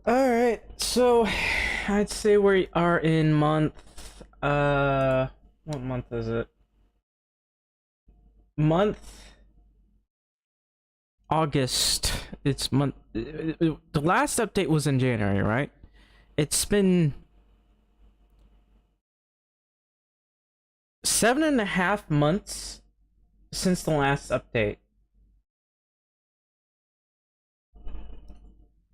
Alright, so I'd say we are in what month is it? Month August. It's month. The last update was in January, right? It's been 7.5 months since the last update.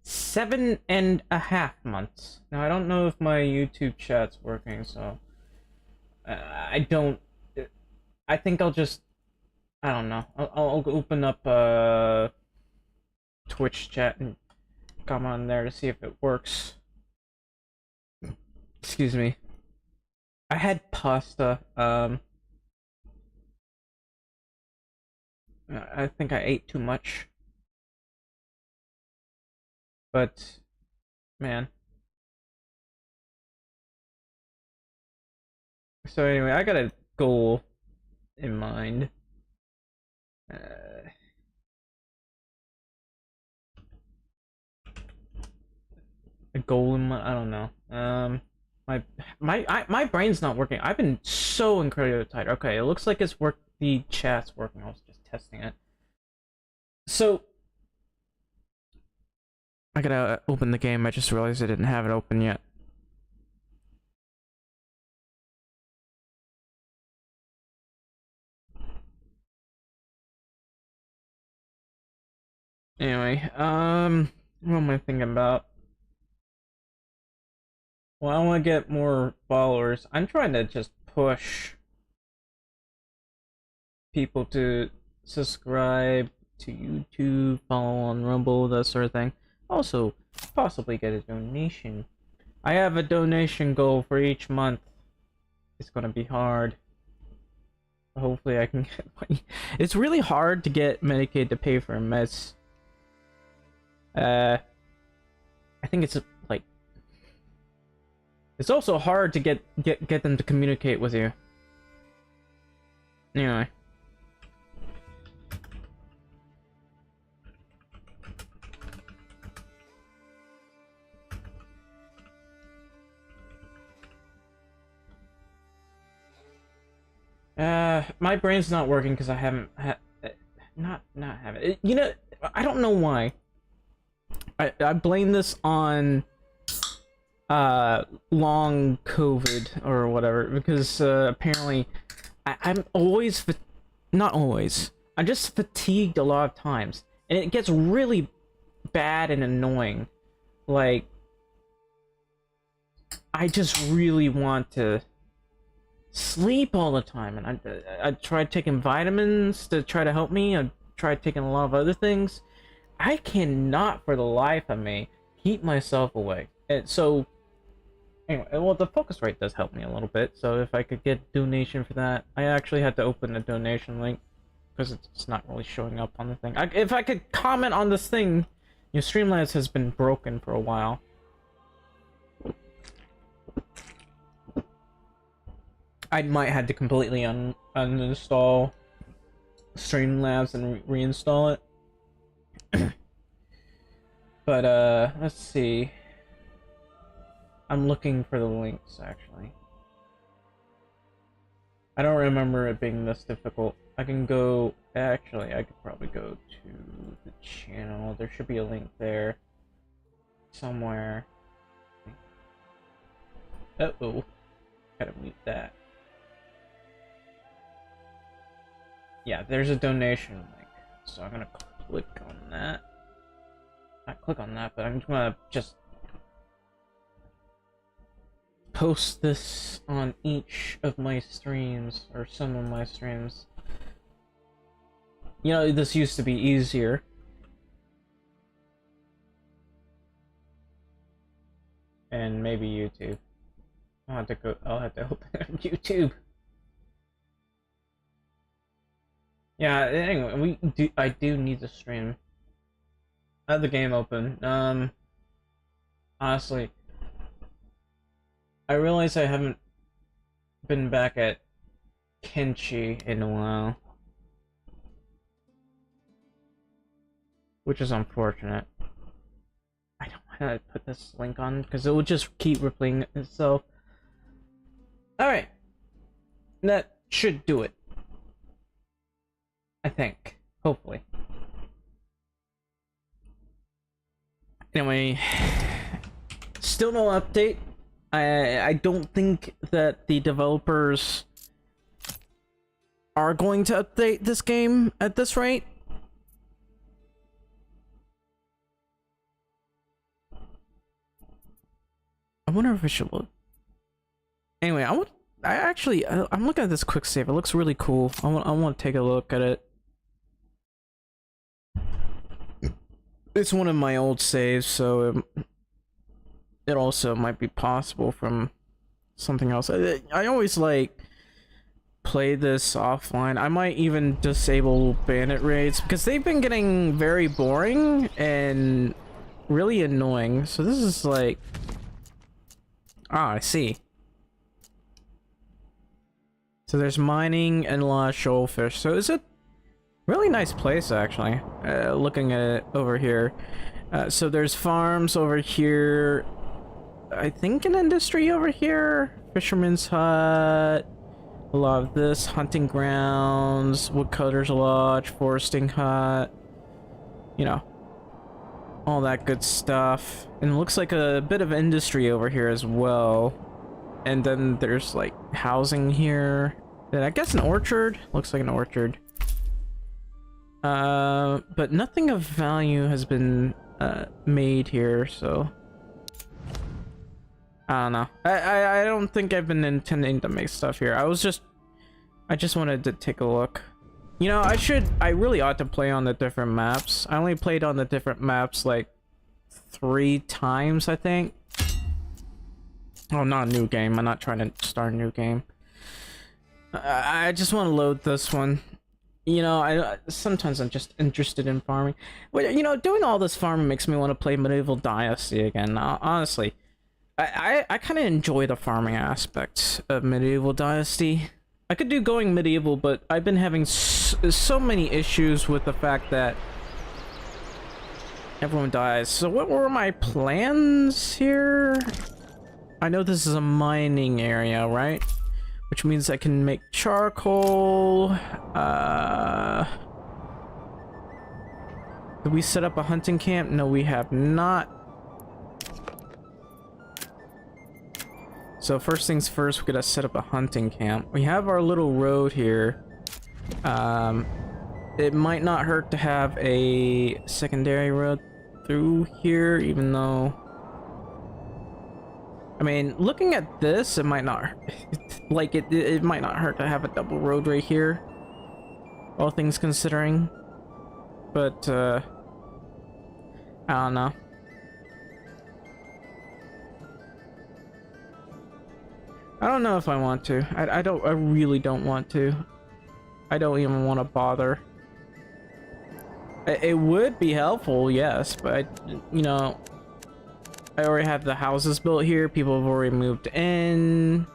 7.5 months. Now, I don't know if my YouTube chat's working, so I don't. I think I'll just. I don't know. I'll open up Twitch chat and come on there to see if it works. Excuse me. I had pasta. I think I ate too much. But, man. So anyway, I got a goal in mind. A goal in mind. I don't know. My brain's not working. I've been so incredibly tired. Okay, it looks like it's work. The chat's working. I was just testing it. So I gotta open the game. I just realized I didn't have it open yet. Anyway, what am I thinking about? Well, I want to get more followers. I'm trying to just push people to subscribe to YouTube, follow on Rumble, that sort of thing. Also, possibly get a donation. I have a donation goal for each month. It's gonna be hard. Hopefully I can get money. It's really hard to get Medicaid to pay for meds. I think it's like... It's also hard to get them to communicate with you. Anyway. My brain's not working because I haven't had... Not have it. You know, I don't know why. I blame this on long COVID or whatever, because apparently I'm always not always, I'm just fatigued a lot of times, and it gets really bad and annoying. Like, I just really want to sleep all the time, and I tried taking vitamins to try to help me. I tried taking a lot of other things. I cannot for the life of me keep myself awake. And so anyway, well, the focus rate does help me a little bit, so if I could get donation for that. I actually had to open a donation link because it's not really showing up on the thing. If I could comment on this thing, your Streamlabs has been broken for a while. I might have to completely uninstall Streamlabs and reinstall it. But let's see. I'm looking for the links, actually. I don't remember it being this difficult. I can go... Actually, I could probably go to the channel. There should be a link there. Somewhere. Uh-oh. Gotta mute that. Yeah, there's a donation link. So I'm gonna click on that. I click on that, but I'm gonna just post this on each of my streams, or some of my streams. You know, this used to be easier. And maybe YouTube. I'll have to open YouTube. Yeah, anyway, I do need to stream. I have the game open. Honestly, I realize I haven't been back at Kenshi in a while, which is unfortunate. I don't why did I put this link on? Because it will just keep replaying itself. Alright. That should do it. I think. Hopefully. Anyway, still no update. I don't think that the developers are going to update this game at this rate. I wonder if I should look. Anyway, I'm looking at this quick save. It looks really cool. I want to take a look at it. It's one of my old saves, so it also might be possible from something else. I always like play this offline. I might even disable bandit raids because they've been getting very boring and really annoying. So this is like, I see. So there's mining and a lot of shoalfish. So it's a really nice place, actually. Looking at it over here. So there's farms over here. I think an industry over here. Fisherman's hut. A lot of this. Hunting grounds. Woodcutter's lodge. Foresting hut. You know. All that good stuff. And it looks like a bit of industry over here as well. And then there's like housing here. Then I guess an orchard. Looks like an orchard. But nothing of value has been made here, so I don't know. I don't think I've been intending to make stuff here. I just wanted to take a look. You know, I really ought to play on the different maps. I only played on the different maps like 3 times, I think. Oh, not a new game. I'm not trying to start a new game. I just want to load this one. You know, sometimes I'm just interested in farming. Well, you know, doing all this farming makes me want to play Medieval Dynasty again. Honestly, I kind of enjoy the farming aspect of Medieval Dynasty. I could do going medieval, but I've been having so many issues with the fact that everyone dies. So what were my plans here? I know this is a mining area, right? Which means I can make charcoal. Did we set up a hunting camp? No, we have not. So first things first, we gotta set up a hunting camp. We have our little road here. It might not hurt to have a secondary road through here, even though, I mean, looking at this, it might not like it might not hurt to have a double road right here, all things considering. But I don't know. I don't know if I want to. I really don't want to. I don't even want to bother. It would be helpful, yes, but you know, I already have the houses built here. People have already moved in.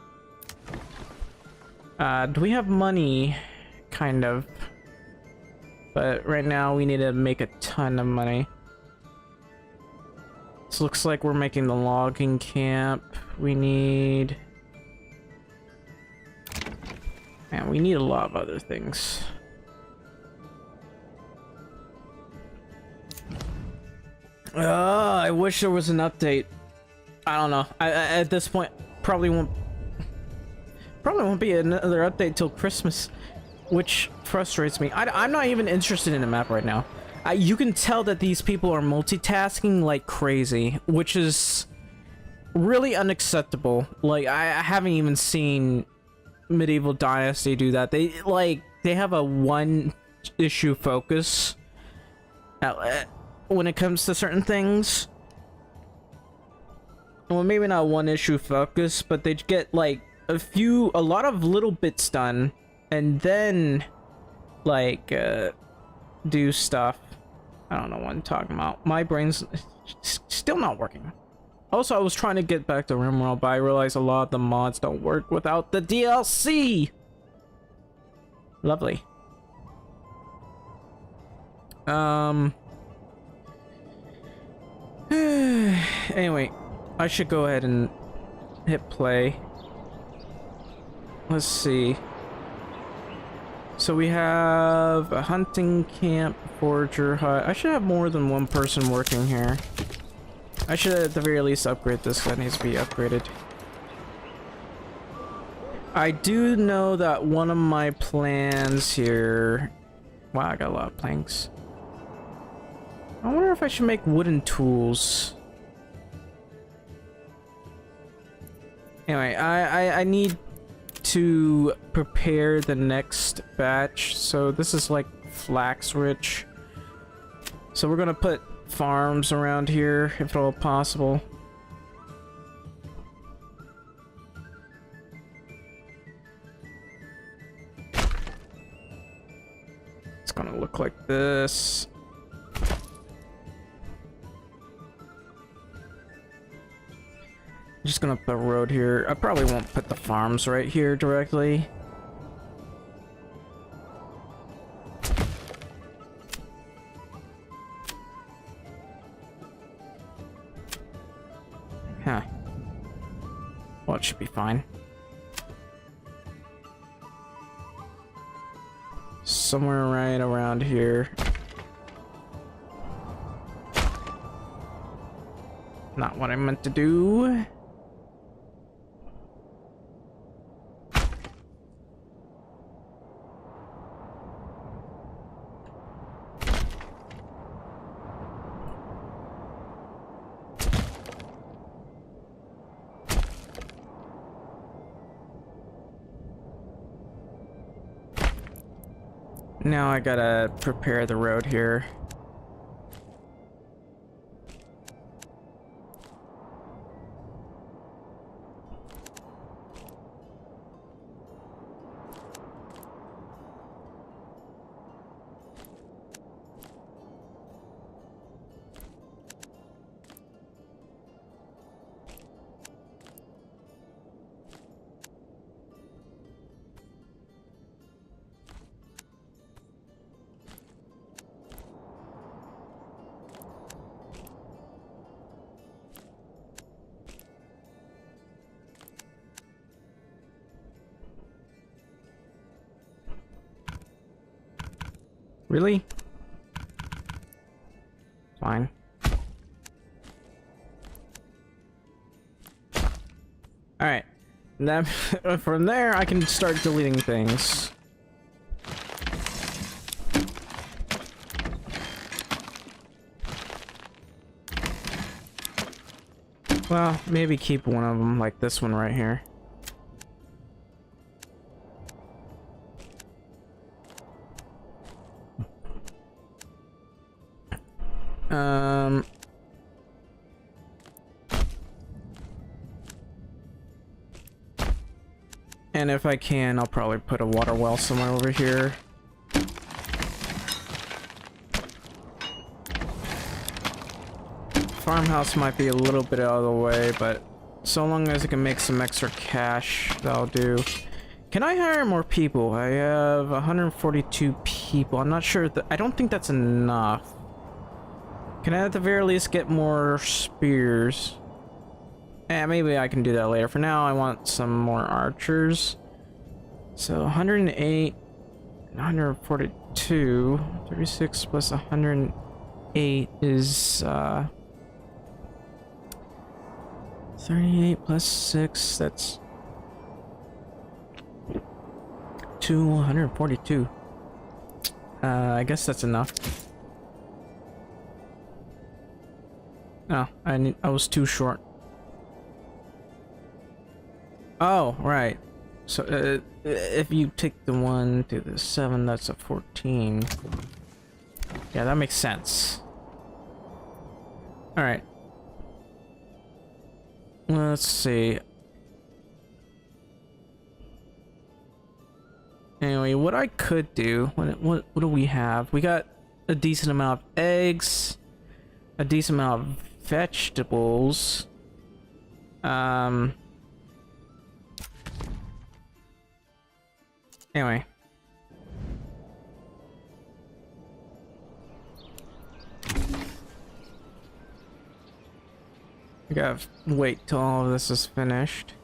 Do we have money? Kind of. But right now we need to make a ton of money. This looks like we're making the logging camp. We need... Man, we need a lot of other things. I wish there was an update. I don't know. I at this point probably won't be another update till Christmas, which frustrates me. I'm not even interested in the map right now. You can tell that these people are multitasking like crazy, which is really unacceptable. Like I haven't even seen Medieval Dynasty do that. They have a one issue focus when it comes to certain things. Well, maybe not one issue focus, but they get like a lot of little bits done, and then like do stuff. I don't know what I'm talking about. My brain's still not working. Also, I was trying to get back to RimWorld, but I realized a lot of the mods don't work without the DLC. Lovely. Anyway, I should go ahead and hit play. Let's see. So we have a hunting camp, forager hut. I should have more than one person working here. I should at the very least upgrade this. That needs to be upgraded. I do know that one of my plans here... Wow, I got a lot of planks. I wonder if I should make wooden tools. Anyway, I need to prepare the next batch. So this is like flax rich. So we're gonna put farms around here if at all possible. It's gonna look like this. I'm just gonna put a road here. I probably won't put the farms right here directly. Huh. Well, it should be fine. Somewhere right around here. Not what I meant to do. Now I gotta prepare the road here. Really? Fine. Alright. Then from there I can start deleting things. Well, maybe keep one of them, like this one right here. And if I can, I'll probably put a water well somewhere over here. Farmhouse might be a little bit out of the way, but so long as I can make some extra cash, that'll do. Can I hire more people? I have 142 people. I'm not sure. I don't think that's enough. Can I at the very least get more spears? Maybe I can do that later. For now, I want some more archers. So 108, 142, 36 plus 108 is 38 plus 6. That's 242. I guess that's enough. Oh, I was too short. Oh, right. So, if you take the 1 to the 7, that's a 14. Yeah, that makes sense. Alright. Let's see. Anyway, what I could do... What do we have? We got a decent amount of eggs. A decent amount of vegetables. Anyway. I gotta wait till all of this is finished.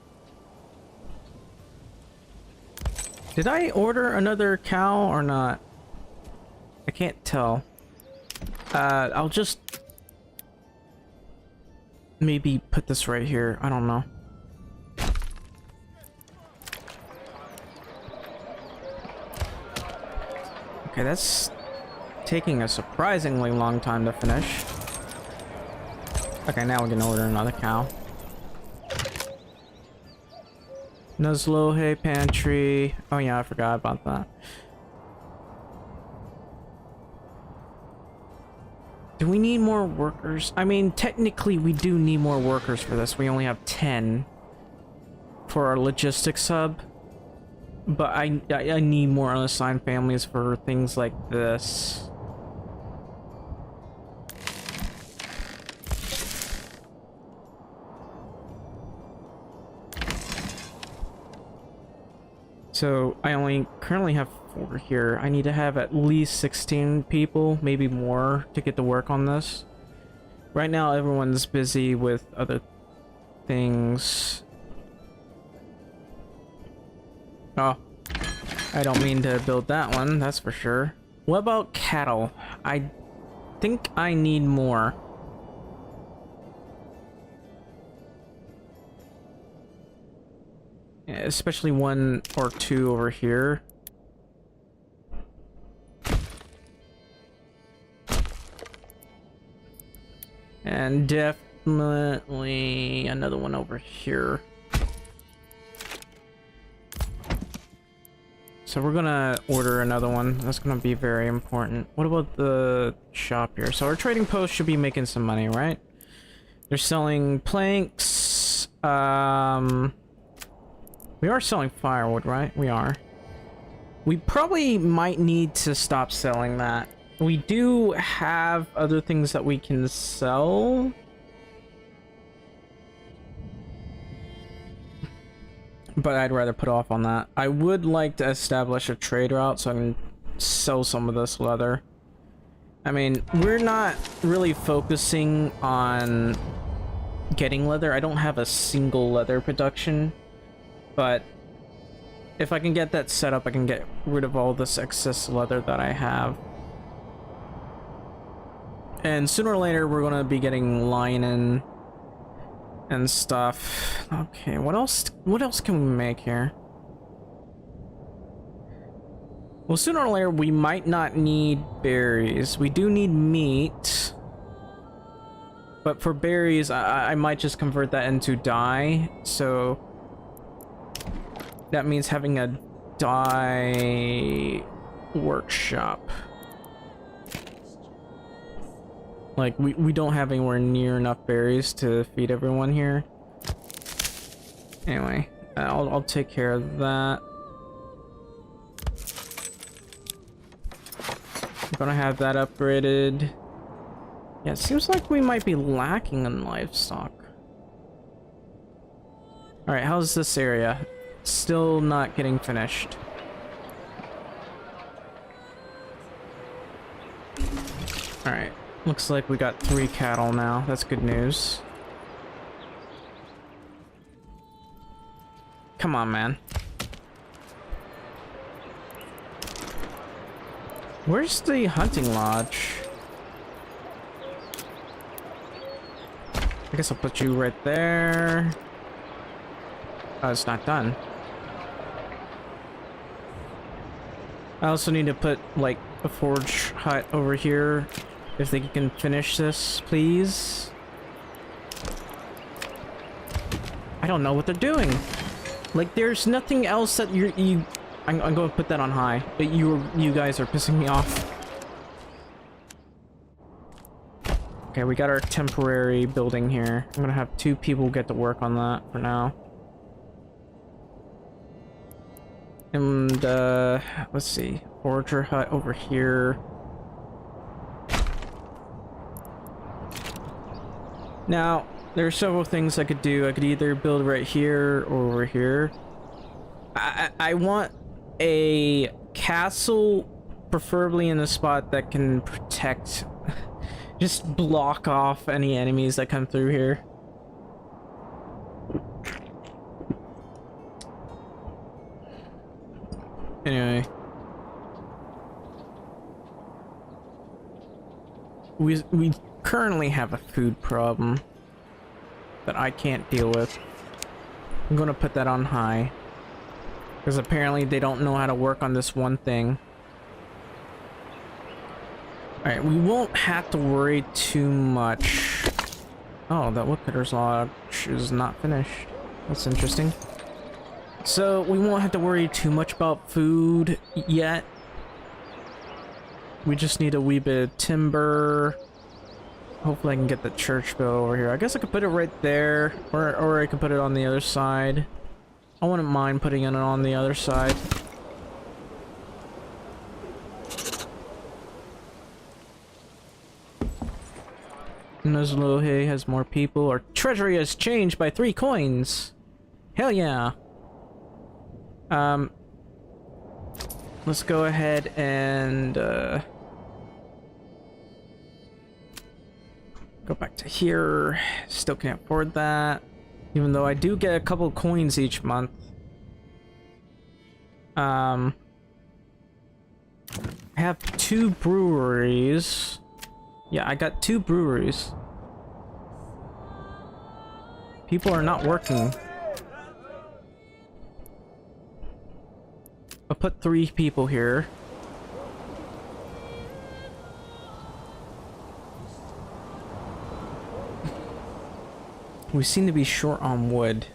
Did I order another cow or not? I can't tell. I'll just maybe put this right here. I don't know. Okay, that's taking a surprisingly long time to finish. Okay, now we're gonna order another cow. Nuzlo hay pantry. Oh yeah, I forgot about that. Do we need more workers? I mean, technically we do need more workers for this. We only have 10 for our logistics hub. But I need more unassigned families for things like this. So I only currently have 4 here. I need to have at least 16 people, maybe more, to get to work on this. Right now everyone's busy with other things. Oh, I don't mean to build that one, that's for sure. What about cattle? I think I need more. Especially 1 or 2 over here. And definitely another one over here. So we're gonna order another one. That's gonna be very important. What about the shop here? So our trading post should be making some money, right? They're selling planks. We are selling firewood, right? We are. We probably might need to stop selling that. We do have other things that we can sell. But I'd rather put off on that. I would like to establish a trade route so I can sell some of this leather. I mean, we're not really focusing on getting leather. I don't have a single leather production. But if I can get that set up, I can get rid of all this excess leather that I have. And sooner or later, we're gonna be getting linen and stuff. Okay, what else can we make here? Well, sooner or later, we might not need berries. We do need meat. But for berries, I might just convert that into dye. So that means having a dye workshop. Like, we don't have anywhere near enough berries to feed everyone here. Anyway, I'll take care of that. I'm gonna have that upgraded. Yeah, it seems like we might be lacking in livestock. Alright, how's this area? Still not getting finished. Alright, looks like we got 3 cattle now. That's good news. Come on, man. Where's the hunting lodge? I guess I'll put you right there. Oh, it's not done. I also need to put, like, a forge hut over here. If they can finish this, please. I don't know what they're doing. Like, there's nothing else that I'm going to put that on high. But you guys are pissing me off. Okay, we got our temporary building here. I'm gonna have 2 people get to work on that for now. And, let's see. Forager hut over here. Now, there are several things I could do. I could either build right here or over here. I want a castle, preferably in a spot that can protect, just block off any enemies that come through here. Anyway. We currently have a food problem that I can't deal with. I'm gonna put that on high. Because apparently they don't know how to work on this one thing. Alright, we won't have to worry too much. Oh, that woodcutter's lodge is not finished. That's interesting. So, we won't have to worry too much about food yet. We just need a wee bit of timber. Hopefully I can get the church built over here. I guess I could put it right there. Or I could put it on the other side. I wouldn't mind putting it on the other side. Nuzlohe has more people. Our treasury has changed by 3 coins. Hell yeah. Let's go ahead and go back to here. Still can't afford that, even though I do get a couple coins each month. I have 2 breweries. Yeah, I got 2 breweries. People are not working. I'll put 3 people here. We seem to be short on wood.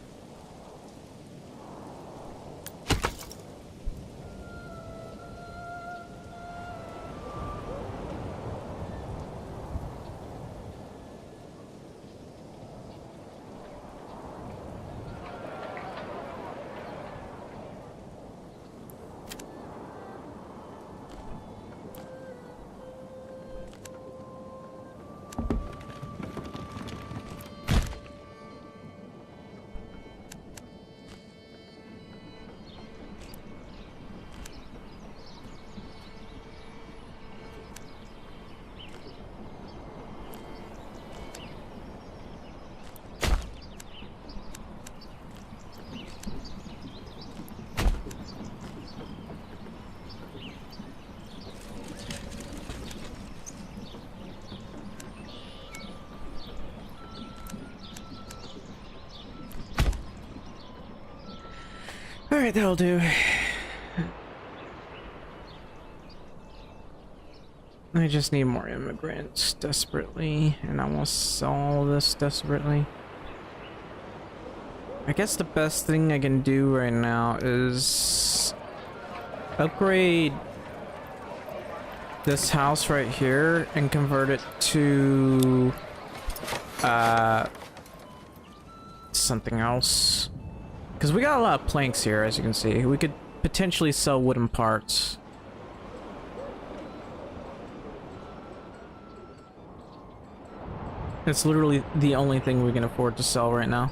Alright, that'll do. I just need more immigrants desperately, and I want to sell this desperately. I guess the best thing I can do right now is upgrade this house right here and convert it to something else. Because we got a lot of planks here, as you can see. We could potentially sell wooden parts. It's literally the only thing we can afford to sell right now.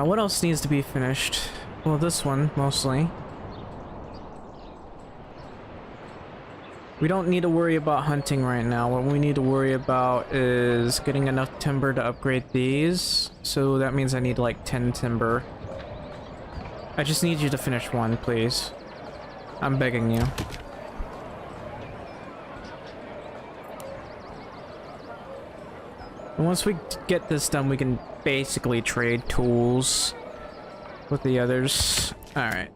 What else needs to be finished? Well, this one, mostly. We don't need to worry about hunting right now. What we need to worry about is getting enough timber to upgrade these. So that means I need like 10 timber. I just need you to finish one, please. I'm begging you. And once we get this done, we can basically trade tools with the others. Alright.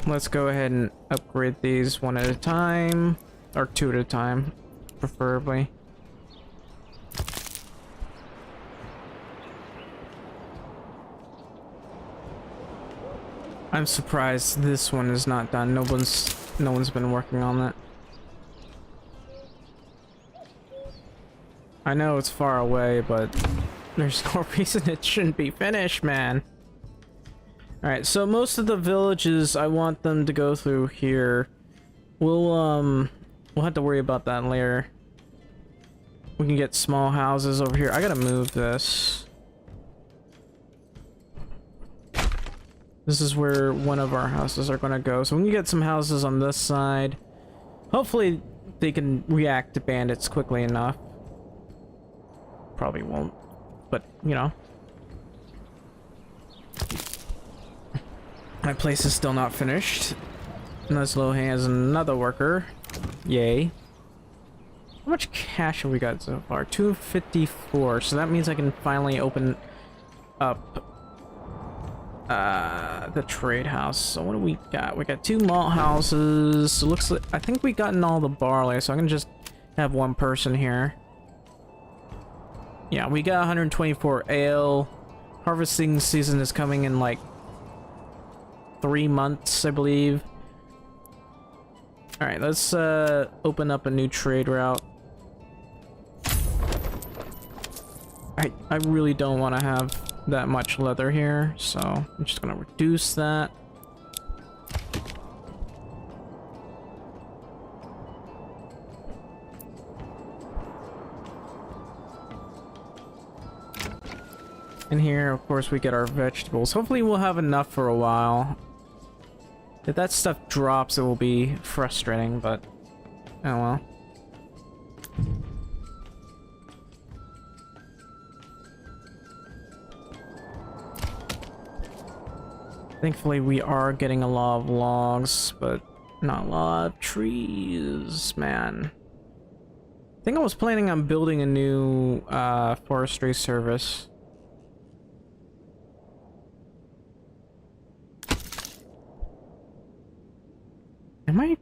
Let's go ahead and upgrade these one at a time. Or 2 at a time, preferably. I'm surprised this one is not done. No one's been working on that. I know it's far away, but there's no reason it shouldn't be finished, man. Alright, so most of the villages, I want them to go through here. We'll have to worry about that later. We can get small houses over here. I gotta move this. This is where one of our houses are gonna go. So we can get some houses on this side. Hopefully they can react to bandits quickly enough. Probably won't, but you know. My place is still not finished. Unless Lohan has another worker. Yay. How much cash have we got so far? 254. So that means I can finally open up the trade house. So what do we got? We got 2 malt houses. So looks like I think we gotten all the barley, so I can just have one person here. Yeah, we got 124 ale. Harvesting season is coming in like 3 months, I believe. Alright, let's open up a new trade route. I really don't want to have that much leather here, so I'm just gonna reduce that. And here, of course, we get our vegetables. Hopefully we'll have enough for a while. If that stuff drops, it will be frustrating, but oh well. Thankfully, we are getting a lot of logs, but not a lot of trees, man. I think I was planning on building a new forestry service. Am I?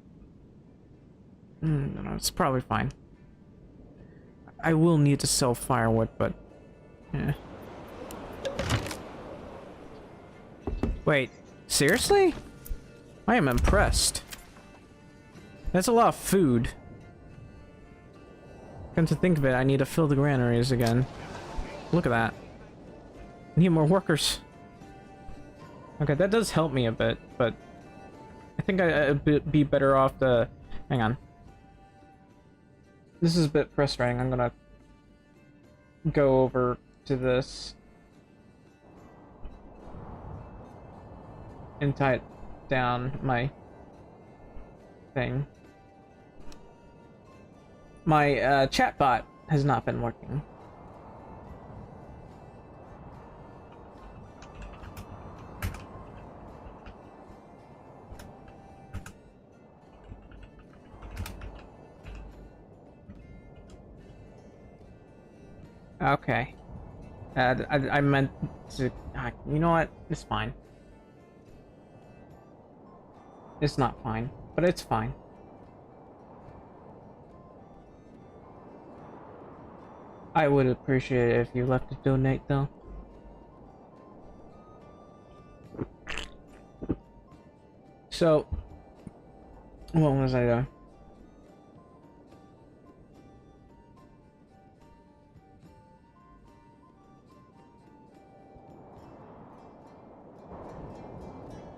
No, it's probably fine. I will need to sell firewood, but yeah. Wait, seriously? I am impressed. That's a lot of food. Come to think of it, I need to fill the granaries again. Look at that. I need more workers. Okay, that does help me a bit, but I think I'd be better off to... Hang on. This is a bit frustrating. I'm gonna go over to this and tie it down my thing. My chat bot has not been working. Okay. I meant to... you know what? It's fine. It's not fine, but it's fine. I would appreciate it if you left to donate, though. So, what was I doing?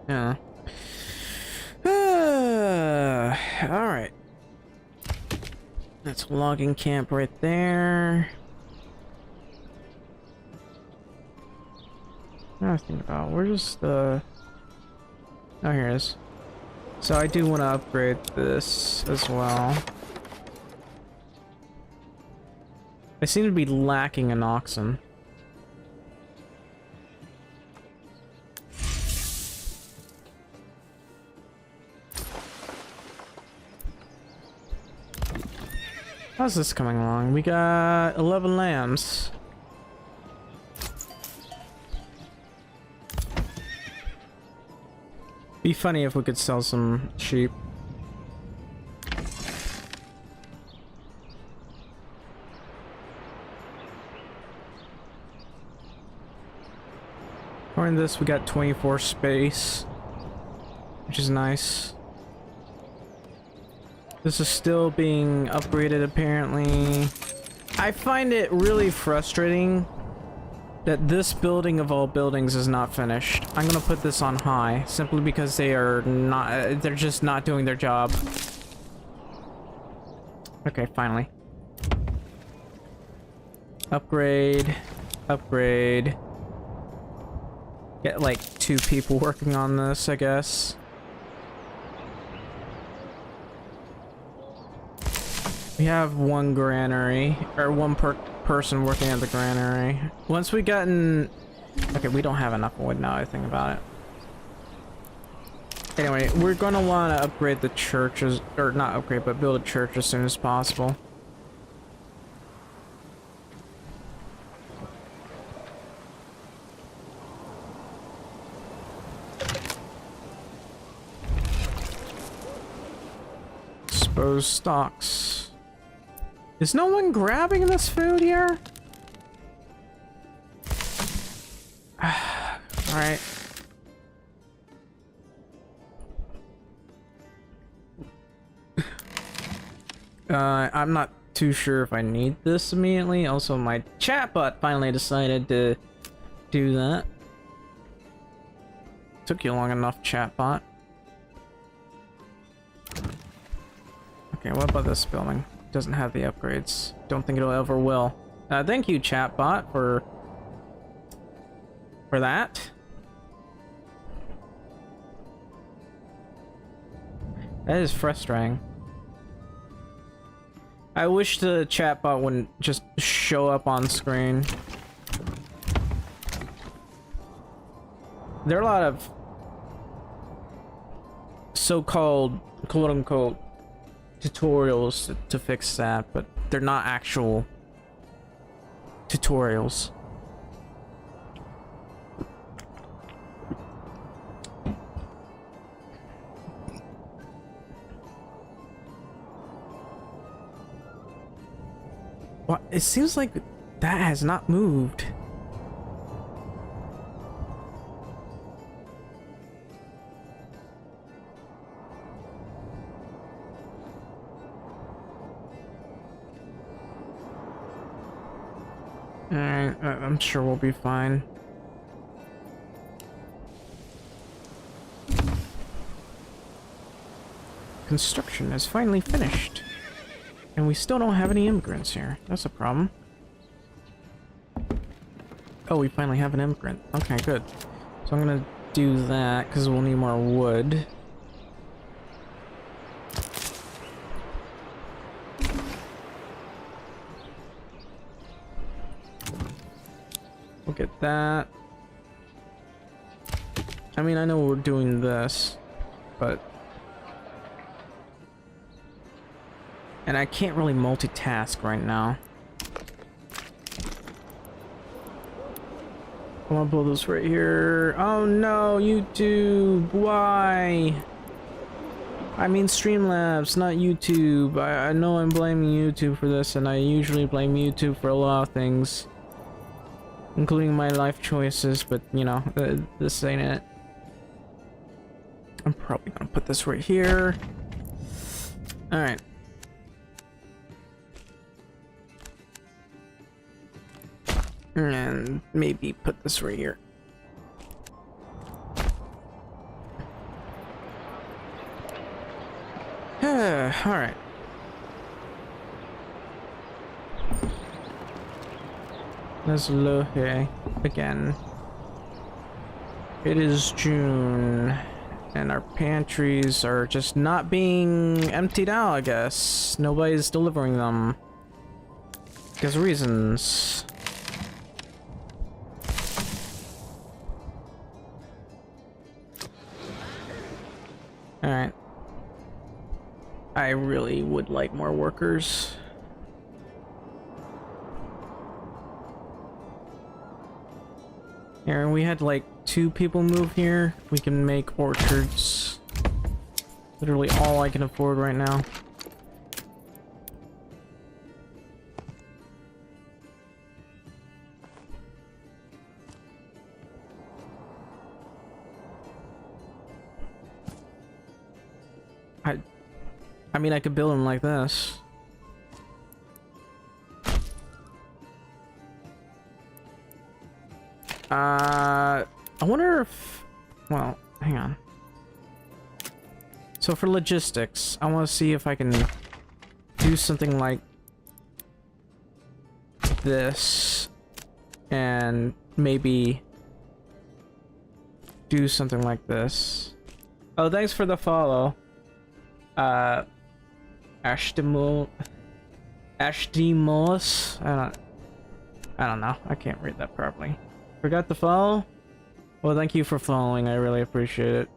Yeah. Alright. That's a logging camp right there. What I think about, where's the... Oh, here it is. So I do want to upgrade this as well. I seem to be lacking an oxen. How's this coming along? We got 11 lambs. Be funny if we could sell some sheep. According to this, we got 24 space, which is nice. This is still being upgraded, apparently. I find it really frustrating that this building of all buildings is not finished. I'm gonna put this on high, simply because they are not... they're just not doing their job. Okay, finally. Upgrade. Upgrade. Get like 2 people working on this, I guess. We have one granary, or one person working at the granary. Once we gotten... Okay, we don't have enough wood now I think about it. Anyway, we're gonna want to upgrade the churches, or not upgrade, but build a church as soon as possible. Exposed stocks. Is no one grabbing this food here? Alright. I'm not too sure if I need this immediately. Also, my chatbot finally decided to do that. Took you long enough, chatbot. Okay, what about this building? Doesn't have the upgrades. Don't think it'll ever will. Thank you, chatbot, for that. That is frustrating. I wish the chatbot wouldn't just show up on screen. There are a lot of so-called, quote-unquote, tutorials to fix that, but they're not actual tutorials. What? It seems like that has not moved. Alright, I'm sure we'll be fine. Construction is finally finished. And we still don't have any immigrants here. That's a problem. Oh, we finally have an immigrant. Okay, good. So I'm gonna do that, because we'll need more wood. We'll get that. I mean, I know we're doing this, but... And I can't really multitask right now. I want to build this right here. Oh no, YouTube, why? I mean Streamlabs, not YouTube. I know I'm blaming YouTube for this, and I usually blame YouTube for a lot of things. Including my life choices, but you know, this ain't it. I'm probably gonna put this right here. Alright. And maybe put this right here. Alright. Let's look here again. It is June, and our pantries are just not being emptied out, I guess. Nobody's delivering them. Because of reasons. Alright. I really would like more workers. Here, we had like 2 people move here. We can make orchards. Literally all I can afford right now. I mean, I could build them like this. I wonder if... Well, hang on. So for logistics, I want to see if I can do something like this. And maybe do something like this. Oh, thanks for the follow. Ashtamul. HD Mullis. I don't know. I can't read that properly. Forgot to follow? Well, thank you for following. I really appreciate it.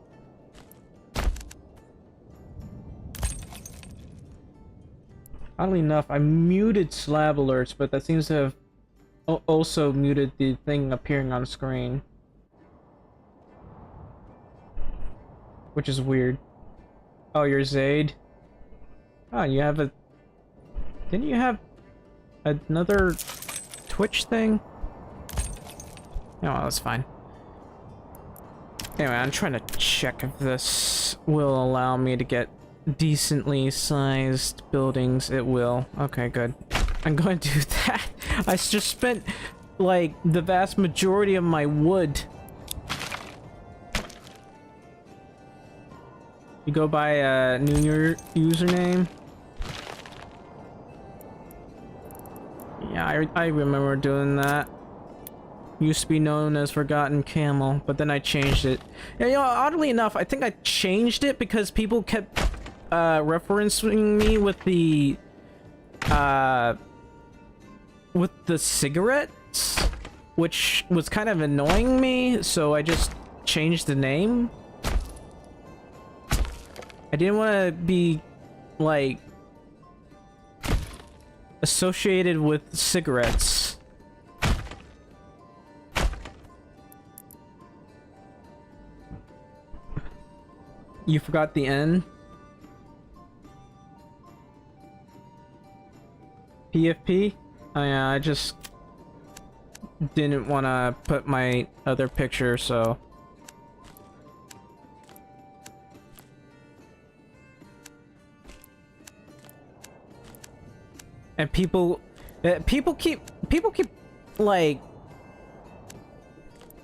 Oddly enough, I muted slab alerts, but that seems to have also muted the thing appearing on screen. Which is weird. Oh, you're Zaid? Oh, you have a... Didn't you have another Twitch thing? No, that's fine. Anyway, I'm trying to check if this will allow me to get decently sized buildings. It will. Okay, good. I'm going to do that. I just spent, like, the vast majority of my wood. You go by a new username? Yeah, I remember doing that. Used to be known as Forgotten Camel, but then I changed it. Yeah, you know, oddly enough, I think I changed it because people kept referencing me with the cigarettes, which was kind of annoying me, so I just changed the name. I didn't want to be, like, associated with cigarettes. You forgot the N? PFP? Oh yeah, I just didn't want to put my other picture, so... And people keep, like,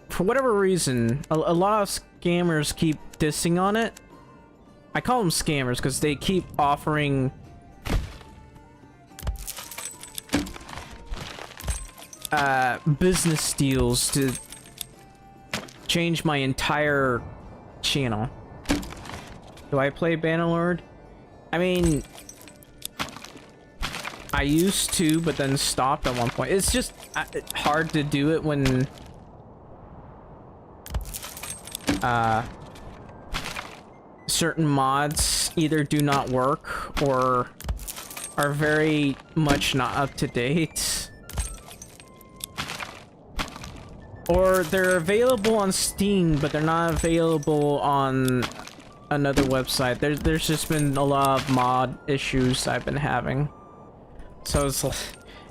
for whatever reason, a lot of scammers keep dissing on it. I call them scammers because they keep offering business deals to change my entire channel. Do I play Bannerlord? I mean, I used to, but then stopped at one point. It's just hard to do it when certain mods either do not work or are very much not up to date, or they're available on Steam but they're not available on another website. There's just been a lot of mod issues I've been having. So it's like,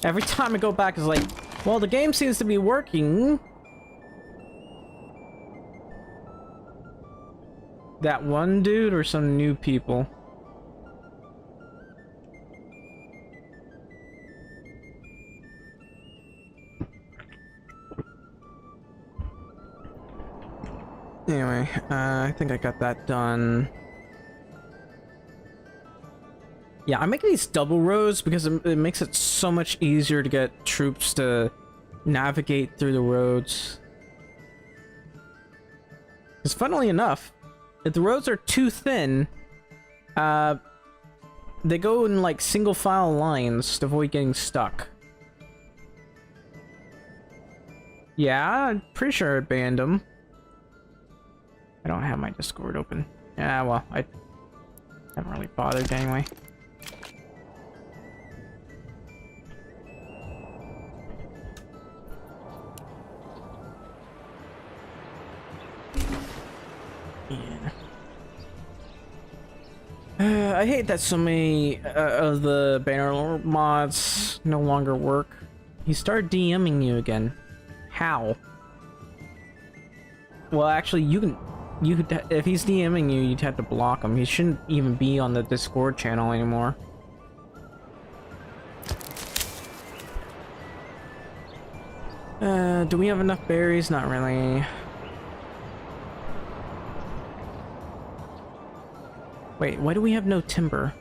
every time I go back, it's like, well, the game seems to be working. That one dude or some new people? Anyway, I think I got that done. Yeah, I make these double rows because it makes it so much easier to get troops to navigate through the roads. Because funnily enough, if the roads are too thin, they go in like single file lines to avoid getting stuck. Yeah, I'm pretty sure I banned them. I don't have my Discord open. Yeah, well, I haven't really bothered anyway. I hate that so many of the Banner mods no longer work. He started DMing you again. How? Well, actually, you could, if he's DMing you, you'd have to block him. He shouldn't even be on the Discord channel anymore. Do we have enough berries? Not really. Wait, why do we have no timber?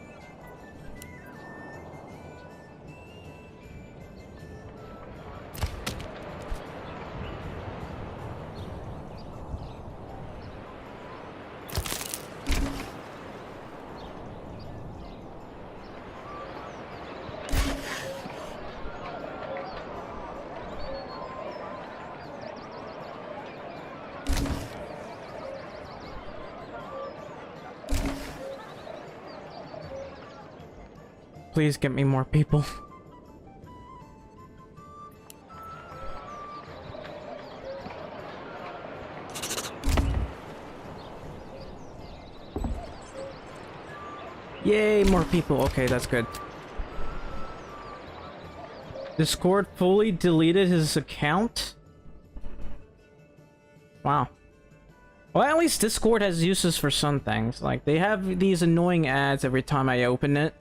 please get me more people. Yay, more people. Okay, that's good. Discord fully deleted his account? Wow. Well, at least Discord has uses for some things. Like, they have these annoying ads every time I open it.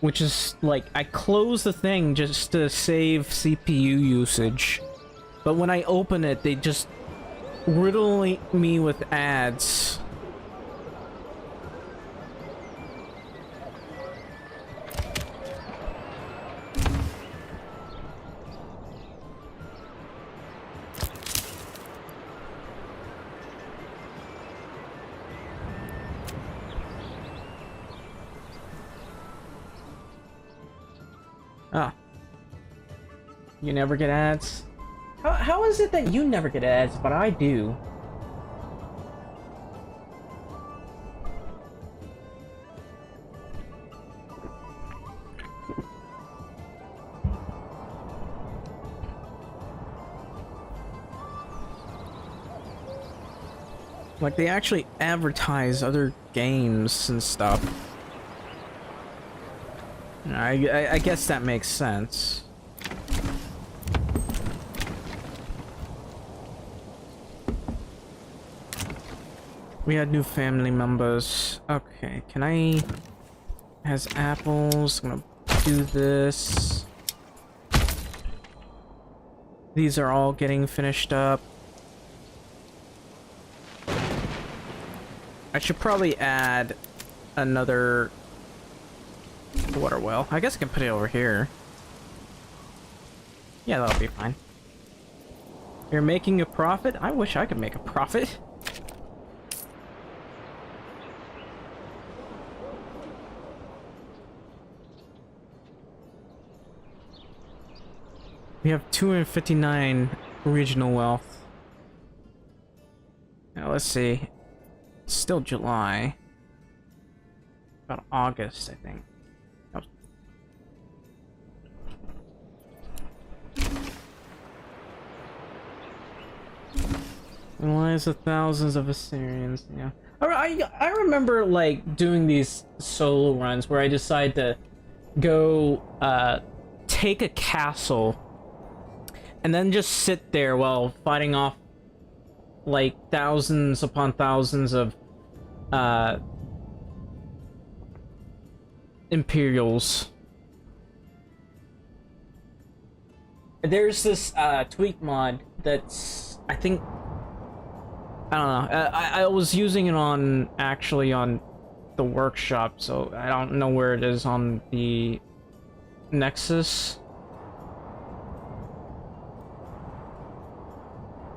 Which is, like, I close the thing just to save CPU usage. But when I open it, they just riddle me with ads. Ah. You never get ads? How is it that you never get ads, but I do? Like, they actually advertise other games and stuff. I guess that makes sense. We had new family members. Okay, can I... Has apples. I'm gonna do this. These are all getting finished up. I should probably add another water well. I guess I can put it over here. Yeah, that'll be fine. You're making a profit? I wish I could make a profit. We have 259 regional wealth. Now let's see. It's still July. About August, I think. Oh. Lives of thousands of Assyrians, yeah. I remember, like, doing these solo runs where I decide to go, take a castle and then just sit there while fighting off, like, thousands upon thousands of, Imperials. There's this, tweak mod that's, I think, I don't know, I was using it on, actually on the workshop, so I don't know where it is on the Nexus.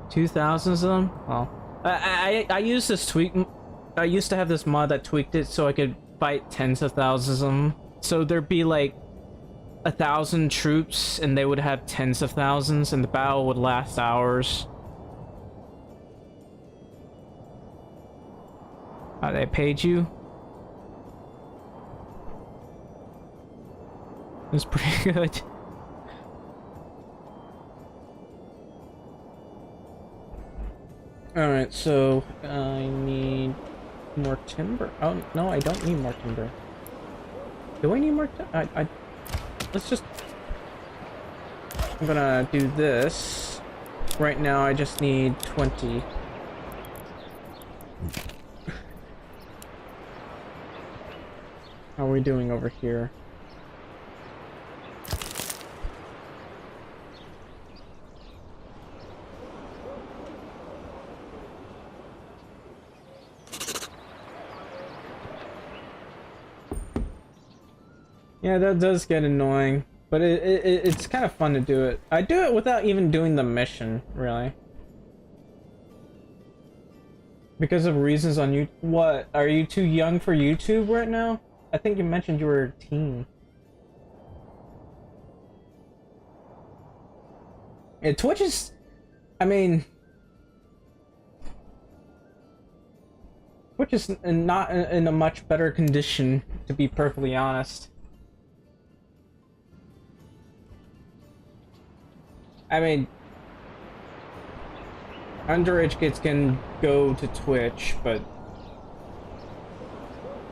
2,000 of them? Well, I used this tweak. I used to have this mod that tweaked it so I could fight tens of thousands of them. So there'd be like 1,000 troops, and they would have tens of thousands, and the battle would last hours. They paid you? It's pretty good. Alright, so I need more timber. Oh, no, I don't need more timber. Do I need more timber? Let's just... I'm gonna do this. Right now, I just need 20. How are we doing over here? Yeah, that does get annoying, but it's kind of fun to do it. I do it without even doing the mission, really. Because of reasons on you. What? Are you too young for YouTube right now? I think you mentioned you were a teen. Yeah, Twitch is... I mean... Which is not in a much better condition, to be perfectly honest. I mean, underage kids can go to Twitch, but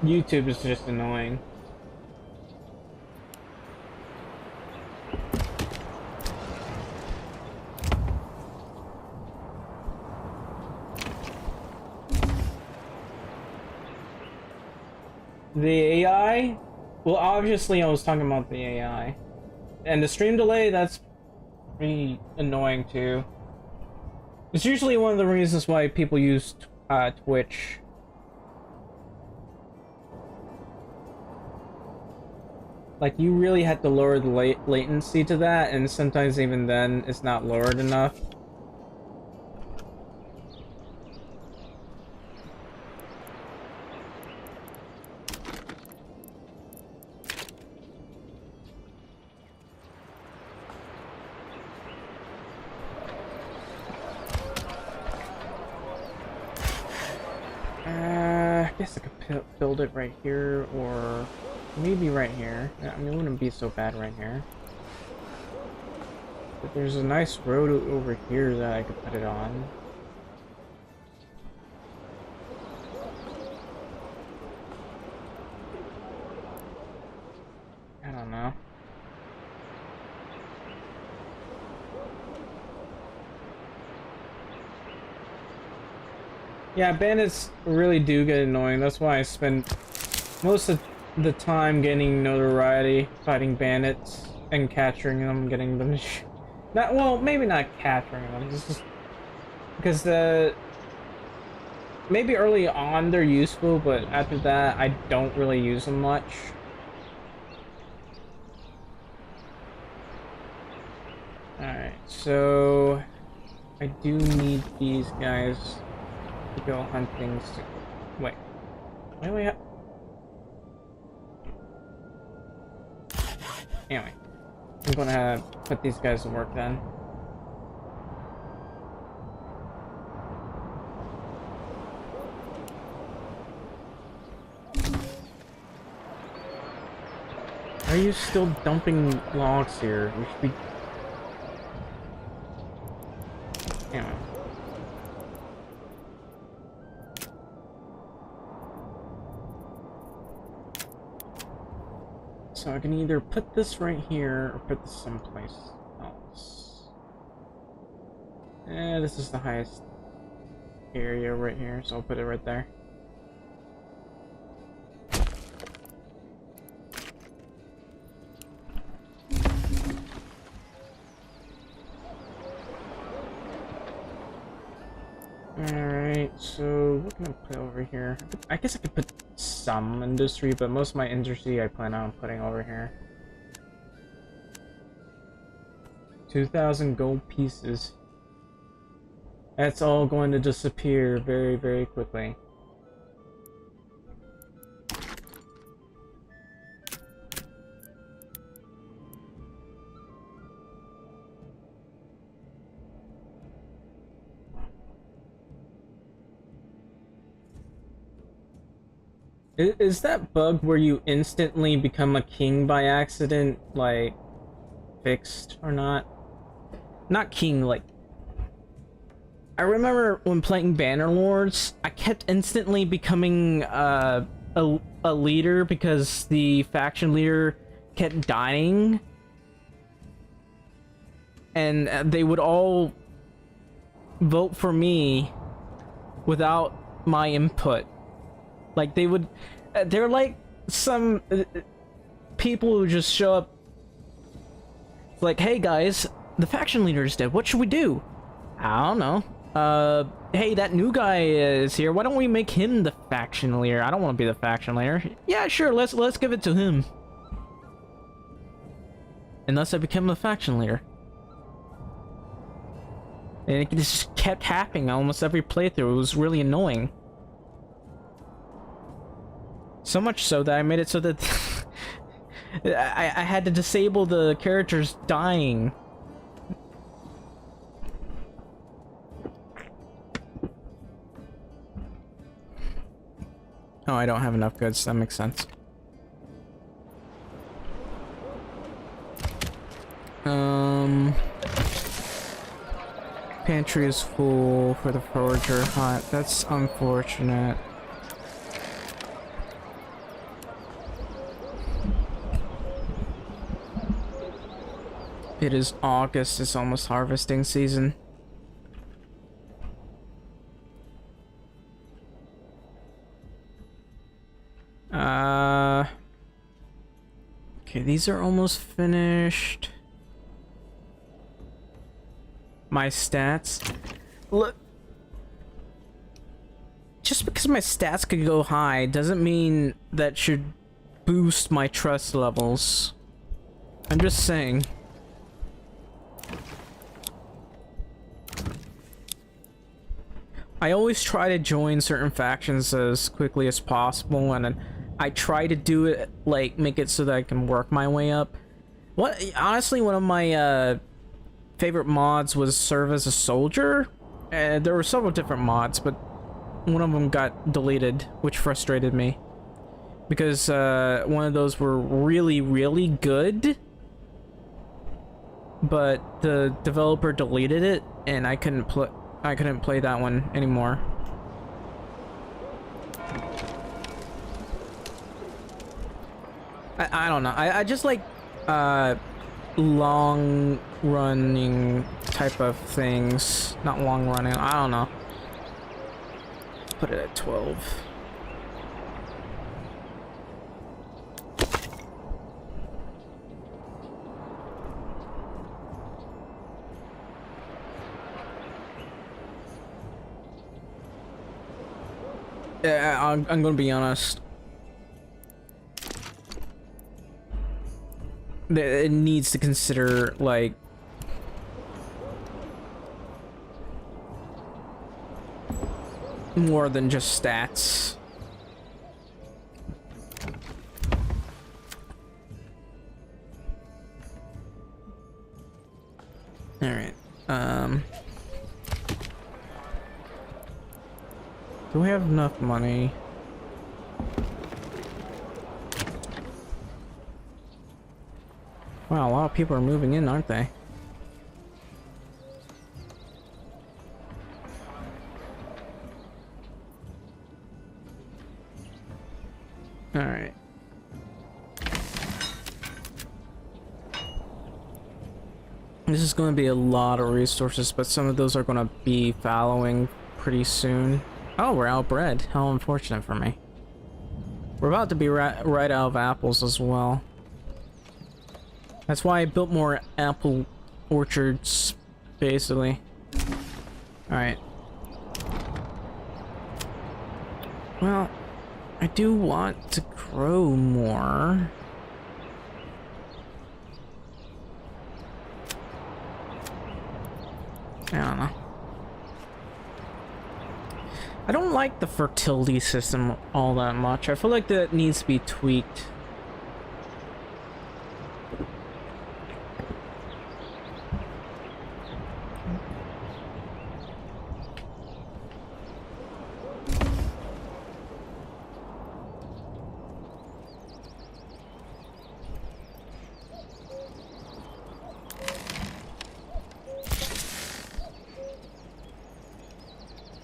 YouTube is just annoying. The AI? Well, obviously I was talking about the AI. And the stream delay, that's pretty annoying too. It's usually one of the reasons why people use Twitch. Like, you really have to lower the latency to that, and sometimes even then, it's not lowered enough. I guess I could build it right here, or maybe right here. I mean, it wouldn't be so bad right here. But there's a nice road over here that I could put it on. I don't know. Yeah, bandits really do get annoying. That's why I spend most of the time getting notoriety fighting bandits and capturing them, getting them. Not well, maybe not capturing them. Just because maybe early on they're useful, but after that I don't really use them much. All right, so I do need these guys to go hunt things. Wait, why do we have? Anyway, I'm gonna put these guys to work then. Are you still dumping logs here? We should be. Anyway. So I can either put this right here or put this someplace else. This is the highest area right here, so I'll put it right there. Alright, so what can I put over here? I guess I could put some industry, but most of my industry I plan on putting over here. 2,000 gold pieces. That's all going to disappear very, very quickly. Is that bug where you instantly become a king by accident, like, fixed or not? Not king, like... I remember when playing Bannerlords, I kept instantly becoming a leader because the faction leader kept dying. And they would all vote for me without my input. Like, they would... they're like some people who just show up like, hey guys, the faction leader is dead, what should we do? I don't know. Hey, that new guy is here, why don't we make him the faction leader? I don't want to be the faction leader. Yeah, sure, let's give it to him. And thus I became the faction leader. And it just kept happening almost every playthrough. It was really annoying. So much so that I made it so that I had to disable the characters dying. Oh, I don't have enough goods. That makes sense. Pantry is full for the forager hunt. That's unfortunate. It is August. It's almost harvesting season. Okay, these are almost finished. My stats. Look. Just because my stats could go high doesn't mean that should boost my trust levels. I'm just saying. I always try to join certain factions as quickly as possible, and then I try to do it, like, make it so that I can work my way up. Honestly, one of my, favorite mods was serve as a soldier. There were several different mods, but one of them got deleted, which frustrated me. Because, one of those were really, really good. But the developer deleted it, and I couldn't play that one anymore. I don't know. I just like long running type of things. Not long running. I don't know. Put it at 12. Yeah, I'm gonna be honest. It needs to consider, like, more than just stats. Alright, do we have enough money? Wow, a lot of people are moving in, aren't they? Alright. This is going to be a lot of resources, but some of those are going to be fallowing pretty soon. Oh, we're outbred. How unfortunate for me. We're about to be right out of apples as well. That's why I built more apple orchards, basically. Alright. Well, I do want to grow more. I don't know. I don't like the fertility system all that much. I feel like that needs to be tweaked.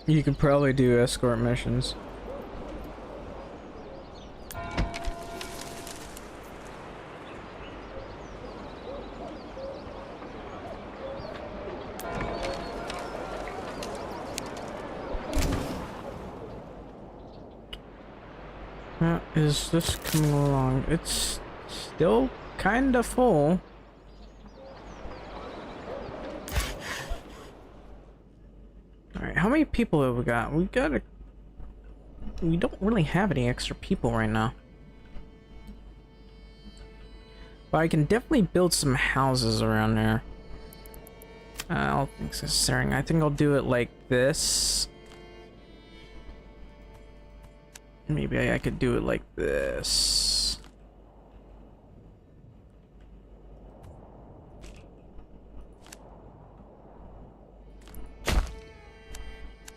You could probably do escort missions. How is this coming along? It's still kinda full. How many people have we got? We don't really have any extra people right now. But I can definitely build some houses around there. I don't think it's necessary. I think I'll do it like this. Maybe I could do it like this.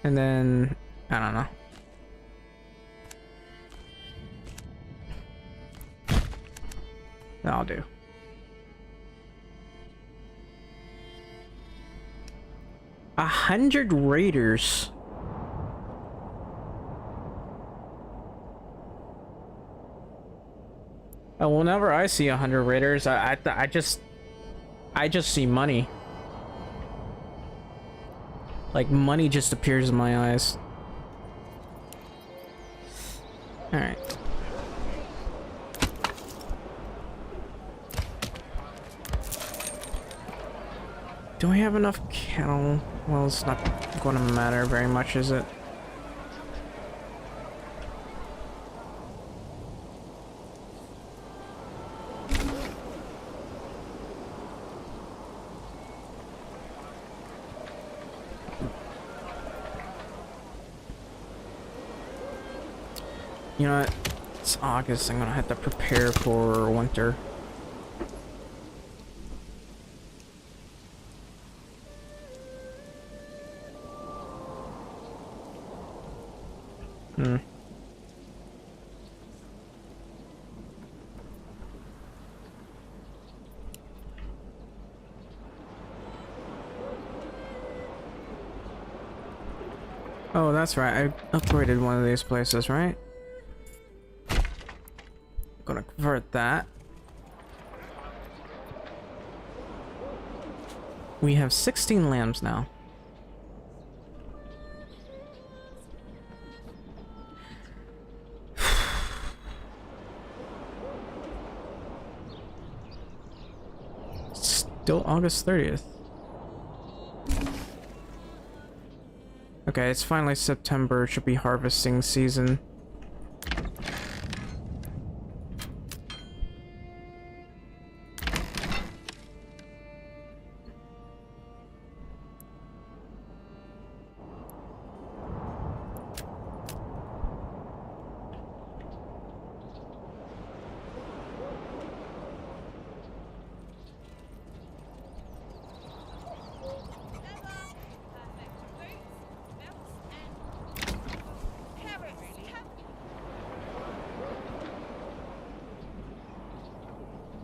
And then, I don't know. That'll do. A 100 raiders. Oh, whenever I see 100 raiders, I just see money. Like, money just appears in my eyes. Alright. Do we have enough cattle? Well, it's not going to matter very much, is it? You know what? It's August. I'm gonna have to prepare for winter. Oh, that's right. I upgraded one of these places, right? Gonna convert that. We have 16 lambs now. Still August 30th. Okay, it's finally September. It should be harvesting season.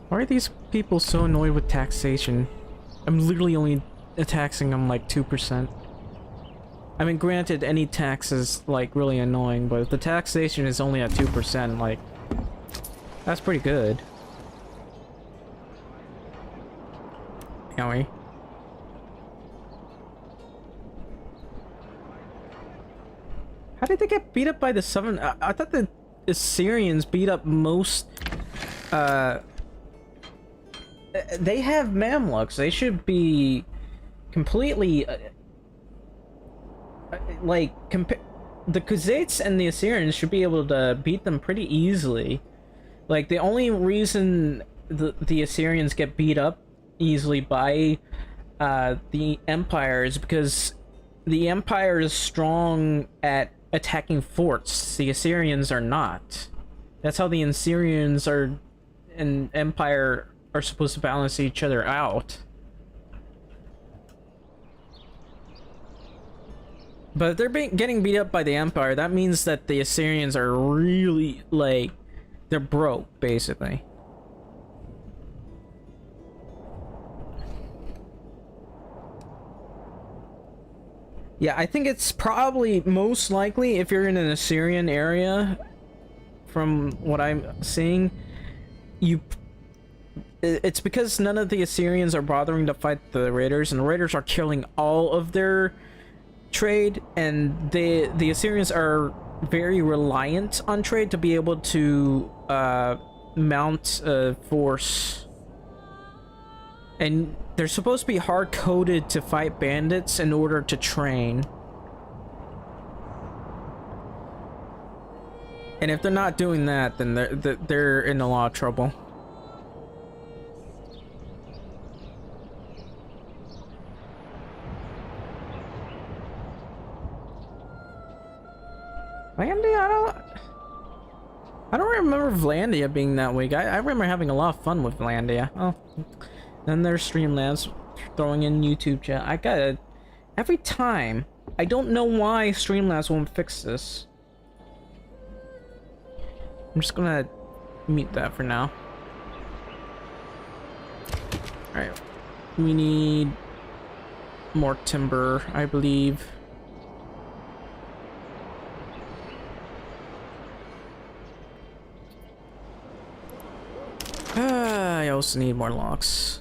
Why are these people so annoyed with taxation? I'm literally only taxing them like 2%. I mean, granted, any tax is like really annoying, but if the taxation is only at 2%, like, that's pretty good. Anyway. How did they get beat up by the Southern? I thought the Assyrians beat up most, they have Mamluks. They should be completely like the Khuzaits and the Assyrians should be able to beat them pretty easily. Like, the only reason the Assyrians get beat up easily by the Empire is because the Empire is strong at attacking forts. The Assyrians are not. That's how the Assyrians are and Empire are supposed to balance each other out. But if they're getting beat up by the Empire, that means that the Assyrians are really, like, they're broke, basically. Yeah, I think it's probably most likely, if you're in an Assyrian area, from what I'm seeing, it's because none of the Assyrians are bothering to fight the Raiders, and the Raiders are killing all of their trade, and the Assyrians are very reliant on trade to be able to mount a force. And they're supposed to be hard-coded to fight bandits in order to train. And if they're not doing that, then they're in a lot of trouble. Vlandia, I don't remember Vlandia being that weak. I remember having a lot of fun with Vlandia. Oh, then there's Streamlabs throwing in YouTube chat. I gotta, every time, I don't know why Streamlabs won't fix this. I'm just gonna mute that for now. Alright. We need more timber, I believe. I also need more logs.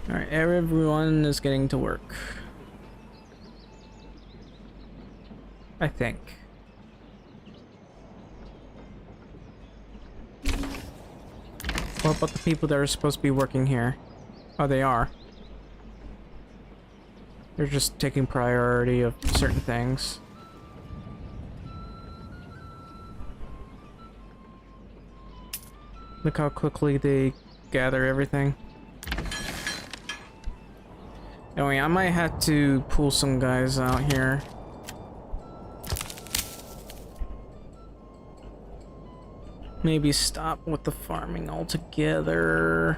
Alright, everyone is getting to work. I think. What about the people that are supposed to be working here? Oh, they are. They're just taking priority of certain things. Look how quickly they gather everything. Anyway, I might have to pull some guys out here. Maybe stop with the farming altogether.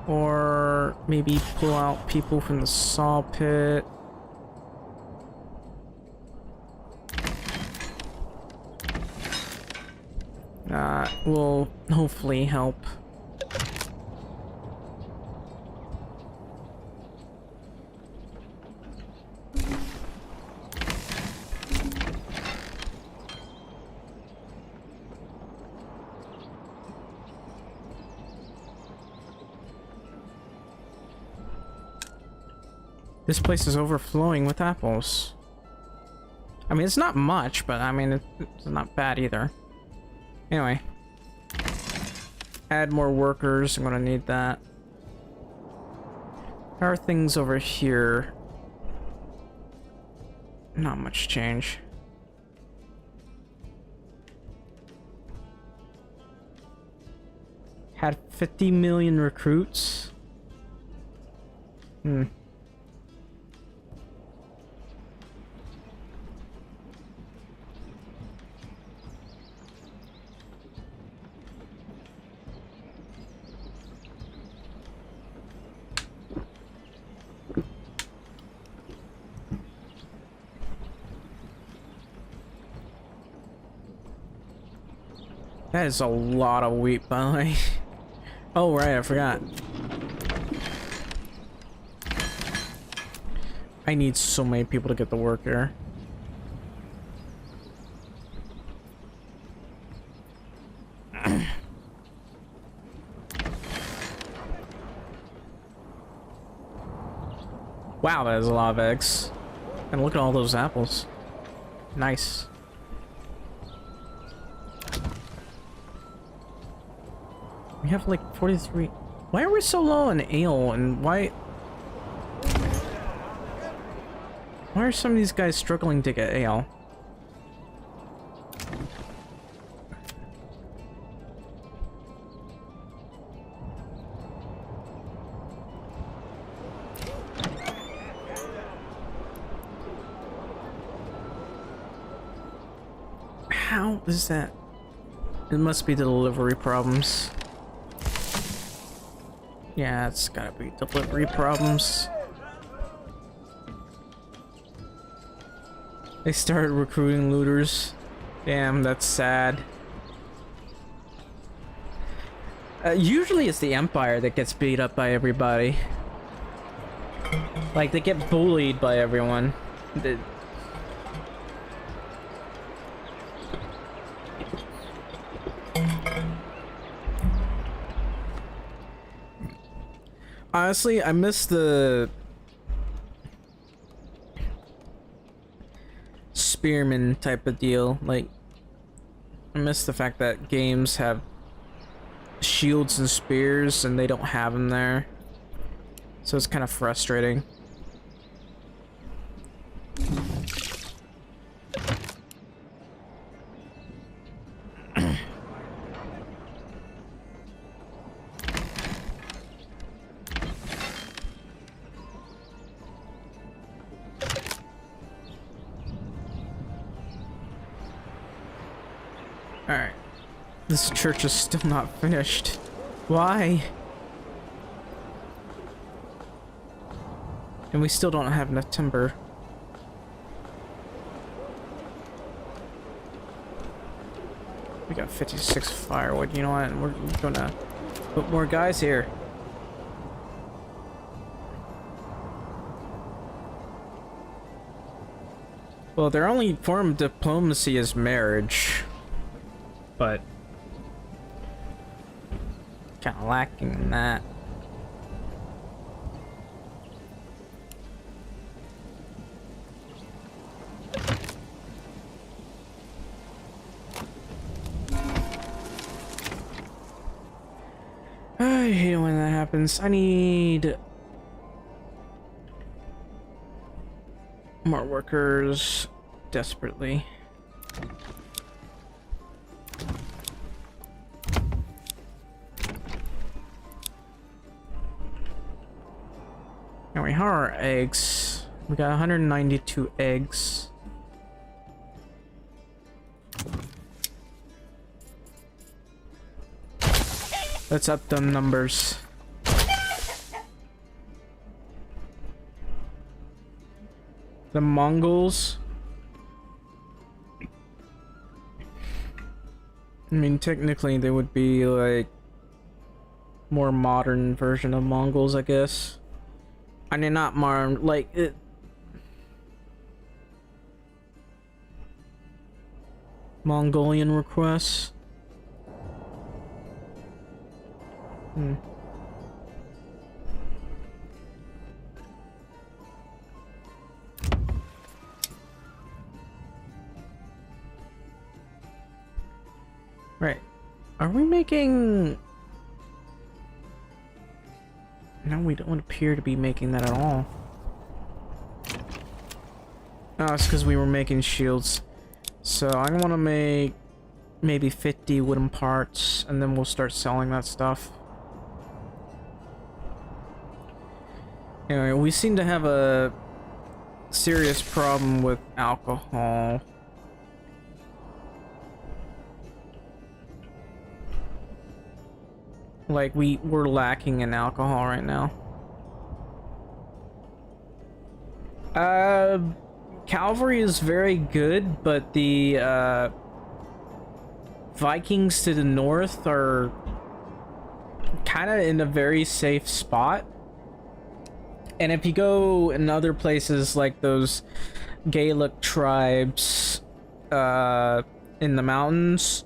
Or maybe pull out people from the saw pit. Will hopefully help. This place is overflowing with apples. I mean, it's not much, but I mean, it's not bad either. Anyway. Add more workers. I'm gonna need that. How are things over here? Not much change. Had 50 million recruits? Hmm. That is a lot of wheat, by the way. Oh, right, I forgot. I need so many people to get the work here. Wow, that is a lot of eggs. And look at all those apples. Nice. We have like 43. Why are we so low in ale, and why are some of these guys struggling to get ale? How is that? It must be the delivery problems. Yeah, it's gotta be delivery problems. They started recruiting looters. Damn, that's sad. Usually it's the Empire that gets beat up by everybody. Like, they get bullied by everyone. Honestly, I miss the spearman type of deal. Like, I miss the fact that games have shields and spears and they don't have them there. So it's kind of frustrating. Alright. This church is still not finished. Why? And we still don't have enough timber. We got 56 firewood. You know what? We're gonna put more guys here. Well, their only form of diplomacy is marriage. But kind of lacking in that. I hate it when that happens. I need more workers desperately. Anyway, how are our eggs? We got 192 eggs. Let's up the numbers. The Mongols. I mean, technically they would be like more modern version of Mongols, I guess. I mean, not modern, like it. Mongolian requests. Right. Are we making... No, we don't appear to be making that at all. Oh, it's because we were making shields. So I want to make maybe 50 wooden parts, and then we'll start selling that stuff. Anyway, we seem to have a serious problem with alcohol. Like, we're lacking in alcohol right now. Cavalry is very good, but the Vikings to the north are kind of in a very safe spot. And if you go in other places like those Gaelic tribes in the mountains,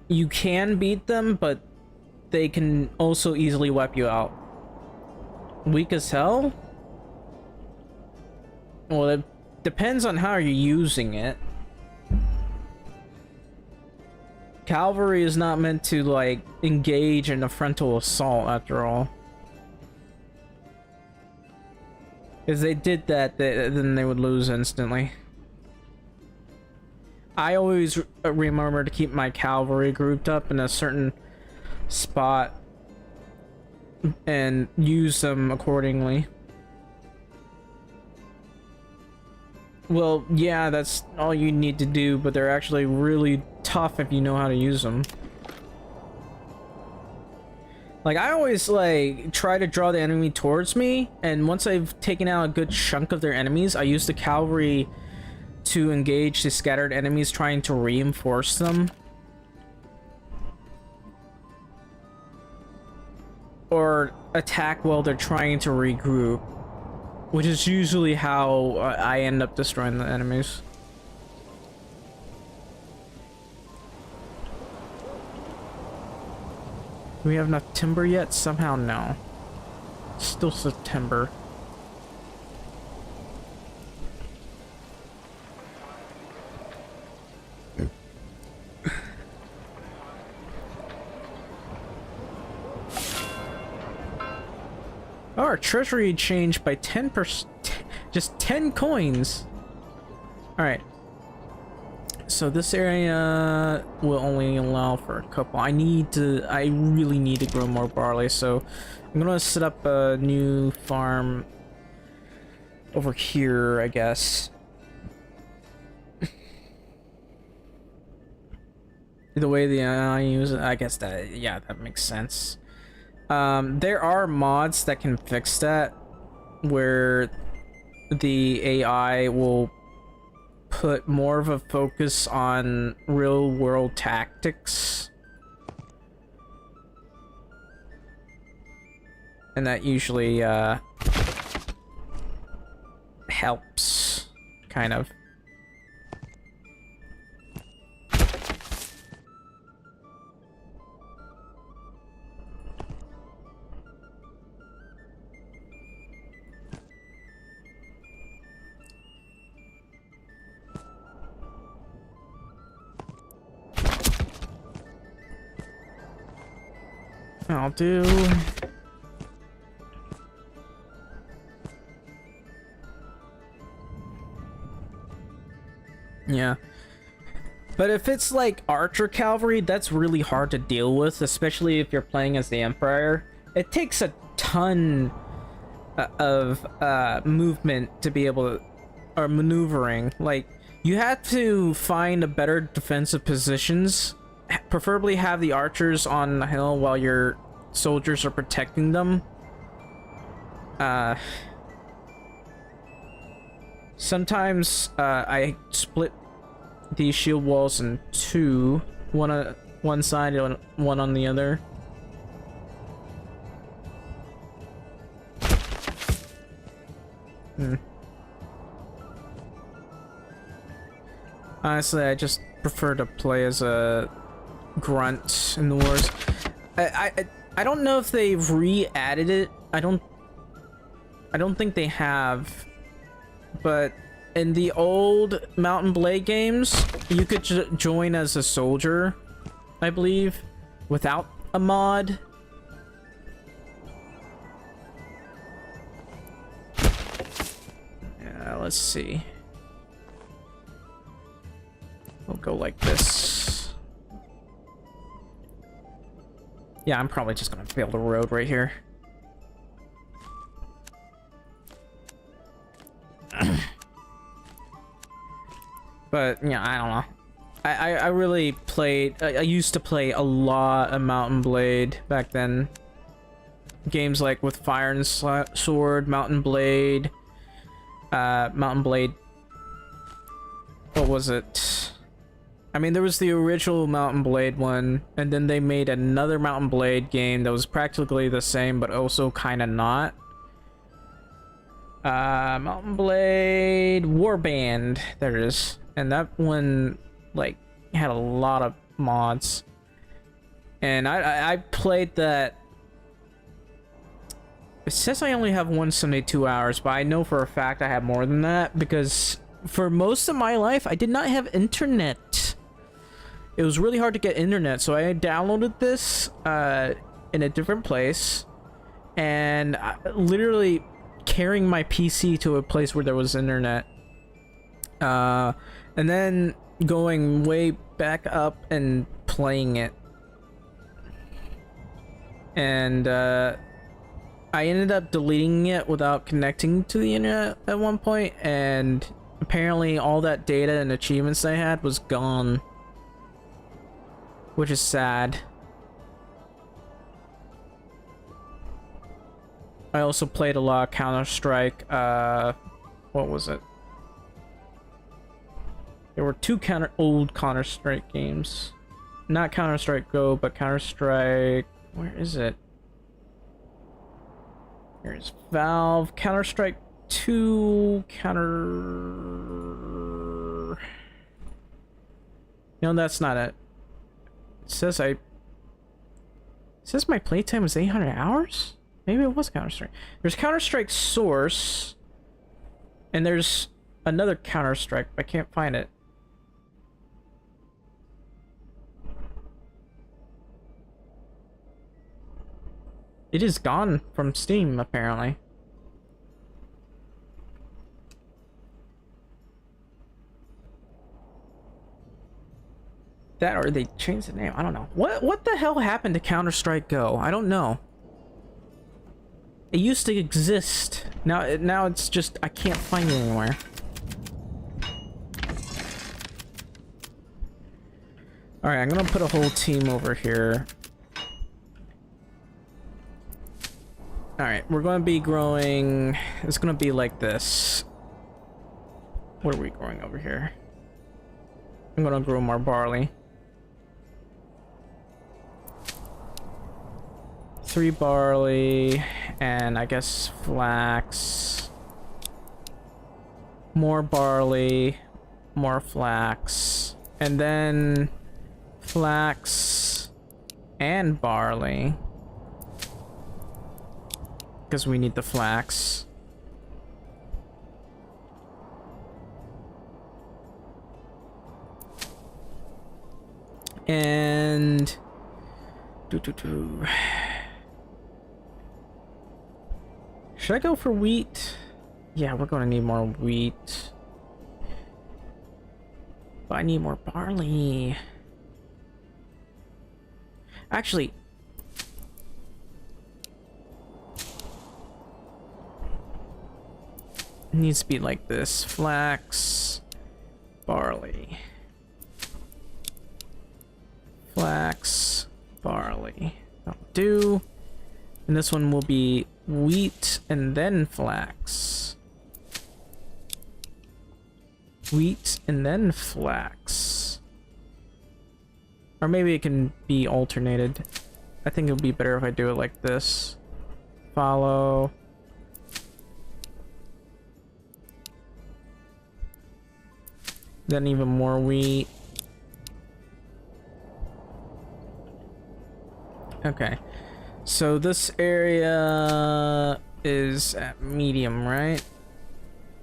you can beat them, but they can also easily wipe you out. Weak as hell? Well, it depends on how you're using it. Cavalry is not meant to, like, engage in a frontal assault, after all. If they did that, then they would lose instantly. I always remember to keep my cavalry grouped up in a certain spot and use them accordingly. Well, yeah, that's all you need to do, but they're actually really tough if you know how to use them. Like, I always, like, try to draw the enemy towards me, and once I've taken out a good chunk of their enemies, I use the cavalry to engage the scattered enemies trying to reinforce them. Or attack while they're trying to regroup. Which is usually how I end up destroying the enemies. Do we have enough timber yet? Somehow no. Still September. Oh, our treasury changed by 10%. Just 10 coins. Alright. So this area will only allow for a couple. I really need to grow more barley, so I'm gonna set up a new farm over here, I guess. the way the AI use it, I guess that, yeah, that makes sense. There are mods that can fix that, where the AI will put more of a focus on real world tactics. And that usually, helps, kind of. I'll do... Yeah. But if it's like archer cavalry, that's really hard to deal with, especially if you're playing as the Empire. It takes a ton of movement to be able to... or maneuvering. Like, you have to find a better defensive positions. Preferably have the archers on the hill while your soldiers are protecting them. Sometimes I split these shield walls in two, one on one side and one on the other. Honestly, I just prefer to play as a grunt in the wars. I don't know if they've re-added it. I don't think they have. But in the old Mount and Blade games, you could join as a soldier, I believe, without a mod. Yeah, let's see. We'll go like this. Yeah, I'm probably just gonna build a road right here. But yeah, I don't know. I really played. I used to play a lot of Mount and Blade back then. Games like with Fire and Sword, Mount and Blade, Mount and Blade. What was it? I mean, there was the original Mount and Blade one, and then they made another Mount and Blade game that was practically the same, but also kind of not. Mount and Blade Warband. There it is. And that one, like, had a lot of mods. And I played that. It says I only have 172 hours, but I know for a fact I have more than that, because for most of my life, I did not have internet. It was really hard to get internet, so I downloaded this in a different place, and literally carrying my PC to a place where there was internet. And then going way back up and playing it. And I ended up deleting it without connecting to the internet at one point, and apparently all that data and achievements I had was gone. Which is sad. I also played a lot of Counter-Strike. What was it? There were two old Counter-Strike games. Not Counter-Strike Go, but Counter-Strike... Where is it? Here's Valve. Counter-Strike 2... No, that's not it. It says my playtime was 800 hours? Maybe it was Counter-Strike. There's Counter-Strike Source. And there's another Counter-Strike, but I can't find it. It is gone from Steam, apparently. That, or they changed the name. I don't know. What the hell happened to Counter-Strike Go? I don't know. It used to exist. Now it's just I can't find it anywhere. Alright, I'm gonna put a whole team over here. Alright, we're gonna be growing... It's gonna be like this. What are we growing over here? I'm gonna grow more barley. 3 barley, and I guess flax. More barley, more flax, and then flax and barley. Because we need the flax. And... Should I go for wheat? Yeah, we're gonna need more wheat. But I need more barley. Actually... It needs to be like this. Flax, barley. Flax, barley. That'll do. And this one will be wheat and then flax. Wheat and then flax. Or maybe it can be alternated. I think it would be better if I do it like this. Follow. Then even more wheat. Okay. So this area is at medium, right?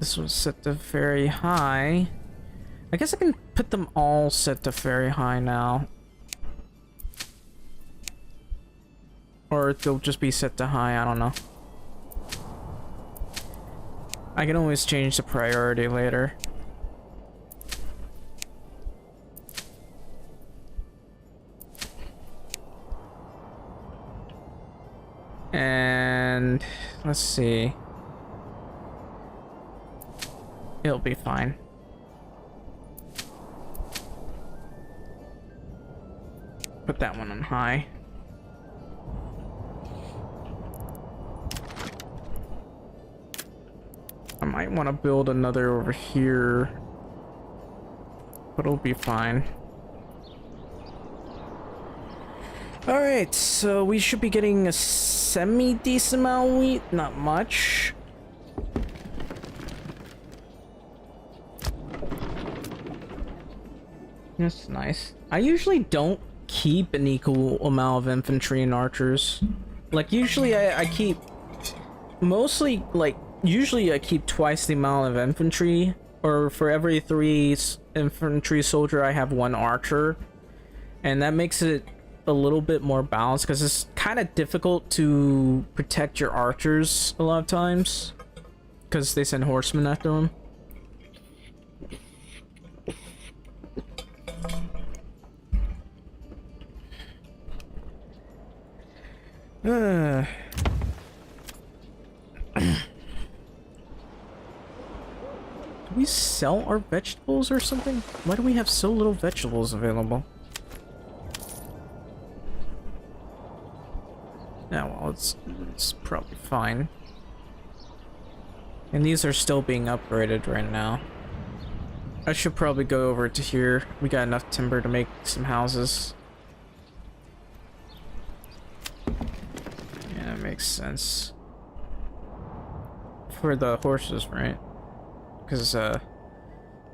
This was set to very high. I guess I can put them all set to very high now. Or they'll just be set to high, I don't know. I can always change the priority later. And let's see. It'll be fine. Put that one on high. I might want to build another over here, but it'll be fine. Alright, so we should be getting a semi-decent amount of wheat, not much. That's nice. I usually don't keep an equal amount of infantry and archers. Like, usually I keep... Mostly, like, usually I keep twice the amount of infantry. Or for every 3 infantry soldier, I have 1 archer. And that makes it a little bit more balanced, because it's kind of difficult to protect your archers a lot of times. Because they send horsemen after them. Do we sell our vegetables or something? Why do we have so little vegetables available? Yeah, well, it's probably fine. And these are still being upgraded right now. I should probably go over to here. We got enough timber to make some houses. Yeah, that makes sense. For the horses, right? Because,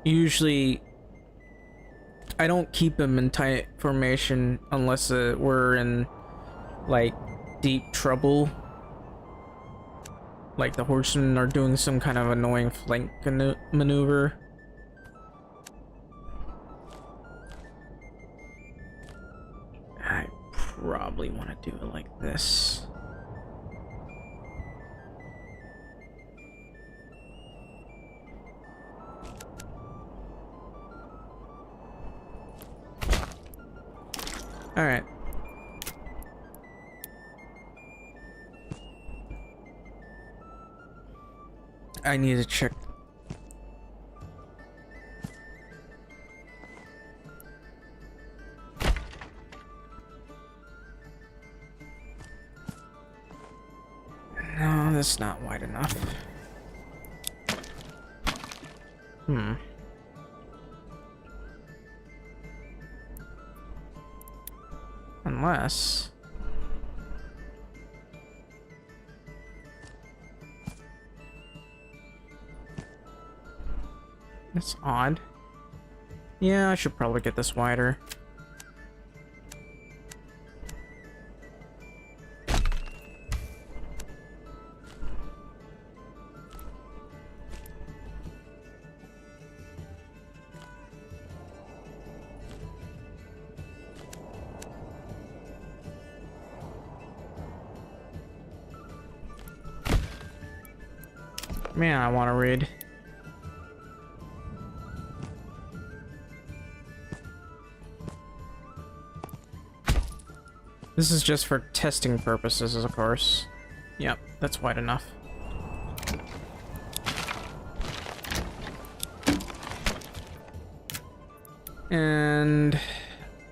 usually I don't keep them in tight formation unless we're in, like, deep trouble. Like the horsemen are doing some kind of annoying flank maneuver. I probably want to do it like this. All right. I need to check. that's not wide enough. Unless... That's odd. Yeah, I should probably get this wider. Man, I want to read. This is just for testing purposes, of course. Yep, that's wide enough. And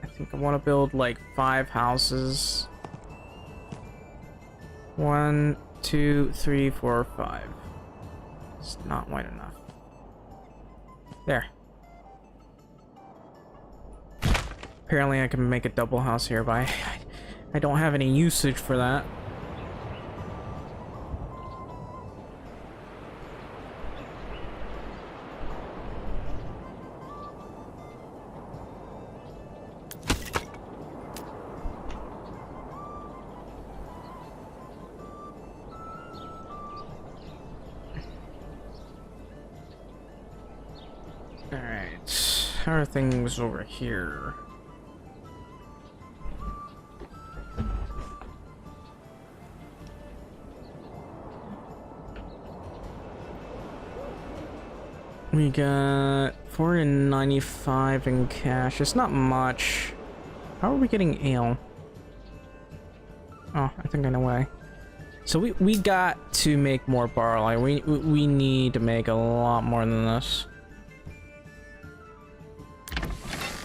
I think I want to build like 5 houses. 1, 2, 3, 4, 5. It's not wide enough. There. Apparently I can make a double house here, but I don't have any usage for that. Alright, how are things over here? We got 495 in cash. It's not much. How are we getting ale? Oh, I think I know why. So we got to make more barley. We need to make a lot more than this.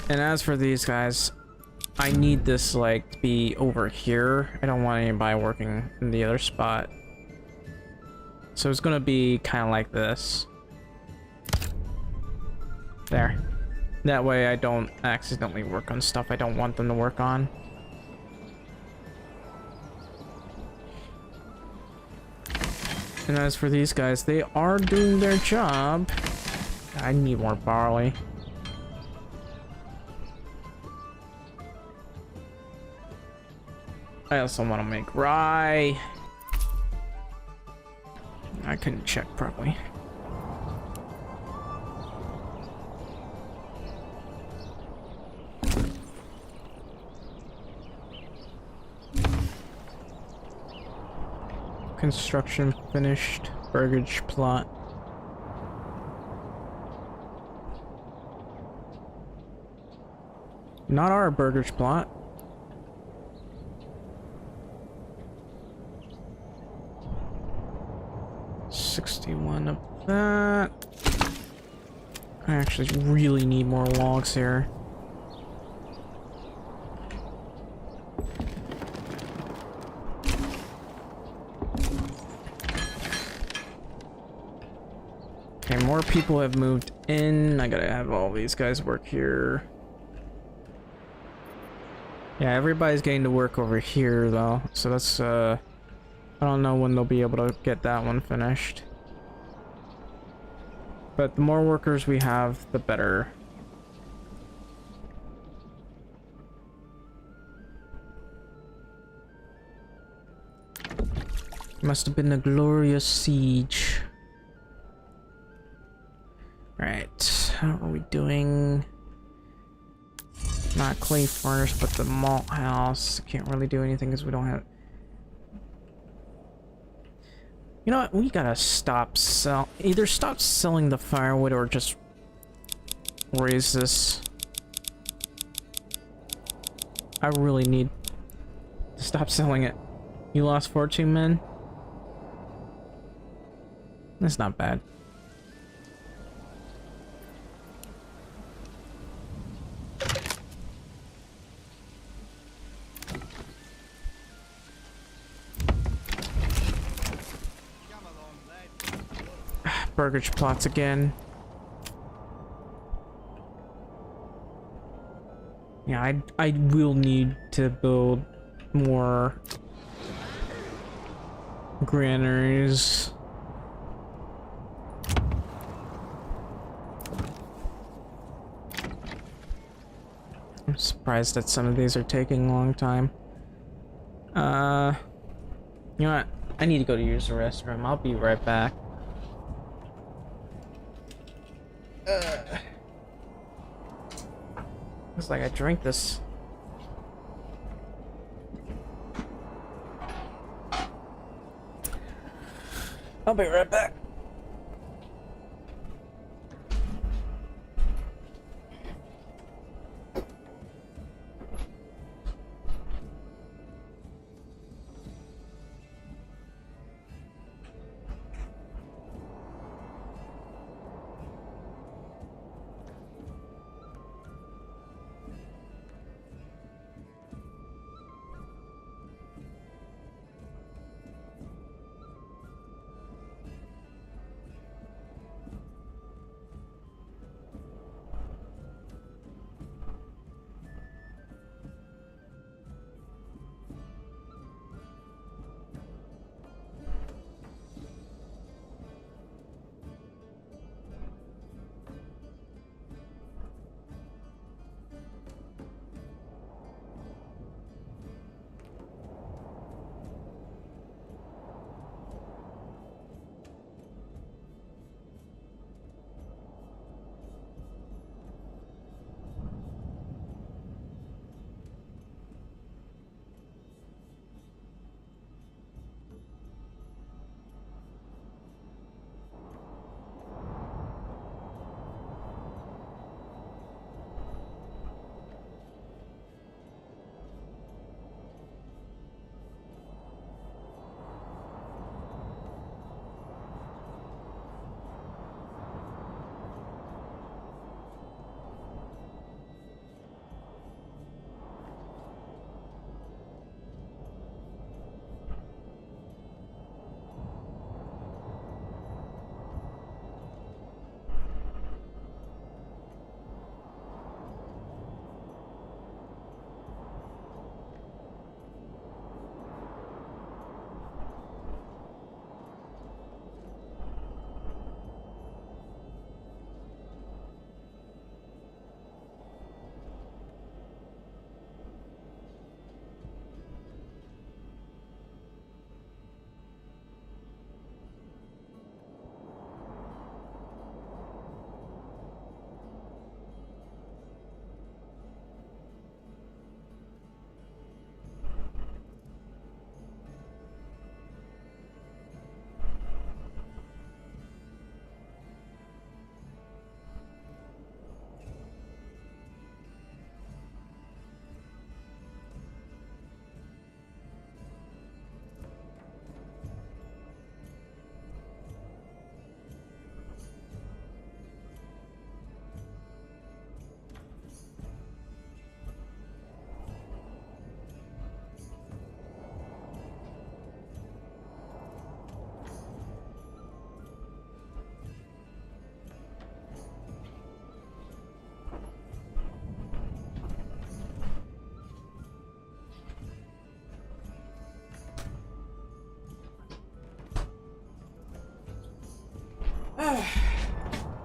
And as for these guys, I need this like to be over here. I don't want anybody working in the other spot. So it's gonna be kind of like this. There. That way I don't accidentally work on stuff I don't want them to work on. And as for these guys, they are doing their job. I need more barley. I also want to make rye. I couldn't check properly. Construction finished. Burgage plot. Not our burgage plot. $61 of that. I actually really need more logs here. Okay, more people have moved in. I gotta have all these guys work here. Yeah, everybody's getting to work over here though, so that's I don't know when they'll be able to get that one finished. But the more workers we have, the better. Must have been a glorious siege. Right, how are we doing? Not clay furnace, but the malt house. Can't really do anything because we don't have... You know what? We gotta either stop selling the firewood or just raise this. I really need to stop selling it. You lost 14 men? That's not bad. burgage plots again. Yeah, I will need to build more granaries. I'm surprised that some of these are taking a long time. You know what? I need to go to use the restroom. I'll be right back. Looks like I drank this. I'll be right back.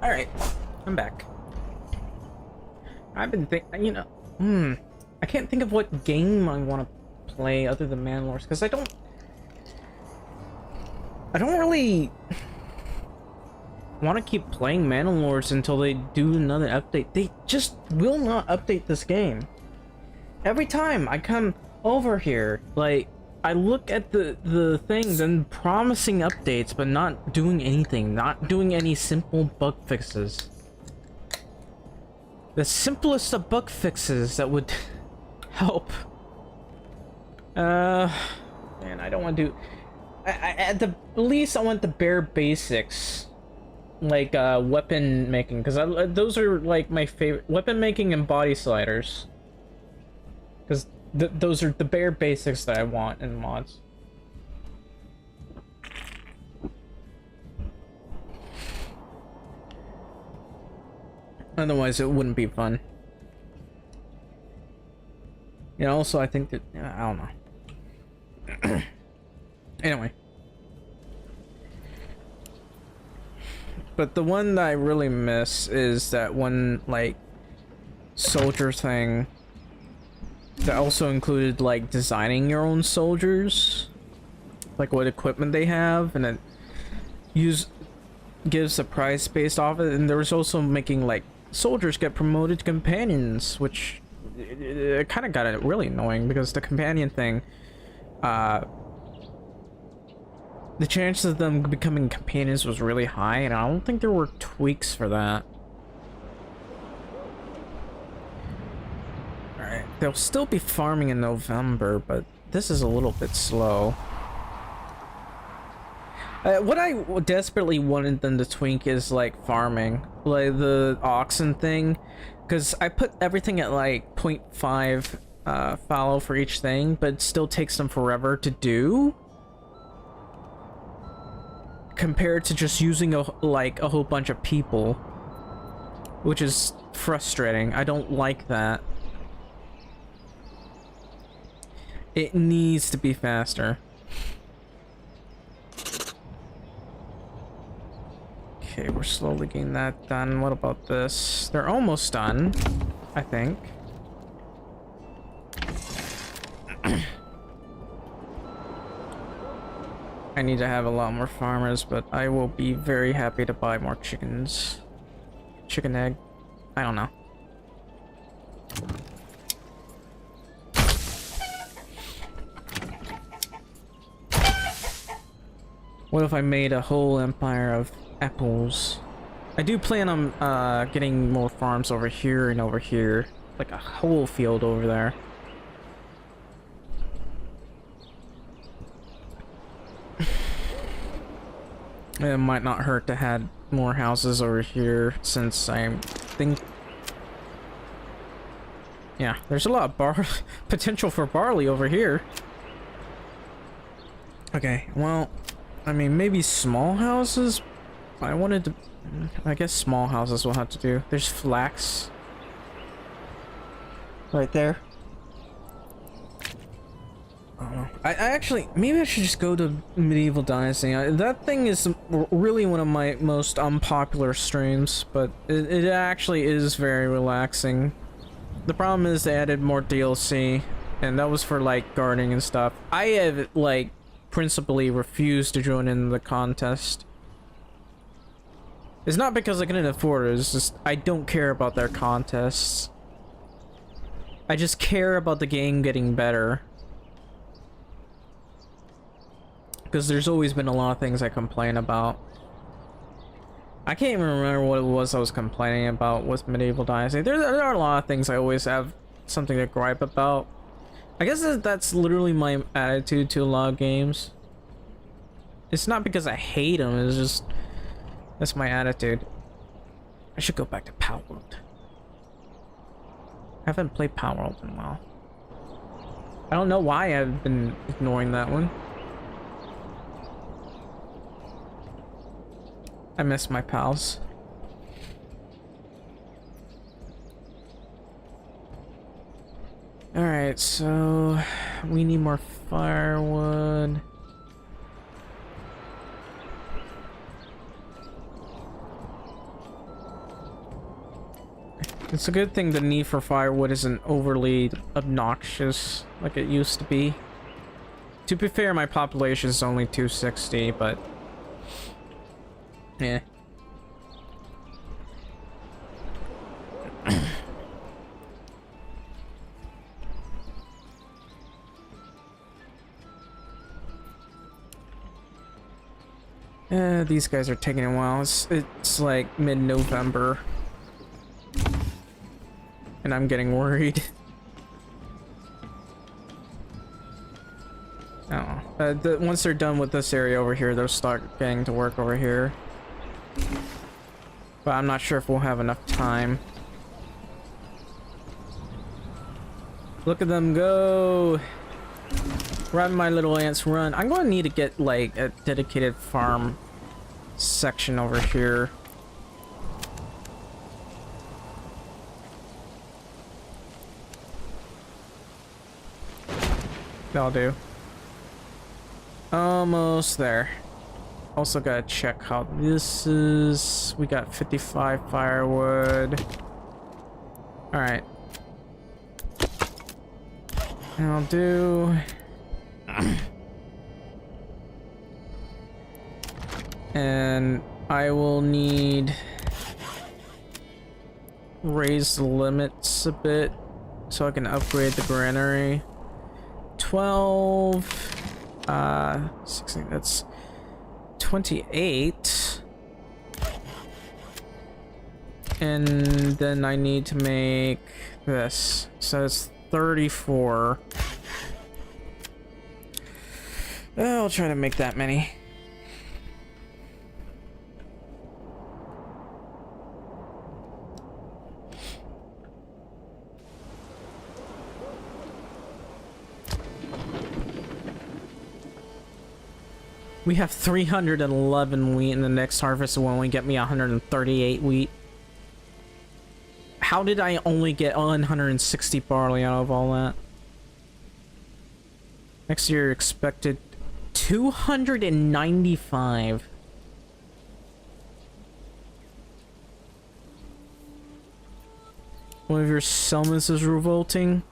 Alright, I'm back. I've been I can't think of what game I want to play other than Manor, because I don't really want to keep playing Manor until they do another update. They just will not update this game. Every time I come over here, like, I look at the things and promising updates, but not doing anything, not doing any simple bug fixes. The simplest of bug fixes that would help. Man, I don't want to do... at the least, I want the bare basics. Like, weapon making, because those are, like, my favorite. Weapon making and body sliders. Because those are the bare basics that I want in mods. Otherwise, it wouldn't be fun. Yeah, also, I think that... I don't know. Anyway. But the one that I really miss is that one, like, soldier thing that also included, like, designing your own soldiers. Like, what equipment they have, and it gives a price based off it. And there was also making, like, soldiers get promoted to companions, which it kind of got it really annoying because the companion thing, the chances of them becoming companions was really high, and I don't think there were tweaks for that. Alright, they'll still be farming in November, but this is a little bit slow. What I desperately wanted them to tweak is, like, farming. Like, the oxen thing. Because I put everything at, like, 0.5 fallow for each thing, but it still takes them forever to do. Compared to just using, a whole bunch of people. Which is frustrating. I don't like that. It needs to be faster. Okay, we're slowly getting that done. What about this? They're almost done, I think. I need to have a lot more farmers, but I will be very happy to buy more chickens. Chicken egg. I don't know. What if I made a whole empire of apples? I do plan on getting more farms over here and over here, like a whole field over there. It might not hurt to have more houses over here, since I think, yeah, there's a lot of potential for barley over here. Okay, well, I mean, maybe small houses. I wanted to, I guess small houses will have to do. There's flax right there. I don't know. I actually, maybe I should just go to Medieval Dynasty. That thing is really one of my most unpopular streams, but it actually is very relaxing. The problem is they added more DLC, and that was for, like, gardening and stuff. I have, like, principally refused to join in the contest. It's not because I couldn't afford it, it's just I don't care about their contests. I just care about the game getting better. Because there's always been a lot of things I complain about. I can't even remember what it was I was complaining about with Medieval Dynasty. There are a lot of things I always have something to gripe about. I guess that's literally my attitude to a lot of games. It's not because I hate them, it's just... that's my attitude. I should go back to Power World. I haven't played Power World in a while. I don't know why I've been ignoring that one. I miss my pals. Alright, so we need more firewood. It's a good thing the need for firewood isn't overly obnoxious like it used to be. To be fair, my population is only 260, but... yeah. These guys are taking a while. It's like mid-November. And I'm getting worried. I don't know. Once they're done with this area over here, they'll start getting to work over here. But I'm not sure if we'll have enough time. Look at them go! Run, my little ants, run. I'm going to need to get, like, a dedicated farm section over here. That'll do. Almost there. Also gotta check how this is. We got 55 firewood. Alright. I'll do... And I will need... raise the limits a bit so I can upgrade the granary. 12... 16, that's 28. And then I need to make this. So it's 34. I'll try to make that many. We have 311 wheat, and the next harvest will only get me 138 wheat. How did I only get 160 barley out of all that? Next year expected 295. One of your summons is revolting.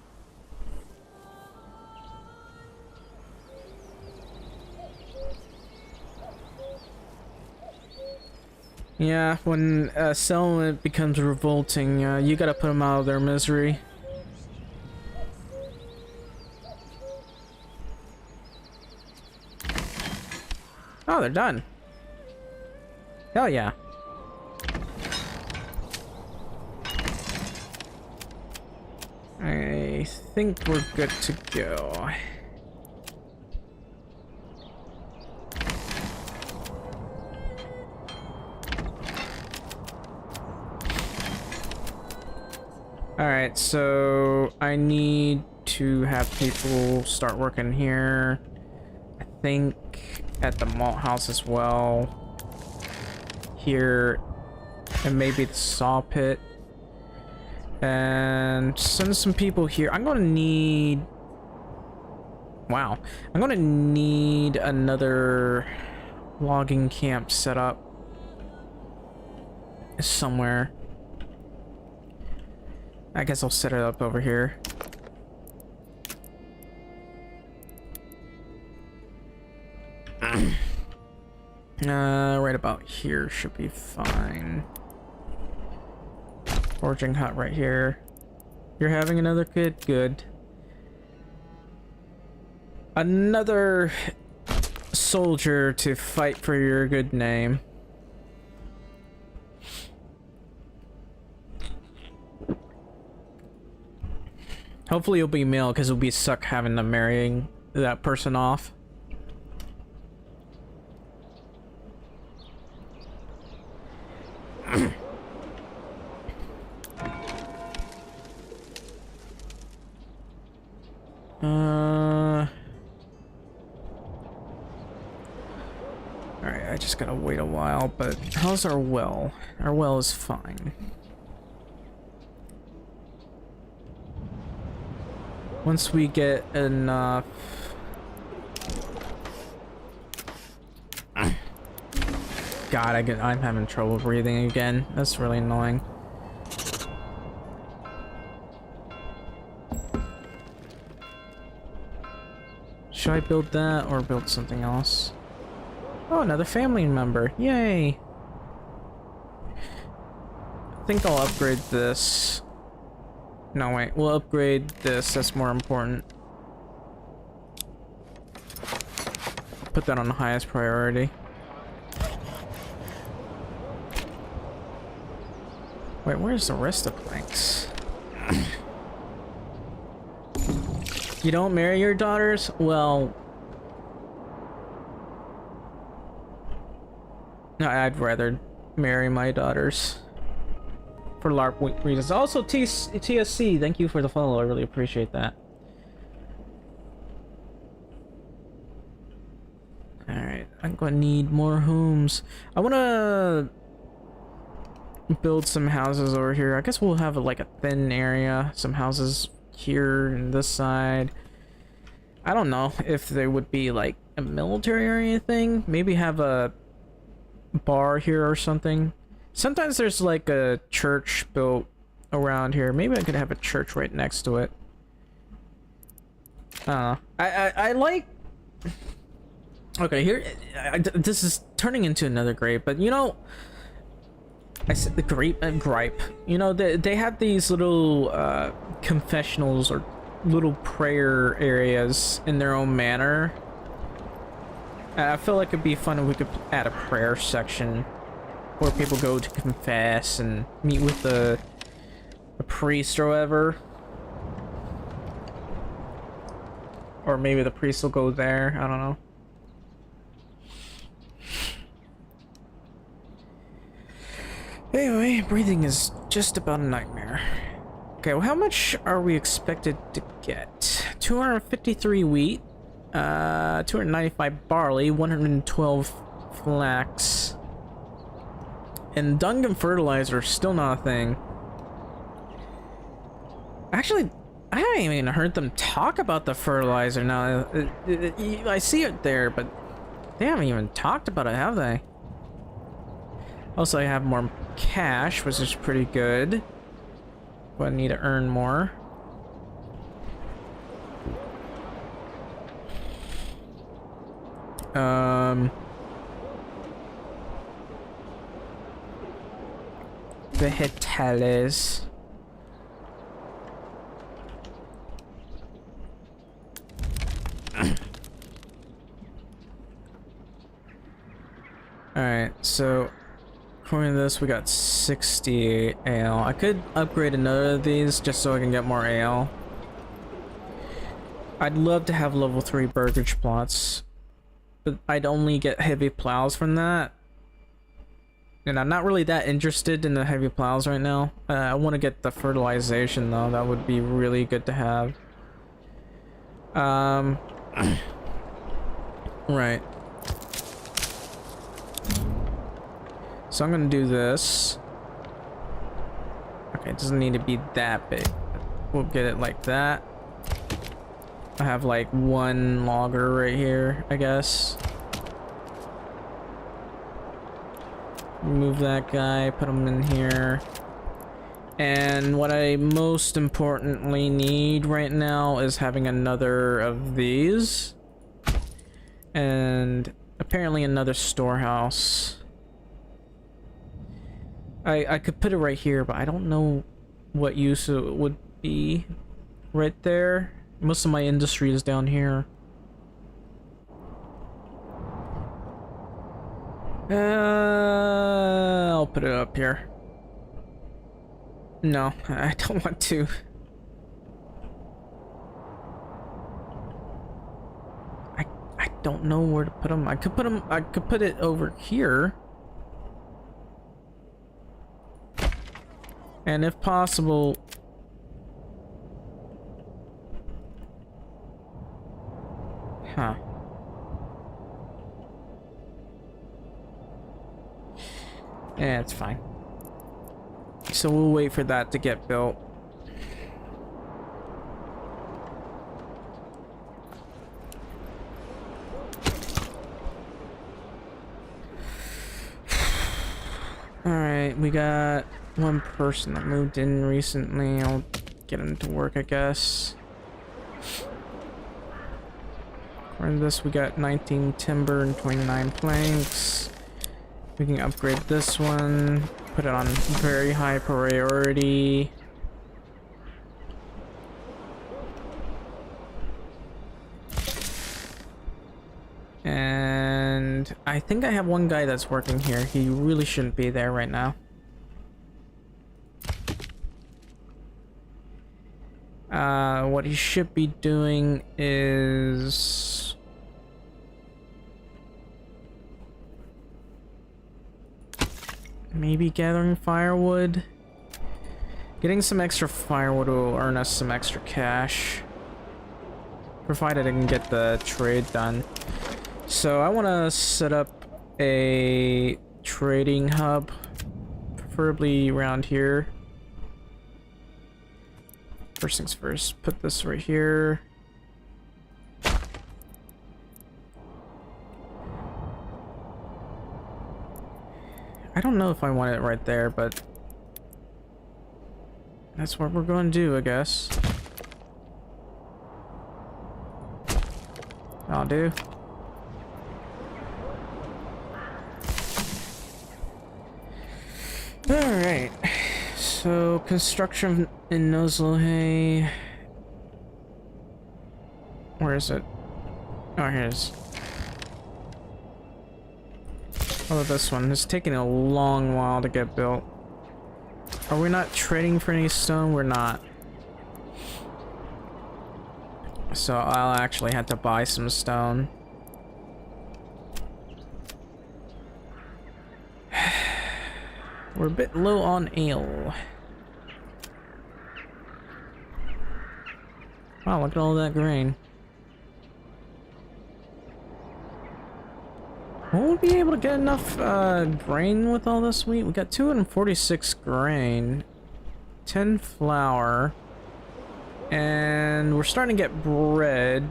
Yeah, when a settlement becomes revolting, you gotta put them out of their misery. Oh, they're done. Hell yeah. I think we're good to go. Alright, so I need to have people start working here. I think at the malt house as well. Here, and maybe the saw pit. And send some people here. I'm gonna need... Wow. I'm gonna need another logging camp set up somewhere. I guess I'll set it up over here. Right about here should be fine. Forging hut right here. You're having another kid? Good. Another soldier to fight for your good name. Hopefully it'll be male, because it'll be suck having them marrying that person off. Alright, I just gotta wait a while, but how's our well? Our well is fine. Once we get enough... God, I'm having trouble breathing again. That's really annoying. Should I build that or build something else? Oh, another family member. Yay! I think I'll upgrade this. No, wait. We'll upgrade this. That's more important. Put that on the highest priority. Wait, where's the rest of the planks? You don't marry your daughters? Well... No, I'd rather marry my daughters. For LARP reasons. Also, TSC, thank you for the follow. I really appreciate that. Alright, I'm gonna need more homes. I wanna build some houses over here. I guess we'll have like a thin area. Some houses here and this side. I don't know if there would be like a military or anything. Maybe have a bar here or something. Sometimes there's like a church built around here. Maybe I could have a church right next to it. I like. Okay, here. This is turning into another grape, but you know, I said the gripe. You know, they have these little confessionals or little prayer areas in their own manor. I feel like it'd be fun if we could add a prayer section where people go to confess and meet with a priest or whatever. Or maybe the priest will go there. I don't know. Anyway, breathing is just about a nightmare. Okay, well, how much are we expected to get? 253 wheat, 295 barley, 112 flax, and dung and fertilizer still not a thing. Actually, I haven't even heard them talk about the fertilizer now. I see it there, but they haven't even talked about it, have they? Also, I have more cash, which is pretty good. But I need to earn more. Vegetales. Alright, so according to this, we got 60 ale. I could upgrade another of these just so I can get more ale. I'd love to have level 3 burgage plots, but I'd only get heavy plows from that. And I'm not really that interested in the heavy plows right now. I want to get the fertilization though. That would be really good to have. Right. So I'm gonna do this. Okay, it doesn't need to be that big. We'll get it like that. I have like one logger right here, I guess. Remove that guy, put him in here. And what I most importantly need right now is having another of these. And apparently another storehouse. I could put it right here, but I don't know what use it would be right there. Most of my industry is down here. I'll put it up here. No, I don't want to. I don't know where to put them. I could put it over here. And if possible, huh. Yeah, it's fine. So we'll wait for that to get built. Alright, we got one person that moved in recently. I'll get him to work, I guess. For this, we got 19 timber and 29 planks. We can upgrade this one, put it on very high priority. And I think I have one guy that's working here. He really shouldn't be there right now. What he should be doing is maybe gathering firewood. Getting some extra firewood will earn us some extra cash, provided I can get the trade done. So I want to set up a trading hub, preferably around here. First things first, put this right here. I don't know if I want it right there, but that's what we're going to do, I guess. I'll do. Alright. So, construction in Nozzlehay. Where is it? Oh, here it is. Oh, this one. It's taking a long while to get built. Are we not trading for any stone? We're not. So I'll actually have to buy some stone. We're a bit low on ale. Wow, look at all that grain. Will we be able to get enough grain with all this wheat? We got 246 grain, 10 flour, and we're starting to get bread.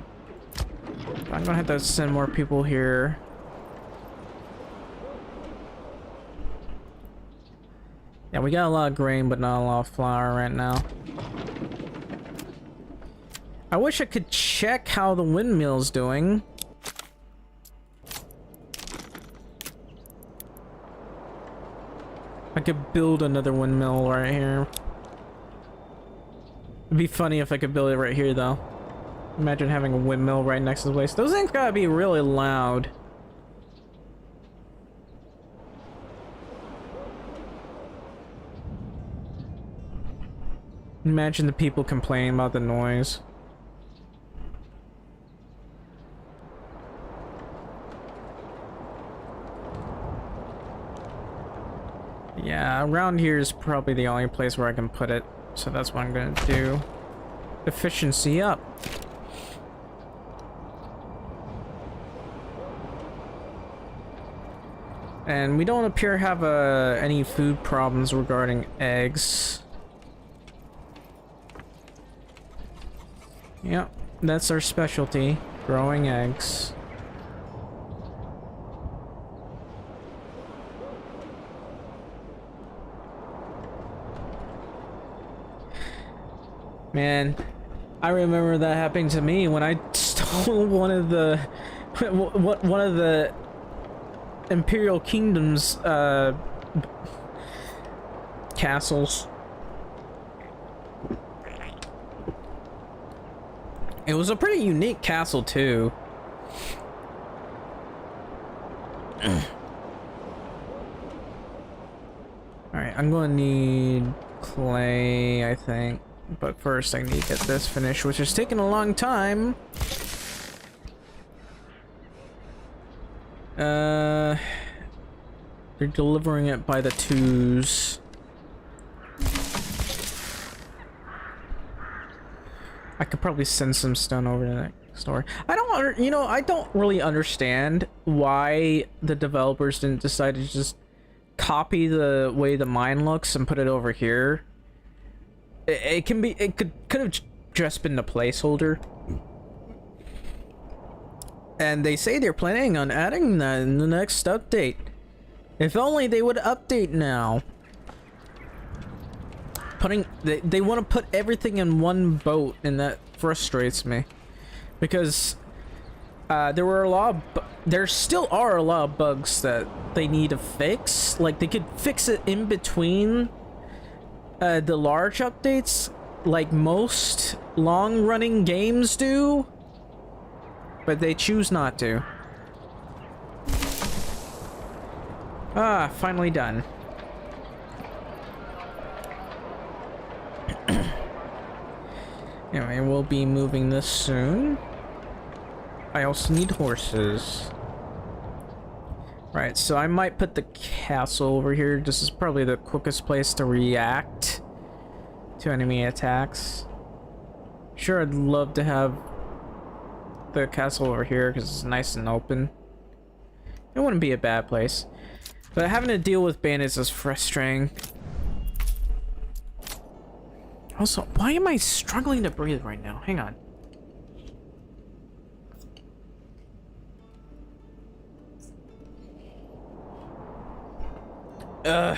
I'm gonna have to send more people here. Yeah, we got a lot of grain, but not a lot of flour right now. I wish I could check how the windmill's doing. I could build another windmill right here. It'd be funny if I could build it right here, though. Imagine having a windmill right next to the place. Those things gotta be really loud. Imagine the people complaining about the noise. Yeah, around here is probably the only place where I can put it, so that's what I'm gonna do. Efficiency up. And we don't appear to have any food problems regarding eggs. Yep, that's our specialty, growing eggs. Man, I remember that happening to me when I stole one of the Imperial Kingdom's castles. It was a pretty unique castle too. Alright, I'm gonna need clay, I think. But first I need to get this finished, which is taking a long time. They're delivering it by the twos. I could probably send some stone over to the next door. I don't really understand why the developers didn't decide to just copy the way the mine looks and put it over here. It could have just been a placeholder. And they say they're planning on adding that in the next update. If only they would update now. They want to put everything in one boat, and that frustrates me. Because there still are a lot of bugs that they need to fix. Like, they could fix it in between the large updates, like most long-running games do, but they choose not to. Ah, finally done. Anyway, we'll be moving this soon. I also need horses. Right, so I might put the castle over here. This is probably the quickest place to react to enemy attacks. Sure, I'd love to have the castle over here because it's nice and open. It wouldn't be a bad place. But having to deal with bandits is frustrating. Also, why am I struggling to breathe right now? Hang on. I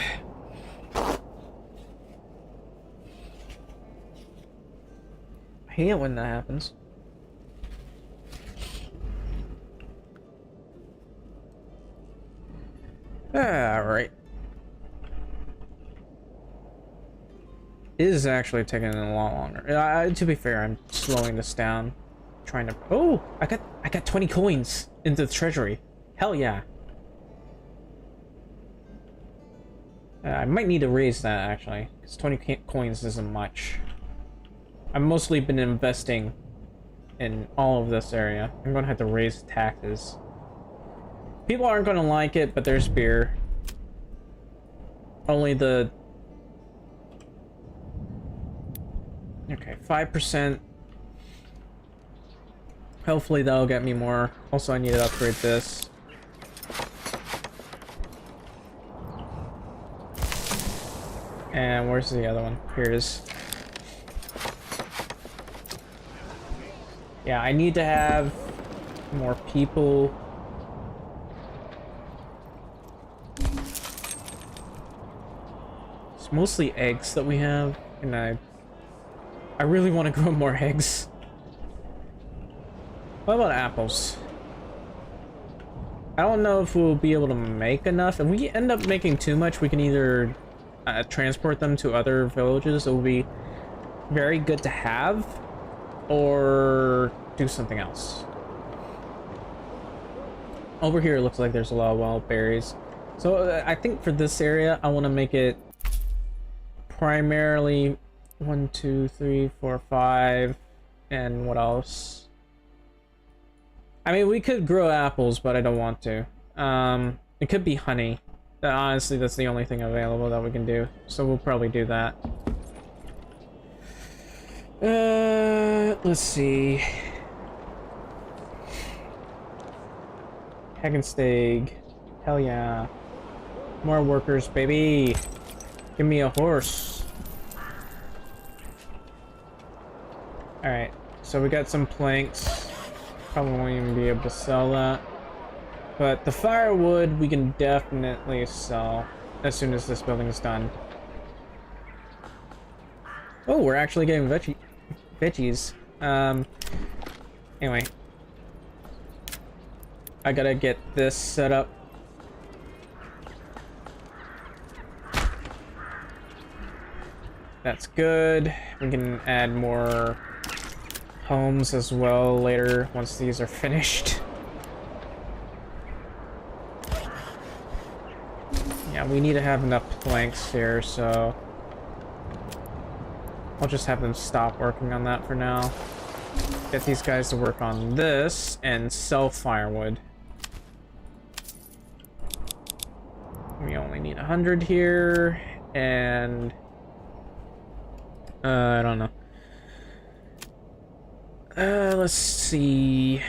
hate it when that happens. Alright. It is actually taking a lot longer. To be fair, I'm slowing this down. Trying to... Oh! I got 20 coins into the treasury. Hell yeah. I might need to raise that, actually. Because 20 coins isn't much. I've mostly been investing in all of this area. I'm gonna have to raise taxes. People aren't gonna like it, but there's beer. Only the... Okay, 5%. Hopefully that'll get me more. Also, I need to upgrade this. And where's the other one? Here it is. Yeah, I need to have more people. It's mostly eggs that we have, and I really want to grow more eggs. What about apples? I don't know if we'll be able to make enough. If we end up making too much, we can either transport them to other villages. It will be very good to have, or do something else. Over here, it looks like there's a lot of wild berries. So I think for this area, I want to make it primarily 1, 2, 3, 4, 5, and what else? I mean, we could grow apples, but I don't want to. It could be honey. Honestly, that's the only thing available that we can do. So we'll probably do that. Let's see. Hagensteg. Hell yeah. More workers, baby. Give me a horse. Alright, so we got some planks. Probably won't even be able to sell that. But the firewood we can definitely sell as soon as this building is done. Oh, we're actually getting veggies. Anyway. I gotta get this set up. That's good. We can add more homes as well later once these are finished. Yeah, we need to have enough planks here, so I'll just have them stop working on that for now. Get these guys to work on this and sell firewood. We only need 100 here, and I don't know. Let's see.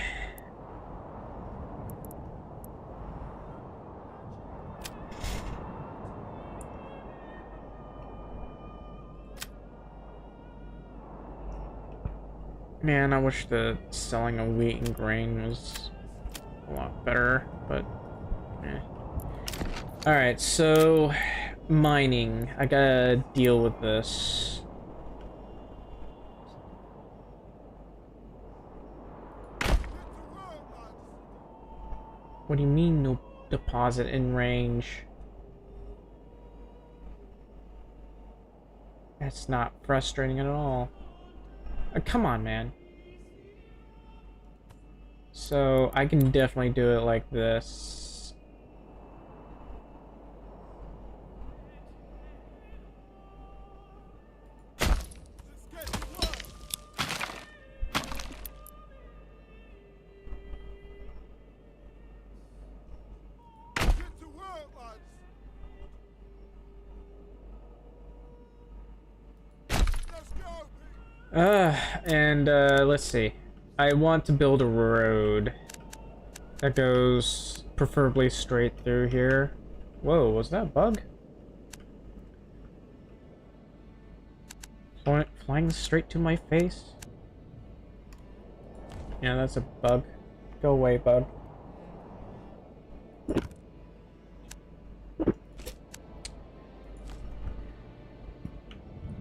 Man, I wish the selling of wheat and grain was a lot better, but eh. Alright, so mining. I gotta deal with this. What do you mean no deposit in range? That's not frustrating at all. Come on, man. So I can definitely do it like this. Let's see. I want to build a road that goes preferably straight through here. Whoa, was that a bug? Flying straight to my face? Yeah, that's a bug. Go away, bug.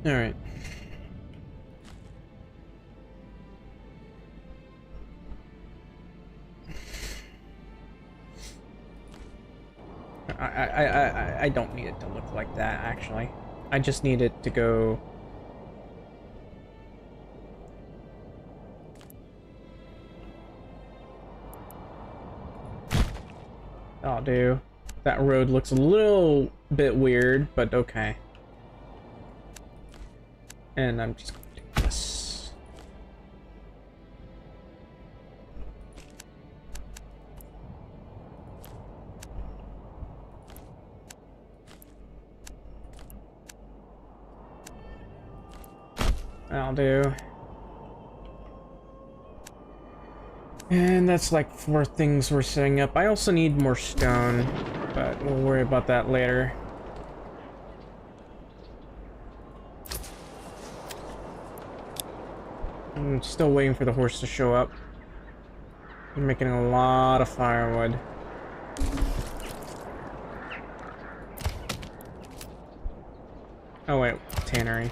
All right. I don't need it to look like that, actually. I just need it to go... That'll do. That road looks a little bit weird, but okay. And I'm just gonna do this. That'll do. And that's like 4 things we're setting up. I also need more stone, but we'll worry about that later. I'm still waiting for the horse to show up. I'm making a lot of firewood. Oh wait, tannery.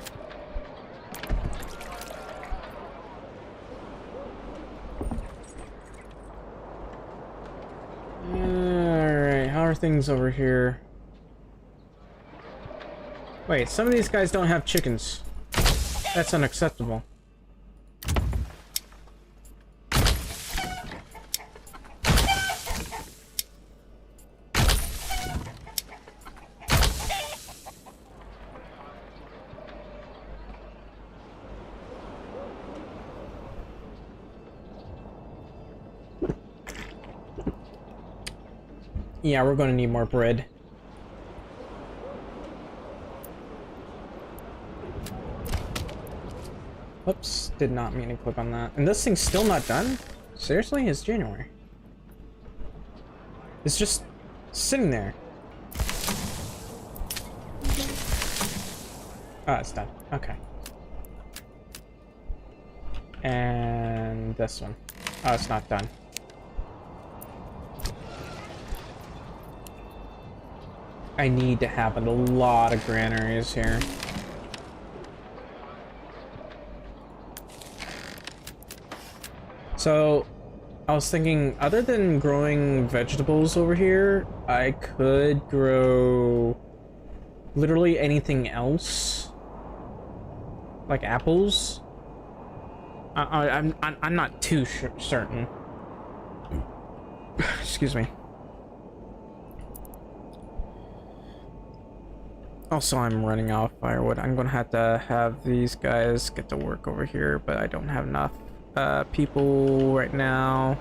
Alright, how are things over here? Wait, some of these guys don't have chickens. That's unacceptable. Yeah, we're gonna need more bread. Oops, did not mean to click on that. And this thing's still not done? Seriously? It's January. It's just sitting there. Oh, it's done. Okay. And this one. Oh, it's not done. I need to have a lot of granaries here. So, I was thinking, other than growing vegetables over here, I could grow literally anything else, like apples. I'm not too certain. Excuse me. Also, I'm running out of firewood. I'm gonna have to have these guys get to work over here, but I don't have enough people right now.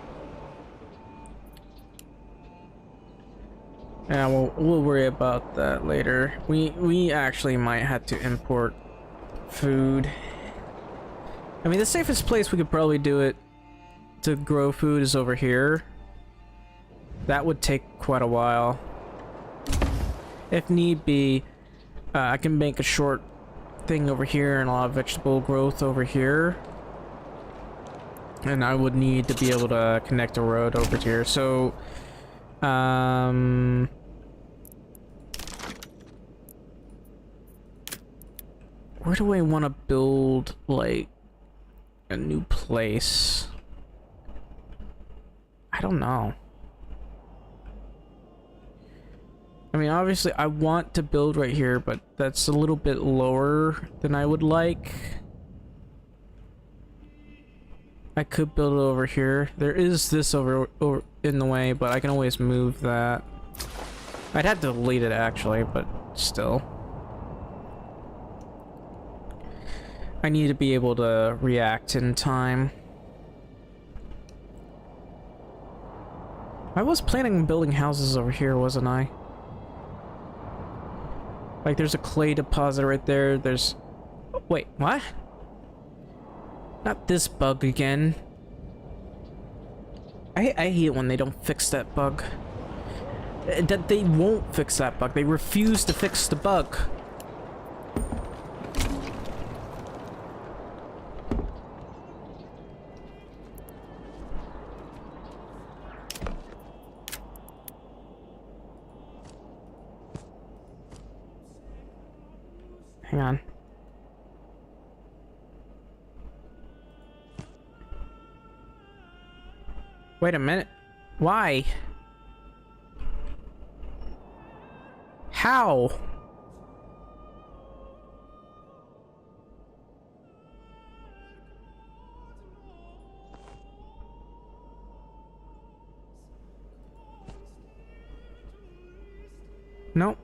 Yeah, we'll worry about that later. We actually might have to import food. I mean, the safest place we could probably do it to grow food is over here. That would take quite a while. If need be, I can make a short thing over here and a lot of vegetable growth over here. And I would need to be able to connect a road over here. So, where do I want to build, like, a new place? I don't know. I mean, obviously, I want to build right here, but that's a little bit lower than I would like. I could build it over here. There is this over in the way, but I can always move that. I'd have to delete it, actually, but still. I need to be able to react in time. I was planning on building houses over here, wasn't I? Like, there's a clay deposit right there. There's... Wait, what? Not this bug again. I hate when they don't fix that bug. That they won't fix that bug. They refuse to fix the bug. Hang on. Wait a minute. Why? How? Nope.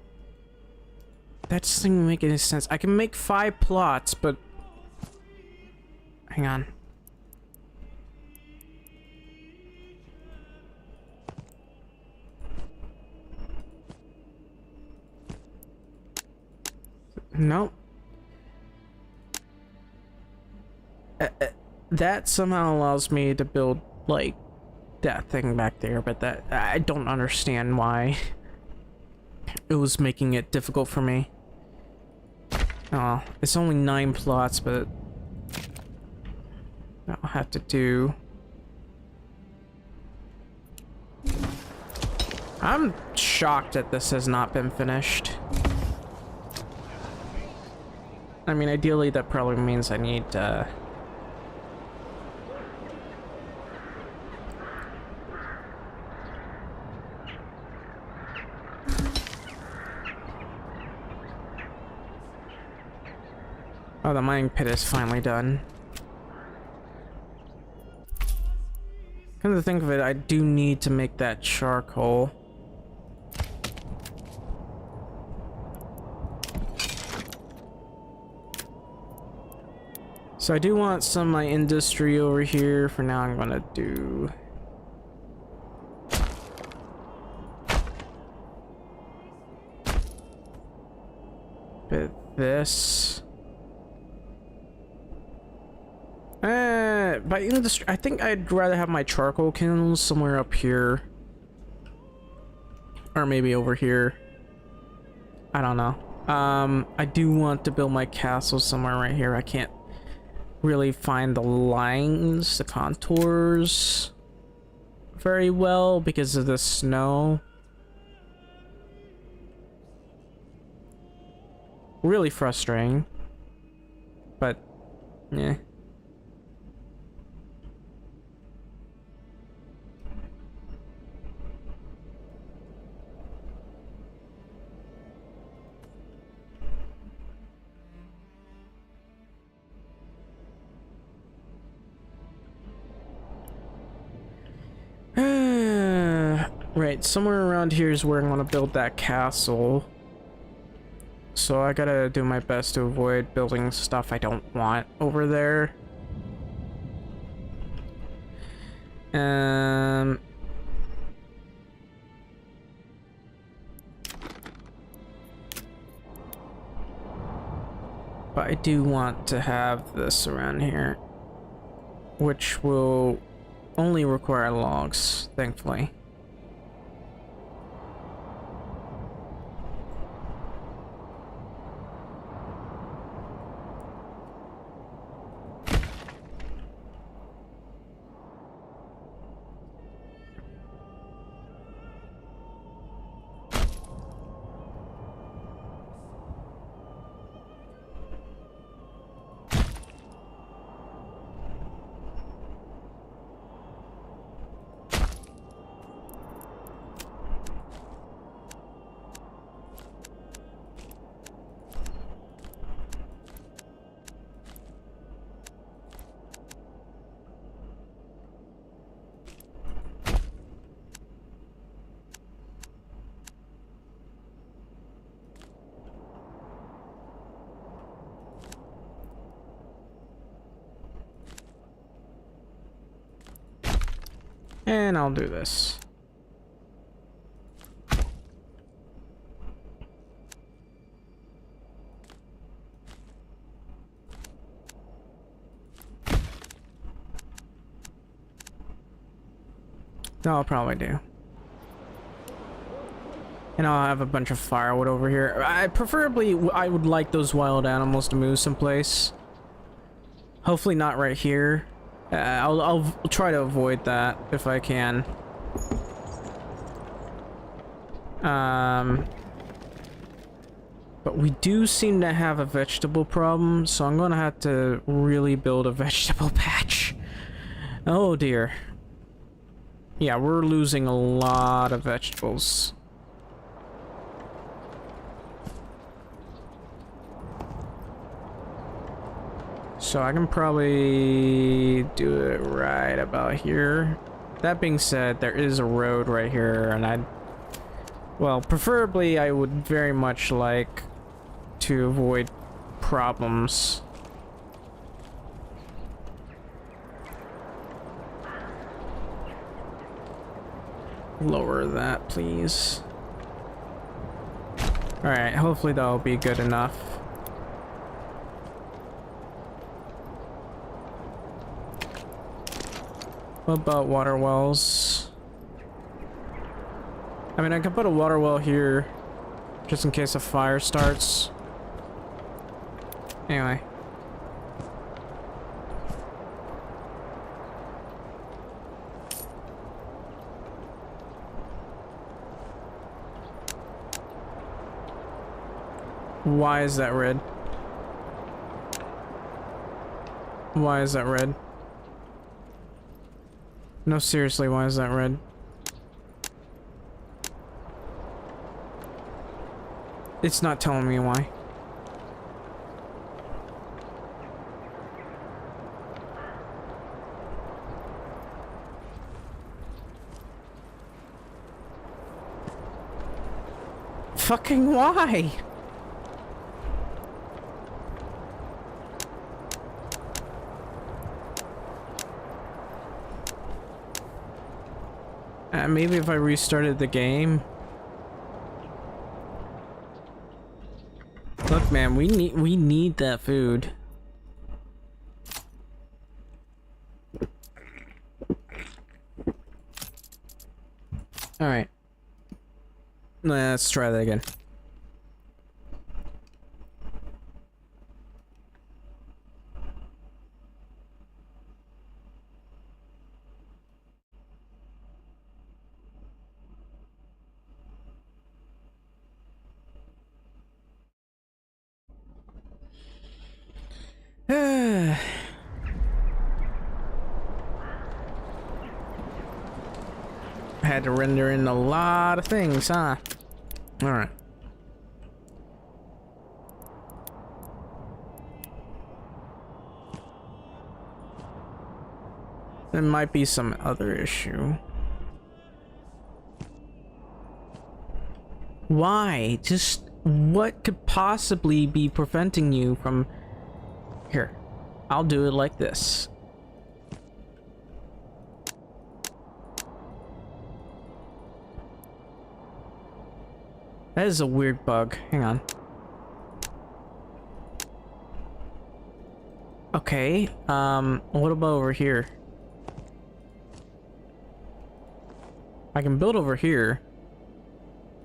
That doesn't even make any sense. I can make 5 plots, but... Hang on. Nope. That somehow allows me to build, like, that thing back there, but that... I don't understand why it was making it difficult for me. Oh, it's only 9 plots, but... I'll have to do... I'm shocked that this has not been finished. I mean, ideally that probably means I need, Oh, the mining pit is finally done. Come to think of it, I do need to make that charcoal. So I do want some of my industry over here. For now, I'm gonna do... bit this. By industry, I think I'd rather have my charcoal kilns somewhere up here. Or maybe over here. I don't know. I do want to build my castle somewhere right here. I can't really find the lines, the contours very well because of the snow. Really frustrating. But, yeah. Right, somewhere around here is where I want to build that castle. So I gotta do my best to avoid building stuff I don't want over there. But I do want to have this around here, which will only require logs, thankfully. And I'll do this. I'll probably do. And I'll have a bunch of firewood over here. I would like those wild animals to move someplace. Hopefully not right here. I'll try to avoid that if I can. But we do seem to have a vegetable problem, so I'm gonna have to really build a vegetable patch. Oh dear. Yeah, we're losing a lot of vegetables. So I can probably do it right about here. That being said, there is a road right here, and well, preferably I would very much like to avoid problems. Lower that, please. Alright, hopefully that'll be good enough. What about water wells? I mean, I could put a water well here, just in case a fire starts. Anyway. Why is that red? Why is that red? No, seriously, why is that red? It's not telling me why. Fucking why? Maybe if I restarted the game. Look, man, we need that food. All right. Let's try that again. Had to render in a lot of things, huh? Alright. There might be some other issue. Why? Just what could possibly be preventing you from... Here, I'll do it like this. That is a weird bug. Hang on. Okay, what about over here? I can build over here.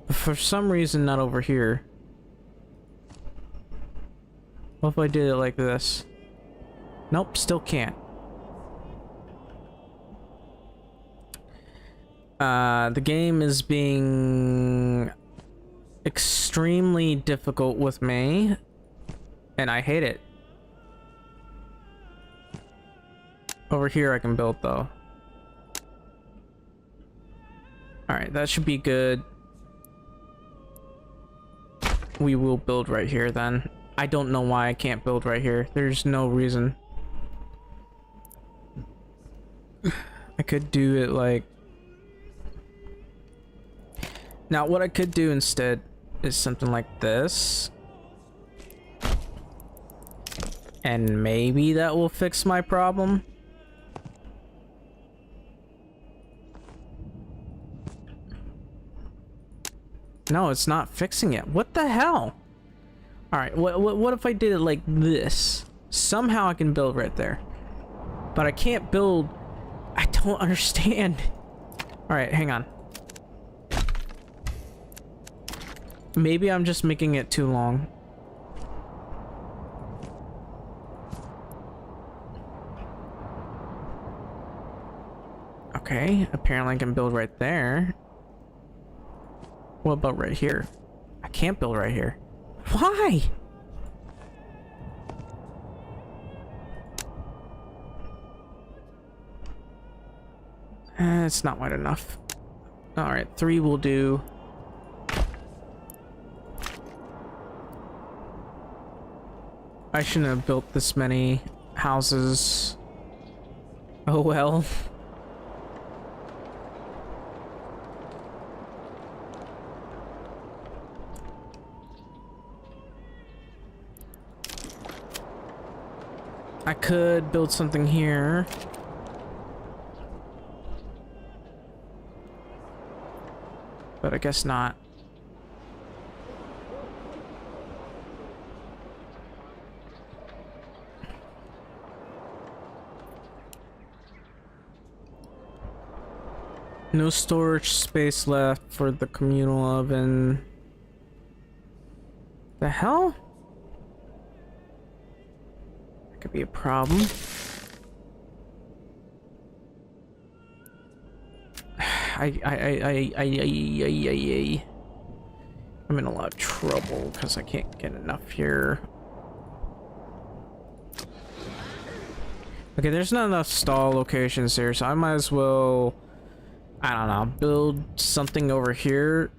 But for some reason, not over here. What if I did it like this? Nope, still can't. The game is being extremely difficult with me, and I hate it. Over here I can build though. Alright, that should be good. We will build right here then. I don't know why I can't build right here. There's no reason. I could do it like... Now what I could do instead is something like this. And maybe that will fix my problem. No, it's not fixing it. What the hell? Alright, what if I did it like this? Somehow I can build right there. But I can't build... I don't understand. Alright, hang on. Maybe I'm just making it too long. Okay, apparently I can build right there. What about right here? I can't build right here. Why? It's not wide enough. Alright, 3 will do. I shouldn't have built this many houses. Oh well. I could build something here. But I guess not. No storage space left for the communal oven. The hell? That could be a problem. I'm in a lot of trouble because I can't get enough here. Okay, there's not enough stall locations here, so I might as well, I don't know, build something over here.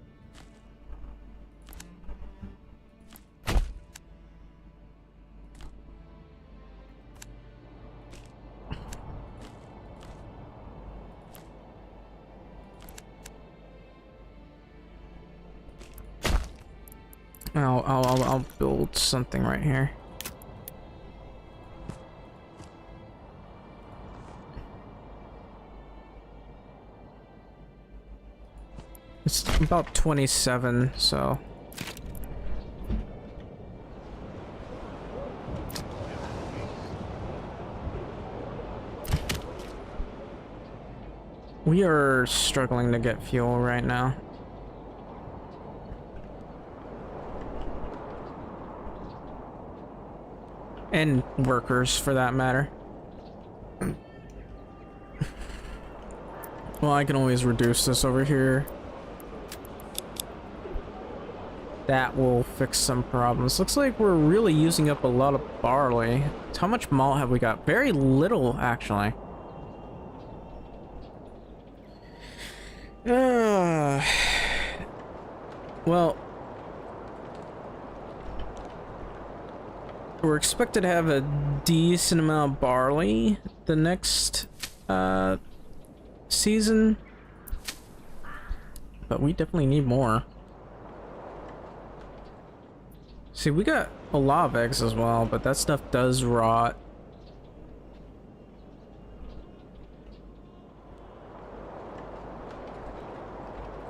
I'll build something right here. It's about 27, so. We are struggling to get fuel right now. And workers, for that matter. Well, I can always reduce this over here. That will fix some problems. Looks like we're really using up a lot of barley. How much malt have we got? Very little, actually. Well, we're expected to have a decent amount of barley the next season, but we definitely need more. See, we got a lot of eggs as well, but that stuff does rot.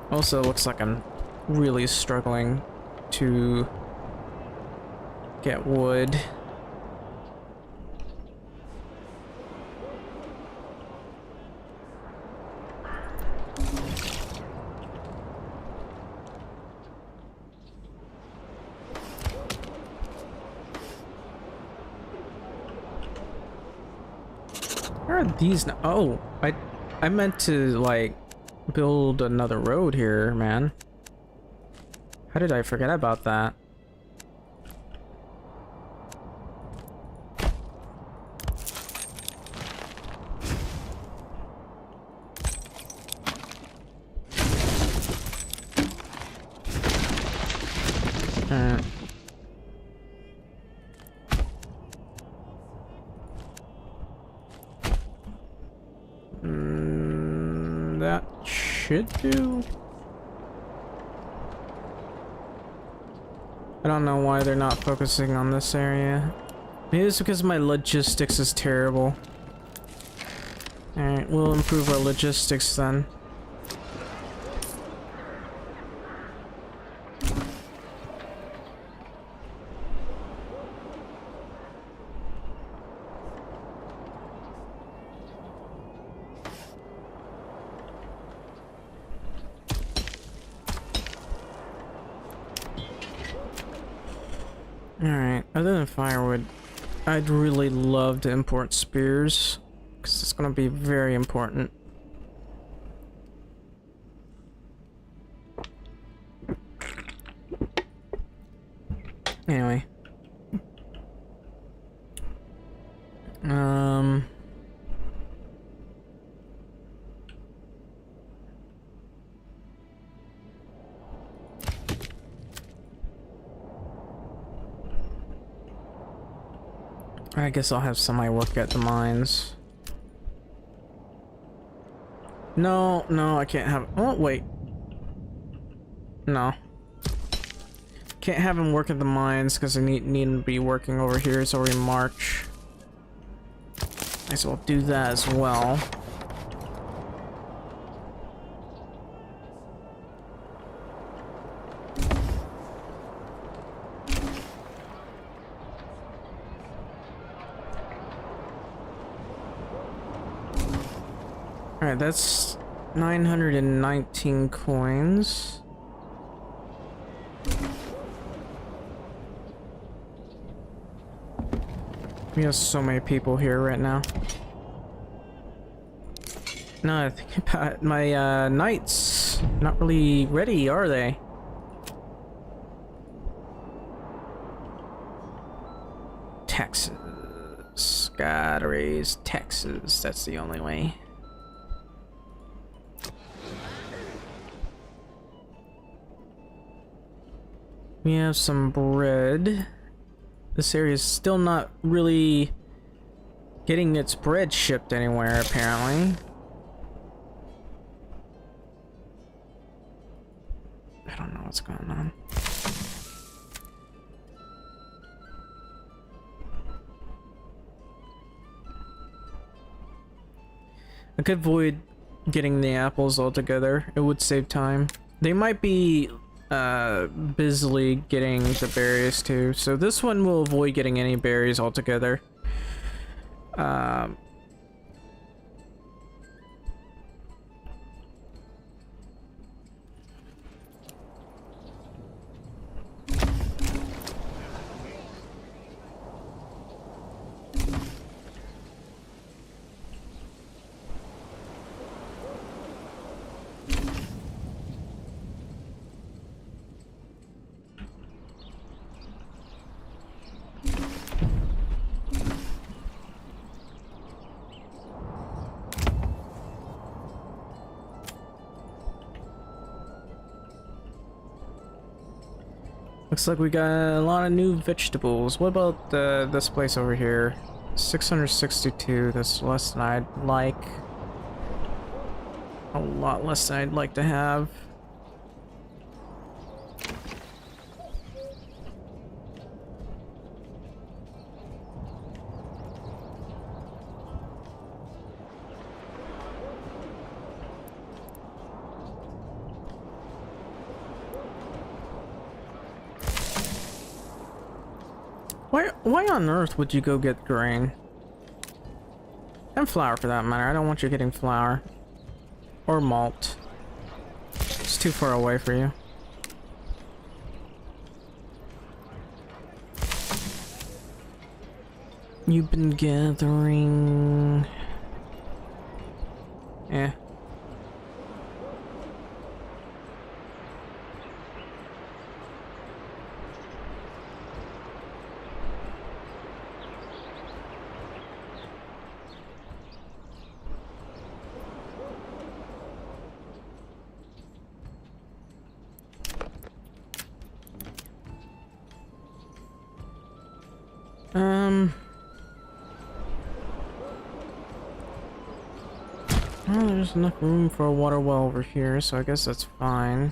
Also, it looks like I'm really struggling to get wood. Where are these now? Oh, I meant to like build another road here, man. How did I forget about that? That should do. I don't know why they're not focusing on this area. Maybe it's because my logistics is terrible. Alright, we'll improve our logistics then. Alright, other than firewood, I'd really love to import spears, because it's going to be very important. Anyway. I guess I'll have somebody work at the mines. No, no, I can't have... Oh, wait. No. Can't have him work at the mines because I need him to be working over here. It's already March. Might as well do that as well. Alright, that's 919 coins. We have so many people here right now. Now I think about my knights. Not really ready, are they? Taxes. Gotta raise taxes. That's the only way. We have some bread. This area is still not really getting its bread shipped anywhere, apparently. I don't know what's going on. I could avoid getting the apples altogether. It would save time. They might be busily getting the berries too, so this one will avoid getting any berries altogether. Looks like we got a lot of new vegetables. What about this place over here? 662, that's less than I'd like. A lot less than I'd like to have. Why on earth would you go get grain? And flour for that matter. I don't want you getting flour. Or malt. It's too far away for you. You've been gathering... Eh. Well, there's enough room for a water well over here, so I guess that's fine.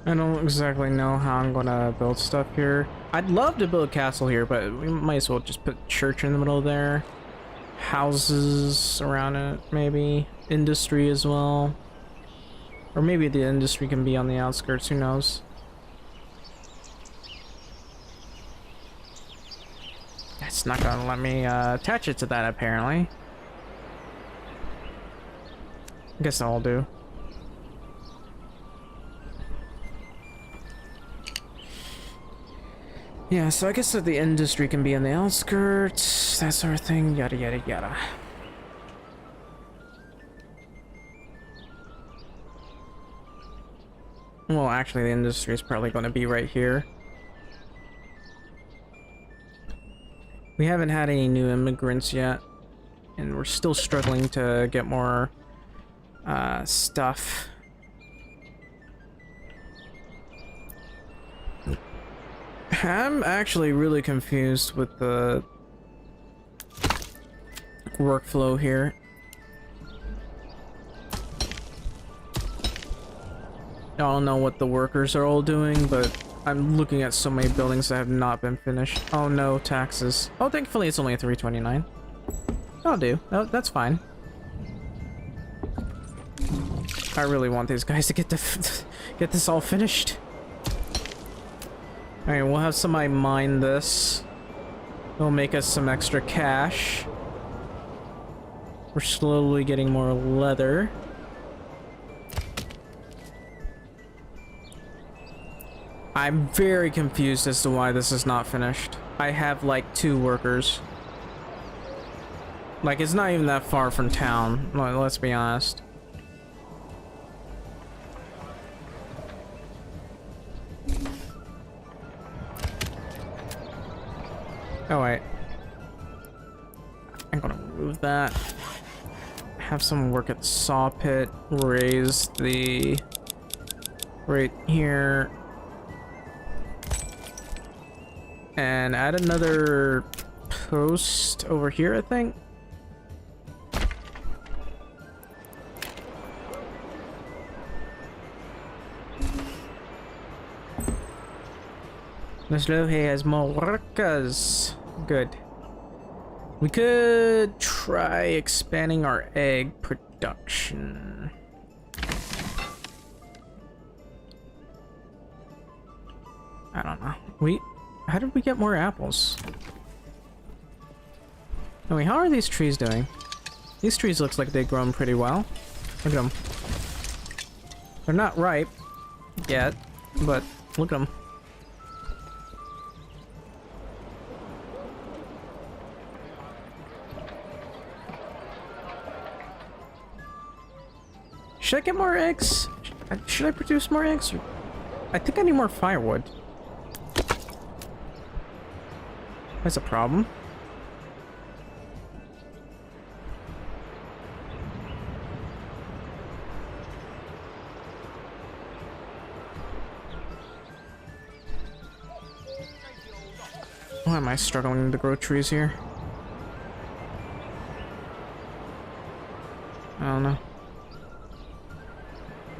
I don't exactly know how I'm gonna build stuff here. I'd love to build a castle here, but we might as well just put church in the middle there. Houses around it, maybe. Industry as well. Or maybe the industry can be on the outskirts, who knows. It's not gonna let me attach it to that apparently. I guess I'll do. Yeah, so I guess that the industry can be in the outskirts, that sort of thing, yada yada yada. Well, actually, the industry is probably going to be right here. We haven't had any new immigrants yet, and we're still struggling to get more stuff. I'm actually really confused with the workflow here. I don't know what the workers are all doing, but I'm looking at so many buildings that have not been finished. Oh no, taxes. Oh, thankfully it's only a 329. That'll do. No, that's fine. I really want these guys to get get this all finished. Alright, we'll have somebody mine this. It'll make us some extra cash. We're slowly getting more leather. I'm very confused as to why this is not finished. I have like 2 workers. Like, it's not even that far from town, let's be honest. Oh wait. I'm gonna remove that. Have someone work at the saw pit. Raise the... right here. And add another post over here, I think. Maslow has more workers. Good. We could try expanding our egg production. I don't know. How did we get more apples? I mean, how are these trees doing? These trees looks like they've grown pretty well. Look at them. They're not ripe yet, but look at them. Should I get more eggs? Should I produce more eggs? I think I need more firewood. That's a problem. Why am I struggling to grow trees here? I don't know.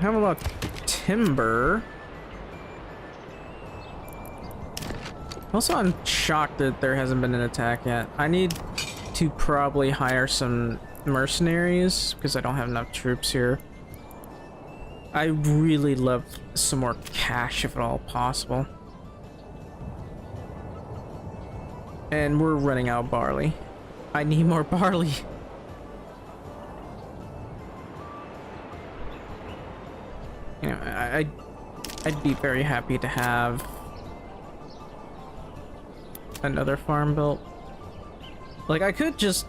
How about timber? Also, I'm shocked that there hasn't been an attack yet. I need to probably hire some mercenaries because I don't have enough troops here. I really love some more cash if at all possible. And we're running out of barley. I need more barley. You know, I'd be very happy to have another farm built. Like, I could just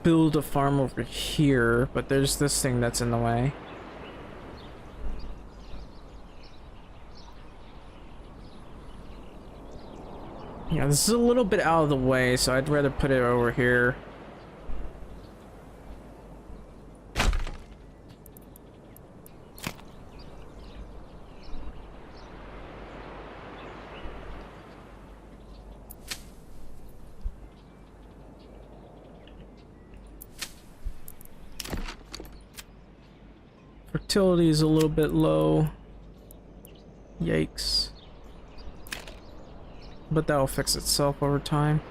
build a farm over here, but there's this thing that's in the way. Yeah, this is a little bit out of the way, so I'd rather put it over here. Fertility is a little bit low. Yikes. But that'll fix itself over time.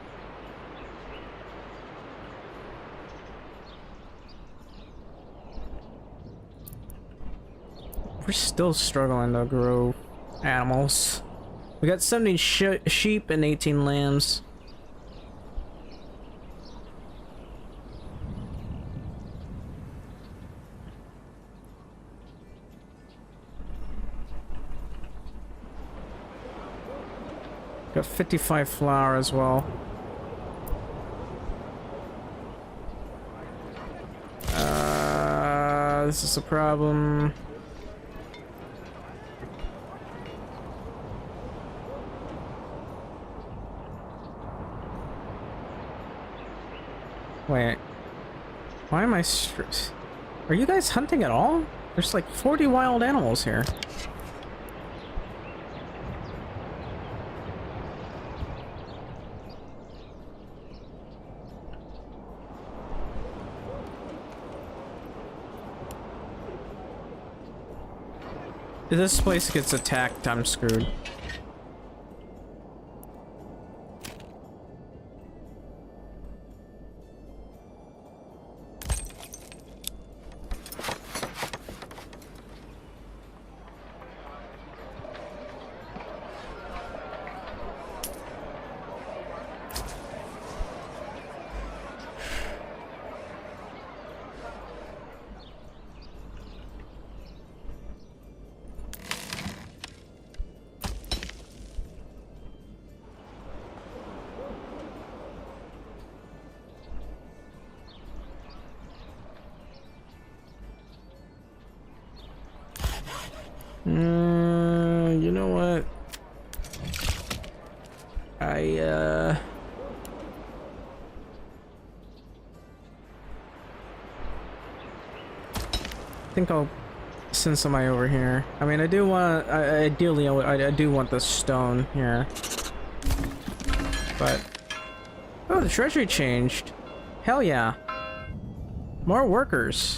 We're still struggling to grow animals. We got 70 sheep and 18 lambs. Got 55 flour as well. This is a problem. Wait. Why am I Are you guys hunting at all? There's like 40 wild animals here. If this place gets attacked, I'm screwed. You know what? I think I'll send somebody over here. I mean, I do want, ideally, I do want the stone here. But, oh, the treasury changed. Hell yeah. More workers.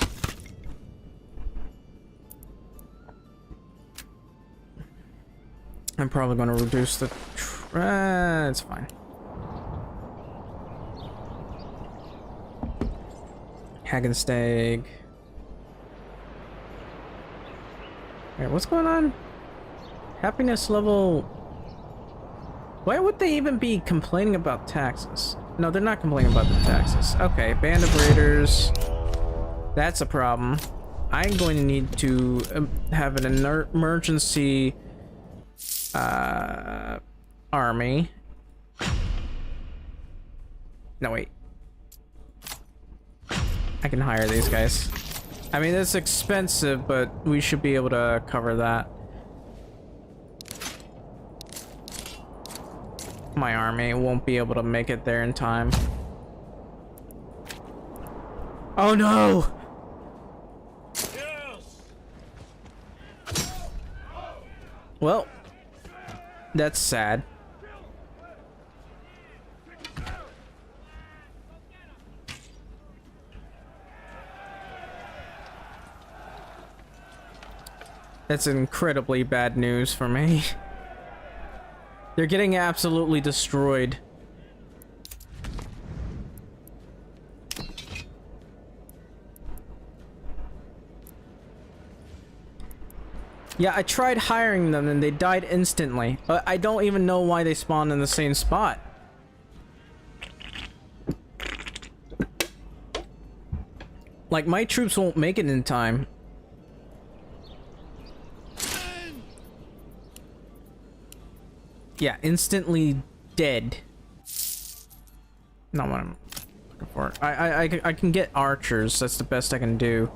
I'm probably going to reduce the... it's fine. Hagenstag. Alright, what's going on? Happiness level... Why would they even be complaining about taxes? No, they're not complaining about the taxes. Okay, band of raiders. That's a problem. I'm going to need to have an emergency... army. No, wait. I can hire these guys. I mean, it's expensive, but we should be able to cover that. My army won't be able to make it there in time. Oh no! Well, that's sad. That's incredibly bad news for me. They're getting absolutely destroyed. Yeah, I tried hiring them and they died instantly. I don't even know why they spawned in the same spot. Like, my troops won't make it in time. Yeah, instantly dead. Not what I'm looking for. I can get archers. That's the best I can do.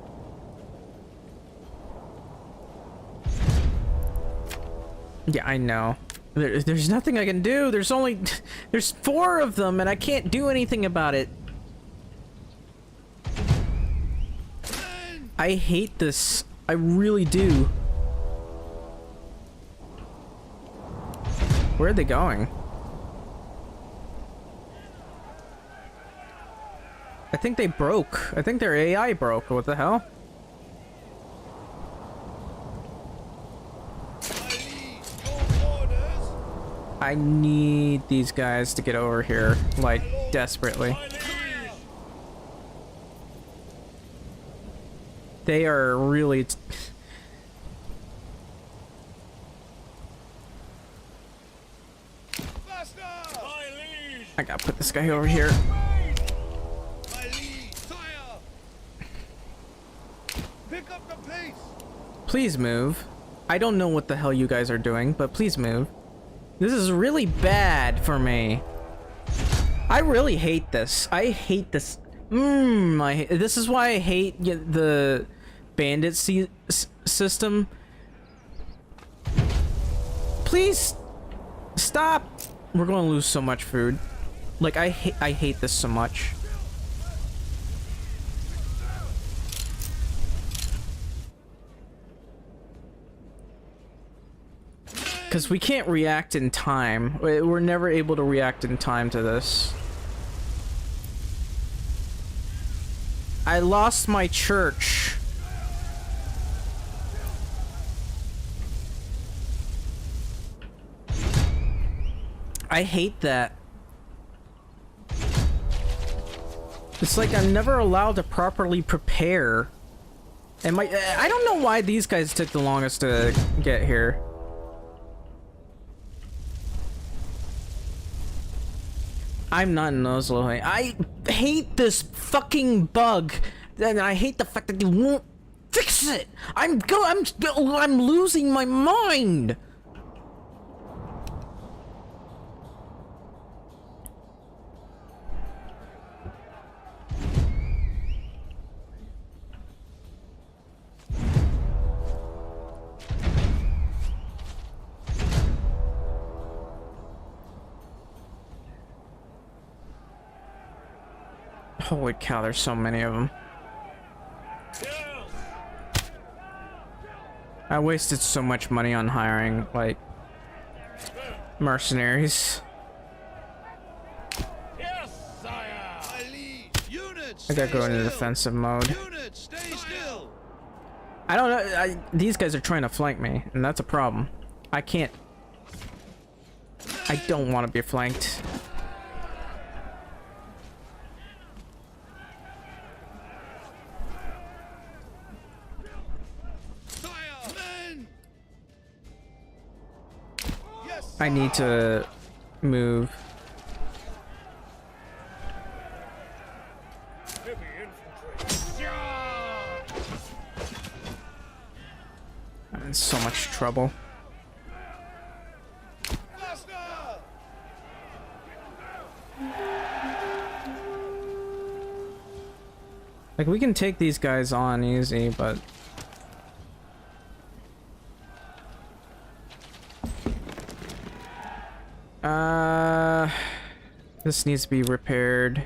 Yeah, I know. There's nothing I can do. There's 4 of them, and I can't do anything about it. I hate this. I really do. Where are they going? I think they broke. I think their AI broke. What the hell? I need these guys to get over here, like, desperately. They are really... I gotta put this guy over here. Pick up the pace. Please move. I don't know what the hell you guys are doing, but please move. This is really bad for me. I really hate this. I hate this. This is why I hate the bandit system. Please stop. We're going to lose so much food. Like, I hate this so much. Because we can't react in time. We're never able to react in time to this. I lost my church. I hate that. It's like I'm never allowed to properly prepare. And I don't know why these guys took the longest to get here. I'm not in Oslo. I hate this fucking bug, and I hate the fact that they won't fix it. I'm losing my mind. Holy cow, there's so many of them. I wasted so much money on hiring, like, mercenaries. I gotta go into defensive mode. I don't know, these guys are trying to flank me, and that's a problem. I can't... I don't want to be flanked. I need to move. I'm in so much trouble. Like, we can take these guys on easy, but... this needs to be repaired.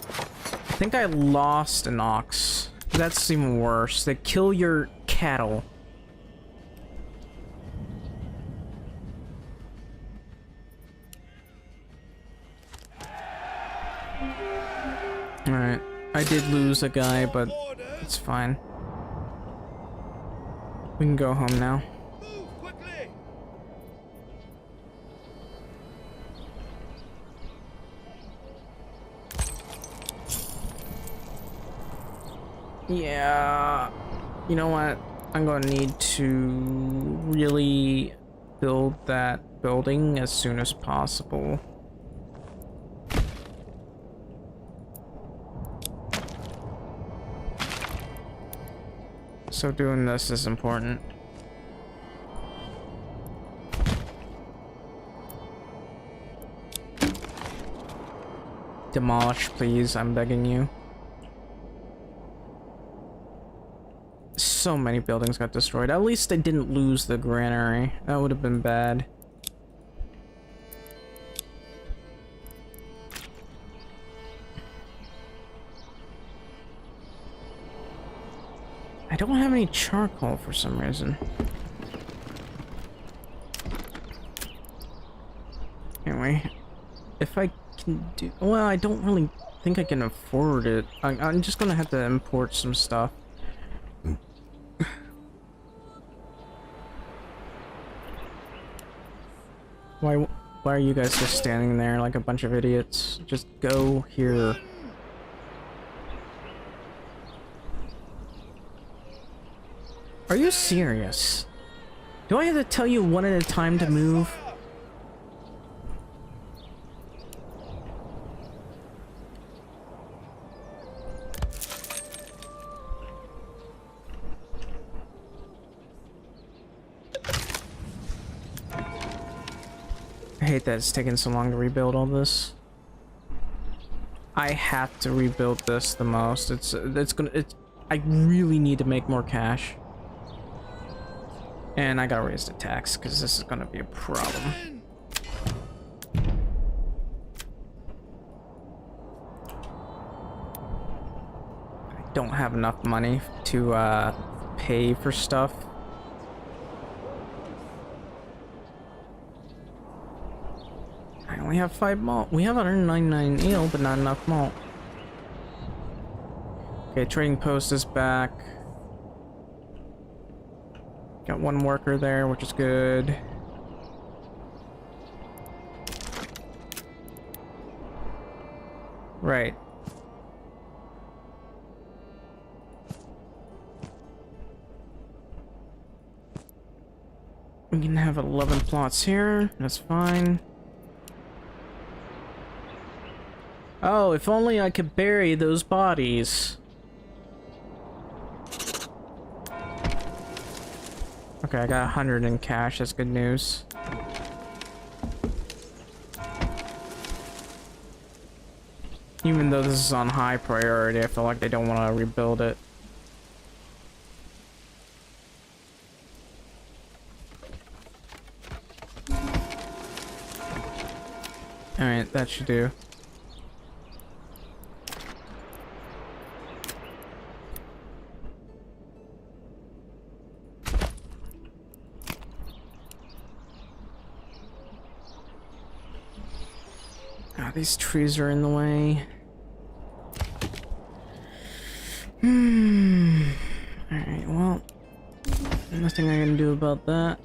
I think I lost an ox. That's even worse. They kill your cattle. Alright. I did lose a guy, but it's fine. We can go home now. Yeah. You know what? I'm going to need to really build that building as soon as possible. So doing this is important. Demolish, please. I'm begging you. So many buildings got destroyed. At least I didn't lose the granary. That would have been bad. I don't have any charcoal for some reason. Anyway, if I can do... Well, I don't really think I can afford it. I'm just gonna have to import some stuff. Why are you guys just standing there like a bunch of idiots? Just go here. Are you serious? Do I have to tell you one at a time to move? I hate that it's taking so long to rebuild all this. I have to rebuild this the most. I really need to make more cash. And I gotta raise the tax, because this is gonna be a problem. I don't have enough money to pay for stuff. I only have 5 malt. We have 199 ale, but not enough malt. Okay, trading post is back. Got 1 worker there, which is good. Right. We can have 11 plots here. That's fine. Oh, if only I could bury those bodies. Okay, I got 100 in cash. That's good news. Even though this is on high priority, I feel like they don't want to rebuild it. Alright, that should do. Ah, these trees are in the way. Alright, well, nothing I can do about that.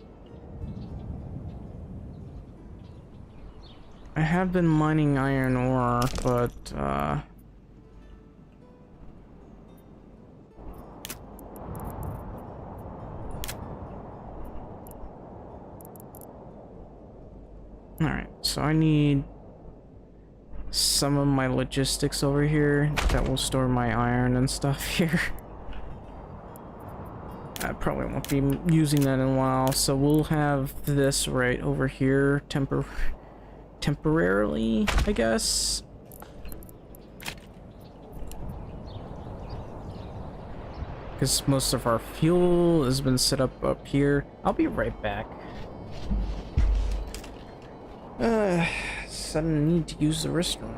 I have been mining iron ore, but, alright, so I need some of my logistics over here that will store my iron and stuff here. I probably won't be using that in a while, so we'll have this right over here temporarily, I guess. Because most of our fuel has been set up here. I'll be right back. Sudden need to use the restroom.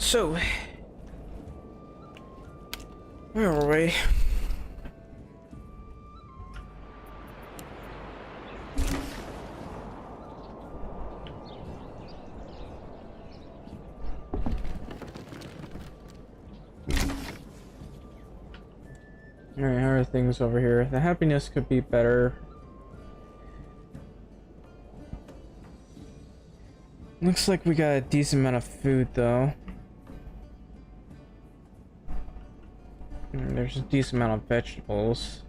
So, where are we? Alright, how are things over here? The happiness could be better. Looks like we got a decent amount of food, though. There's a decent amount of vegetables.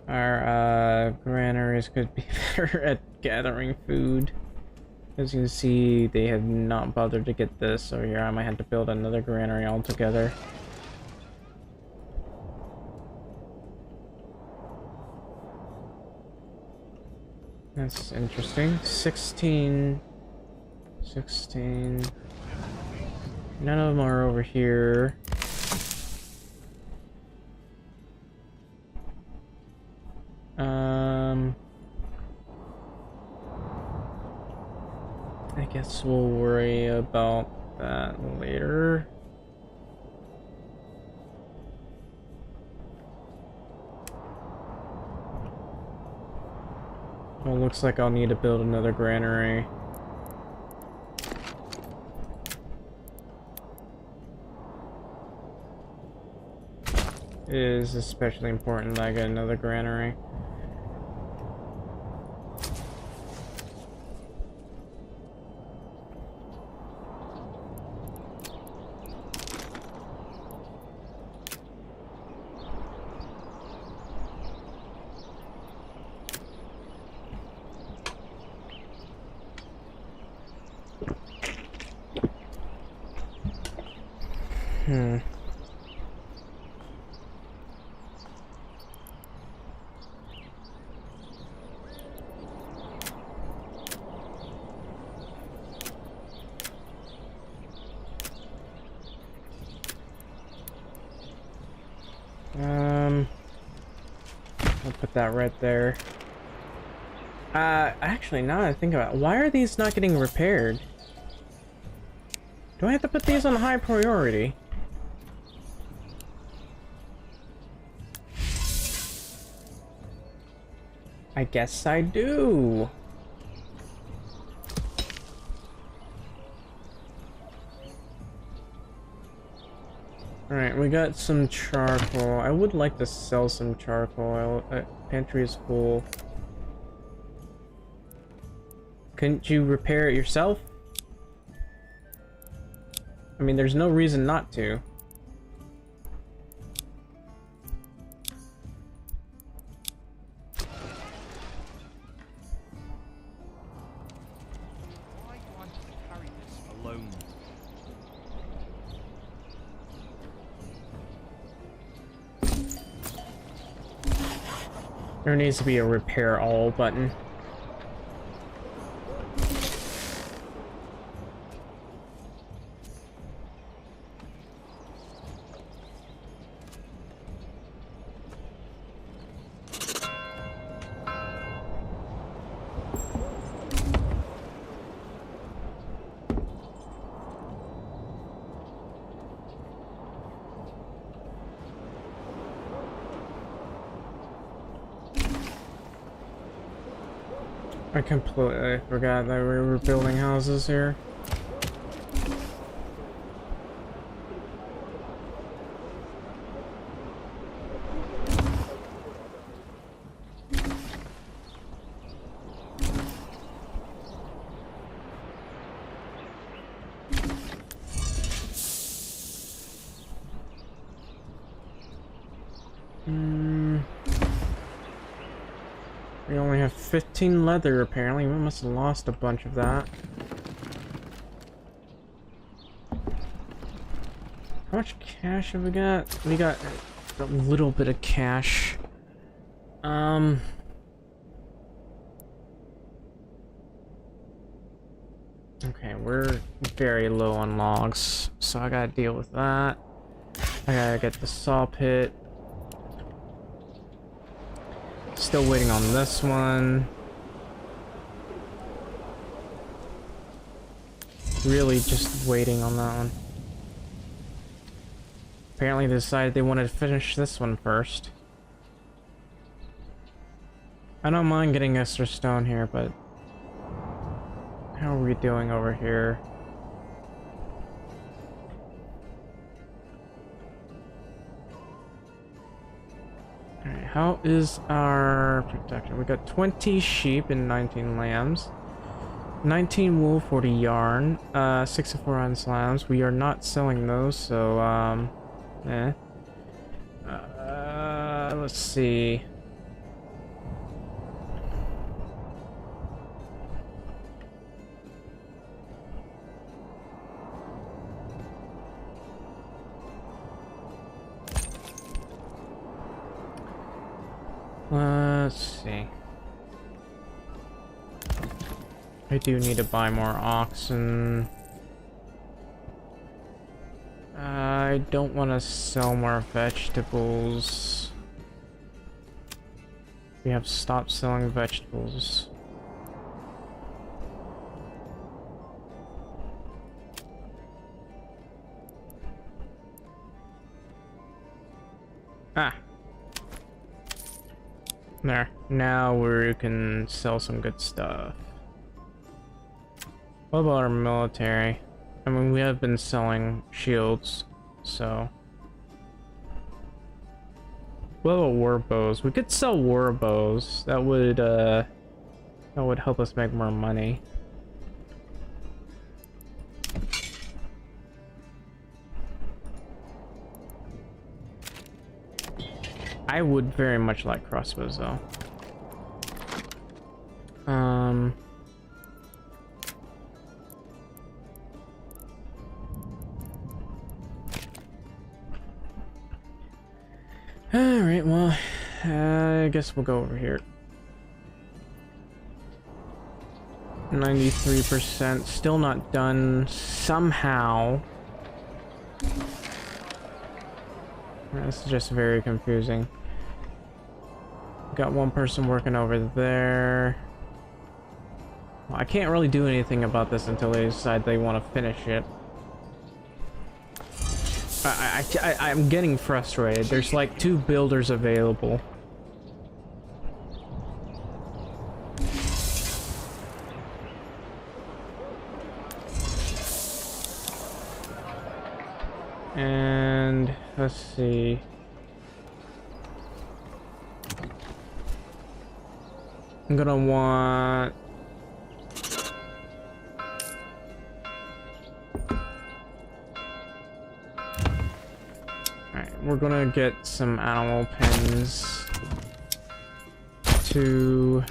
Our granaries could be better at gathering food. As you can see, they have not bothered to get this over here. I might have to build another granary altogether. That's interesting. 16. None of them are over here. I guess we'll worry about that later. Well, looks like I'll need to build another granary. It is especially important that I get another granary. I'll put that right there. Actually, now that I think about it, why are these not getting repaired? Do I have to put these on high priority? I guess I do. Alright, we got some charcoal. I would like to sell some charcoal. Pantry is full. Couldn't you repair it yourself? I mean, there's no reason not to. Why do I have to carry this alone? There needs to be a repair all button. I completely forgot that we were building houses here. We only have 15 leather, apparently. We must have lost a bunch of that. How much cash have we got? We got a little bit of cash. Okay, we're very low on logs, so I gotta deal with that. I gotta get the saw pit. Still waiting on this one. really just waiting on that one. Apparently they decided they wanted to finish this one first. I don't mind getting extra stone here, but how are we doing over here? Alright, how is our protection? We got 20 sheep and 19 lambs. 19 wool, 40 yarn, 64 on slams. We are not selling those, so, let's see. Let's see. I do need to buy more oxen. I don't want to sell more vegetables. We have stopped selling vegetables. Ah. There. Now we can sell some good stuff. What about our military? I mean, we have been selling shields, so... What about war bows? We could sell war bows. That would help us make more money. I would very much like crossbows, though. Alright, well, I guess we'll go over here. 93%, still not done somehow. This is just very confusing. Got one person working over there. Well, I can't really do anything about this until they decide they want to finish it. I'm getting frustrated. There's like 2 builders available. And let's see. I'm gonna want... Alright, we're gonna get some animal pens. 2,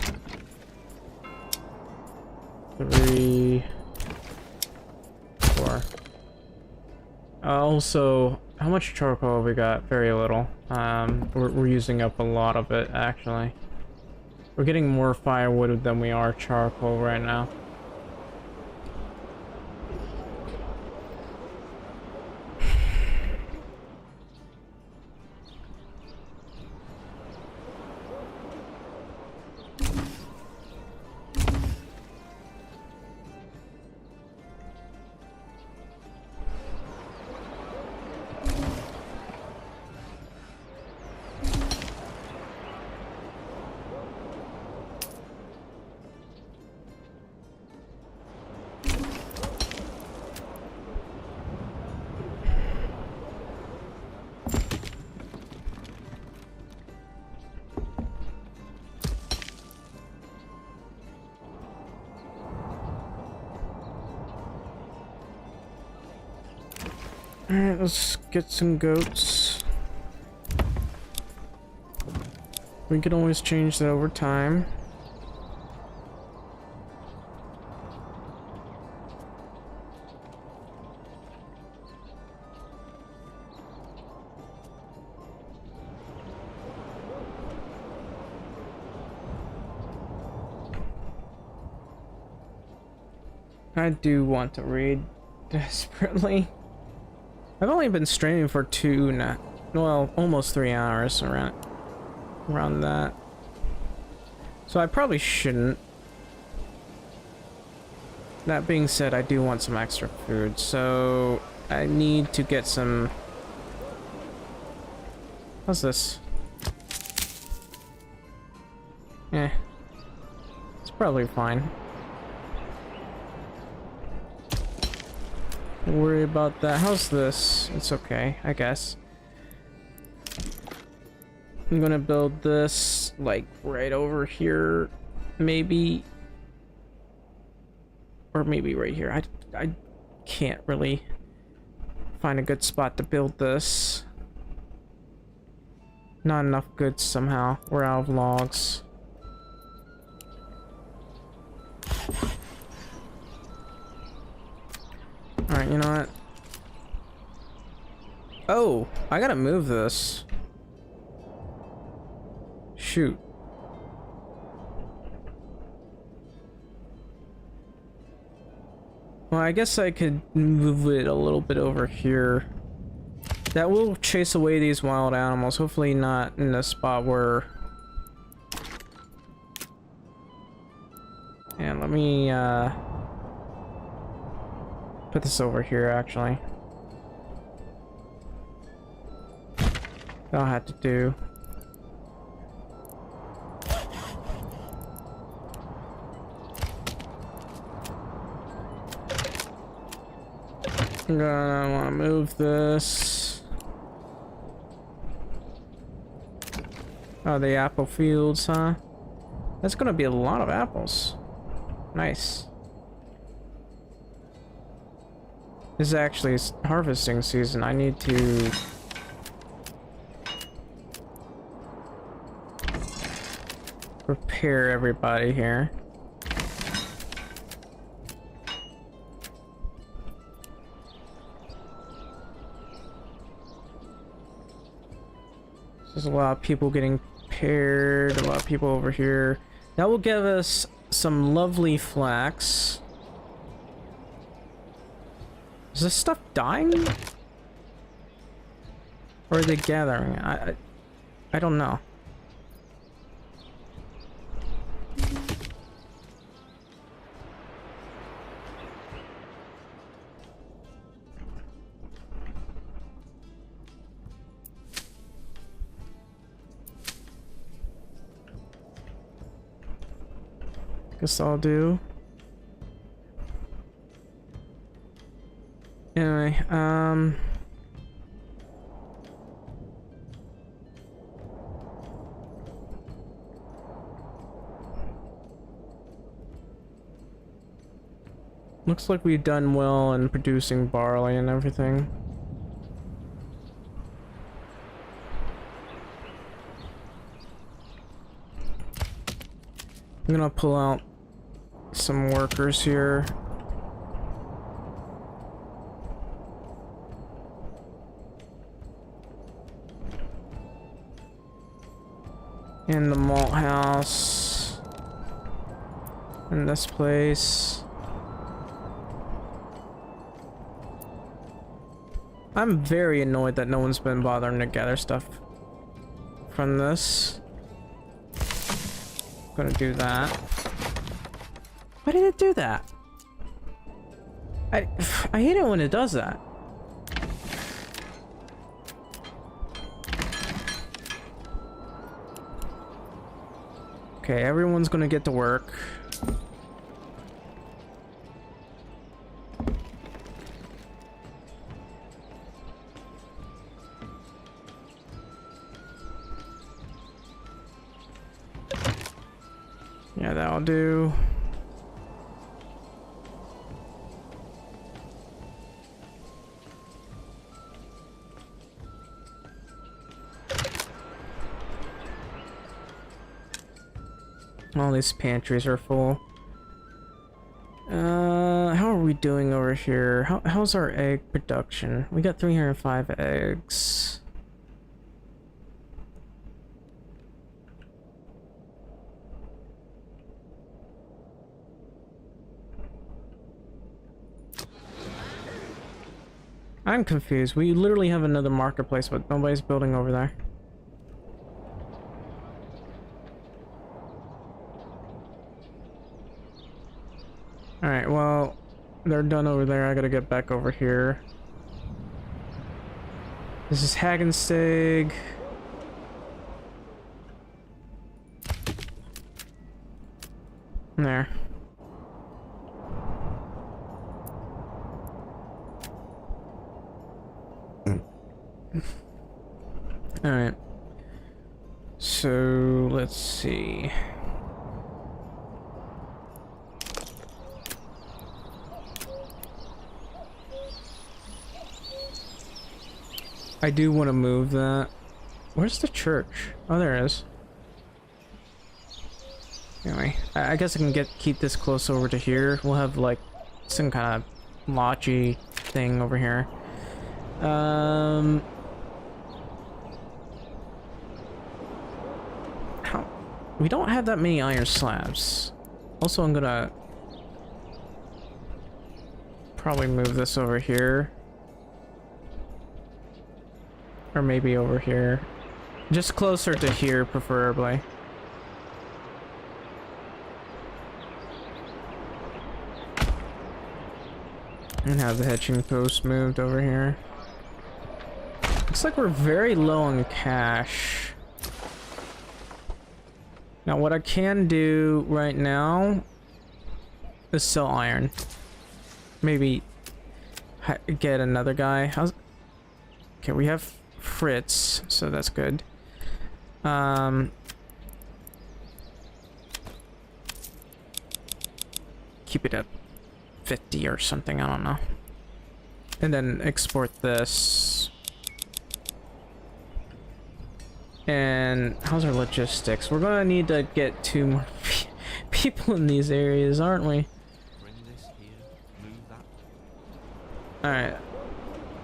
3, 4. Also, how much charcoal have we got? Very little. We're using up a lot of it, actually. We're getting more firewood than we are charcoal right now. Alright, let's get some goats. We can always change that over time. I do want to read desperately. I've only been streaming for almost 3 hours, around that. So I probably shouldn't. that being said, I do want some extra food, so I need to get some... How's this? Eh. It's probably fine. Don't worry about that. How's this? It's okay, I guess. I'm gonna build this, like, right over here, maybe. Or maybe right here. I can't really find a good spot to build this. Not enough goods somehow. We're out of logs. Alright, you know what? Oh, I gotta move this. Shoot. Well, I guess I could move it a little bit over here. That will chase away these wild animals. Hopefully not in a spot where... And let me, put this over here, actually. That'll have to do. I'm gonna want to move this. Oh, the apple fields, huh? That's gonna be a lot of apples. Nice. This is actually harvesting season. I need to... prepare everybody here. There's a lot of people getting paired, a lot of people over here. That will give us some lovely flax. Is this stuff dying? Or are they gathering? I don't know. Guess I'll do. Anyway, looks like we've done well in producing barley and everything. I'm gonna pull out some workers here. In the malt house. In this place. I'm very annoyed that no one's been bothering to gather stuff from this. Gonna do that. Why did it do that? I hate it when it does that. Okay, everyone's gonna get to work. Yeah, that'll do. All these pantries are full. How are we doing over here? How's our egg production? We got 305 eggs. I'm confused. We literally have another marketplace, but nobody's building over there. Alright, well, They're done over there. I gotta get back over here. This is Hagensteg. There. Alright. So, let's see. I do want to move that. Where's the church? Oh, there it is. Anyway, I guess I can keep this close over to here. We'll have like some kind of lodgy thing over here. We don't have that many iron slabs. Also, I'm gonna probably move this over here. Or maybe over here. Just closer to here, preferably. And have the hitching post moved over here. Looks like we're very low on cash. Now what I can do right now is sell iron. Maybe get another guy. Okay, we have Fritz, so that's good. Keep it at 50 or something, I don't know. And then export this. And how's our logistics? We're gonna need to get 2 more people in these areas, aren't we? Bring this here, move that. Alright.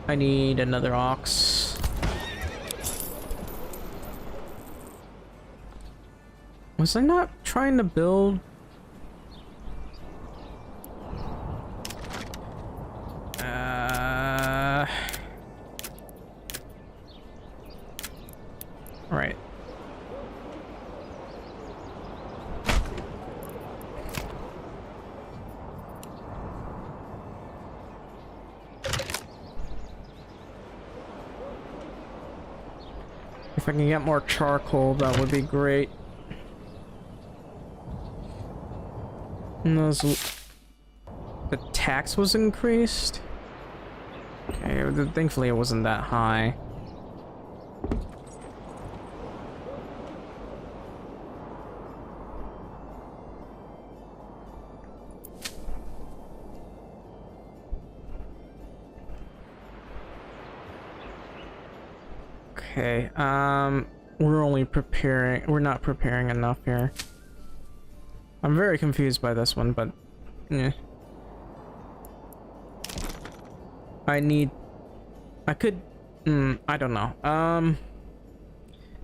I need another ox. Was I not trying to build? Right. If I can get more charcoal, that would be great. And the tax was increased? Okay, thankfully it wasn't that high. Okay, we're not preparing enough here. I'm very confused by this one, but yeah. I don't know.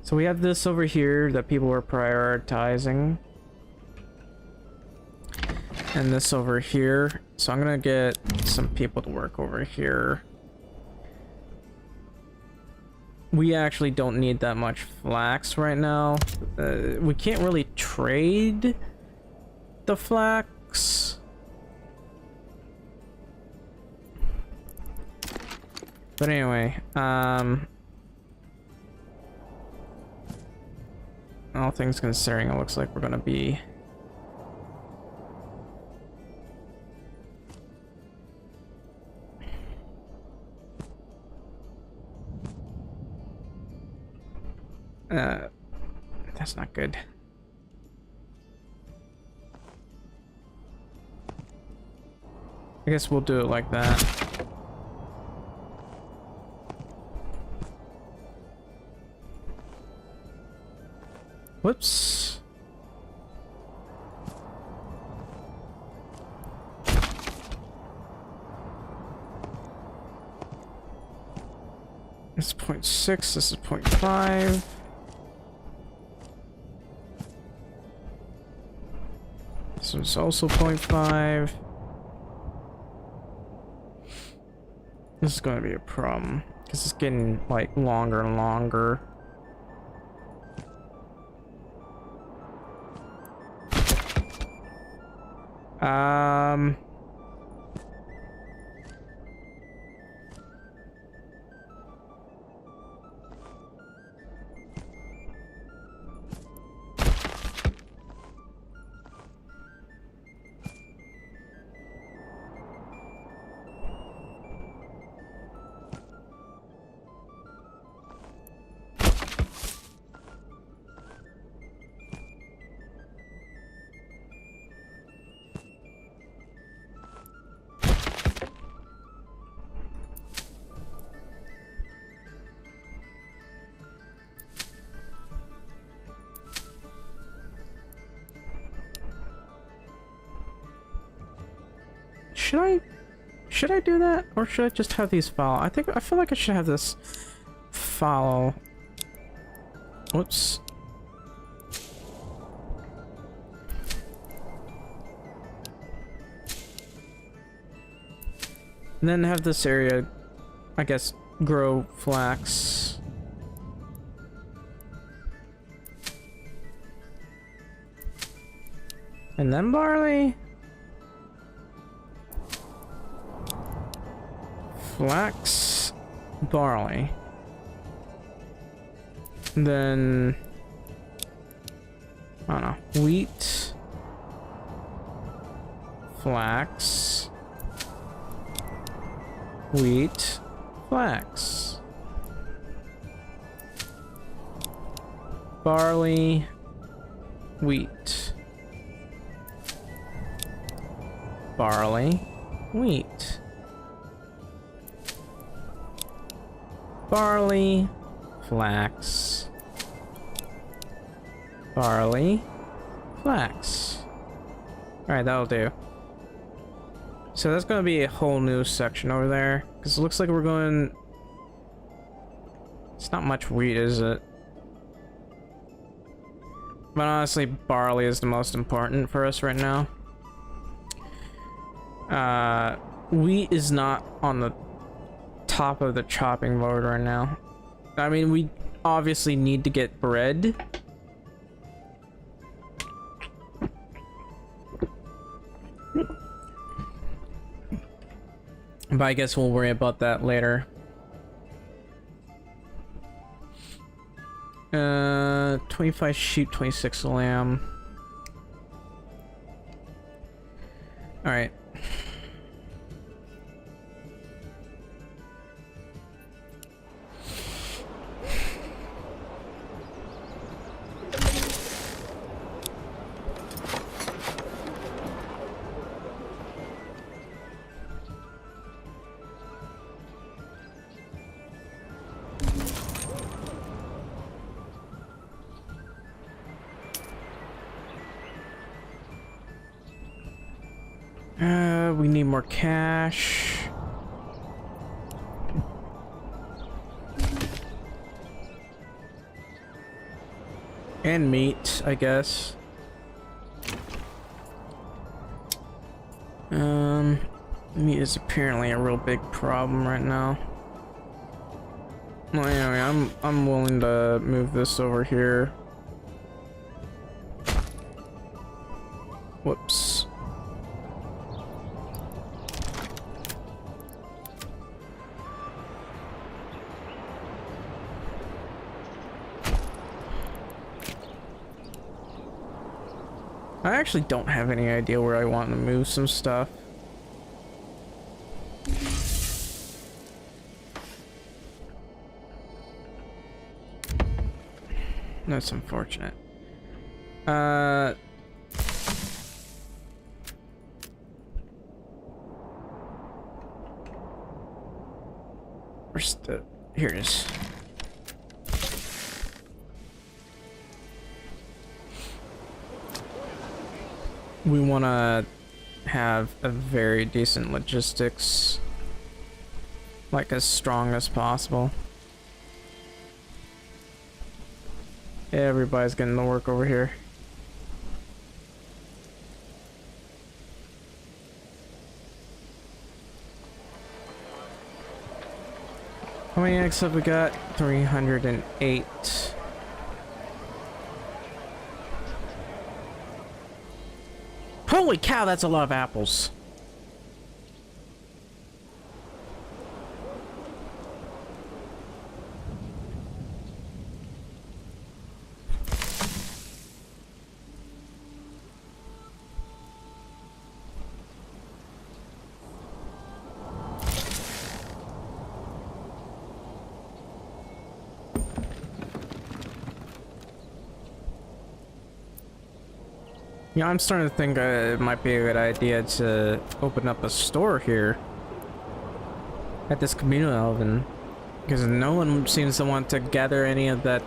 So we have this over here that people were prioritizing. And this over here. So I'm gonna get some people to work over here. We actually don't need that much flax right now. We can't really trade the flax. But anyway, all things considering, it looks like we're gonna be that's not good. I guess we'll do it like that. Whoops. This is 0.6, this is 0.5. This one's also 0.5. This is gonna be a problem, because it's getting, like, longer and longer. should I do that, or should I just have these follow? I feel like I should have this follow. Whoops. And then have this area, I guess, grow flax. And then barley. Flax, barley. And then, I don't know, wheat, flax, wheat, flax, barley, wheat, barley, wheat, barley, flax, barley, flax. Alright, that'll do. So that's gonna be a whole new section over there, because it looks like we're going... It's not much wheat, is it? But honestly, barley is the most important for us right now. Wheat is not on the top of the chopping board right now. I mean, we obviously need to get bread. But I guess we'll worry about that later. 25 sheep, 26 lamb. Alright. We need more cash. And meat, I guess. Meat is apparently a real big problem right now. Well, anyway, I'm willing to move this over here. Whoops. I actually don't have any idea where I want to move some stuff. That's unfortunate. Where's the... Here it is. We want to have a very decent logistics, like as strong as possible. Everybody's getting to work over here. How many eggs have we got? 308. Holy cow, that's a lot of apples. Yeah, I'm starting to think it might be a good idea to open up a store here at this communal oven, because no one seems to want to gather any of that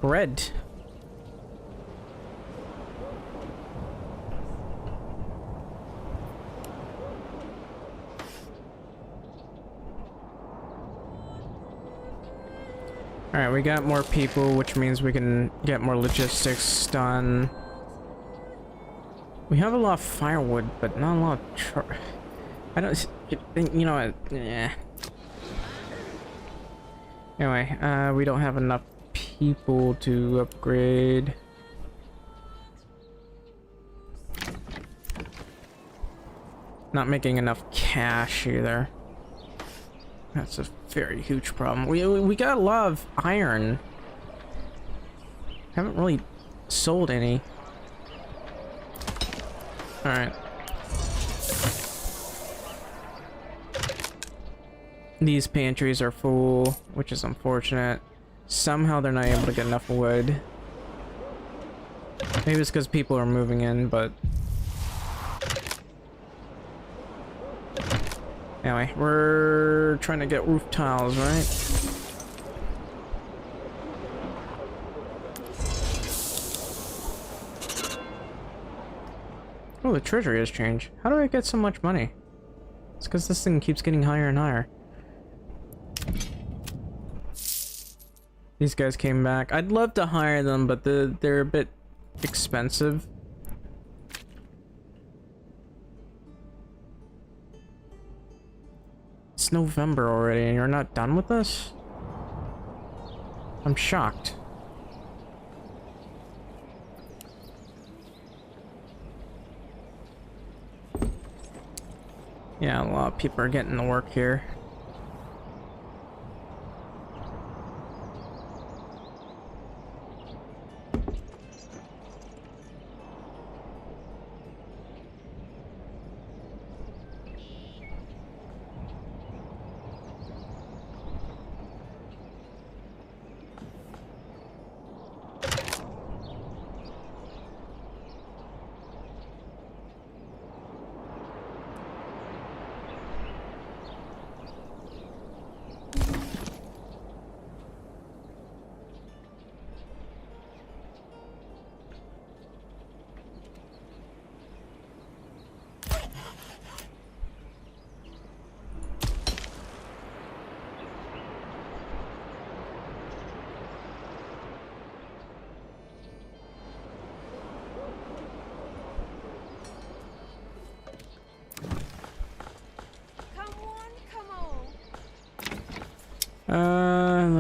bread. Alright, we got more people, which means we can get more logistics done. We have a lot of firewood, but not a lot of I don't... You know what? Yeah. Anyway, we don't have enough people to upgrade. Not making enough cash either. That's a very huge problem. We got a lot of iron. Haven't really sold any. Alright. These pantries are full, which is unfortunate. Somehow they're not able to get enough wood. Maybe it's because people are moving in, but... Anyway, we're trying to get roof tiles, right? Oh, the treasury has changed. How do I get so much money? It's because this thing keeps getting higher and higher. These guys came back. I'd love to hire them, but they're a bit expensive. It's November already and you're not done with us? I'm shocked. Yeah, a lot of people are getting to work here.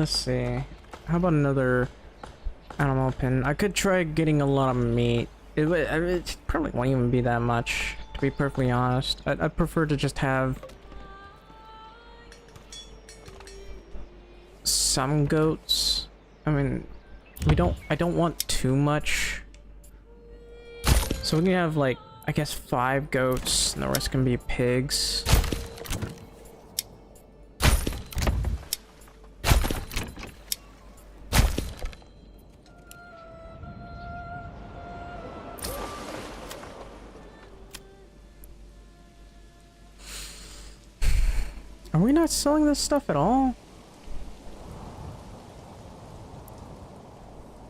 Let's see. How about another animal pin? I could try getting a lot of meat. It probably won't even be that much, to be perfectly honest. I'd prefer to just have some goats. I mean, I don't want too much. So we can have like, I guess 5 goats, and the rest can be pigs. Are we not selling this stuff at all?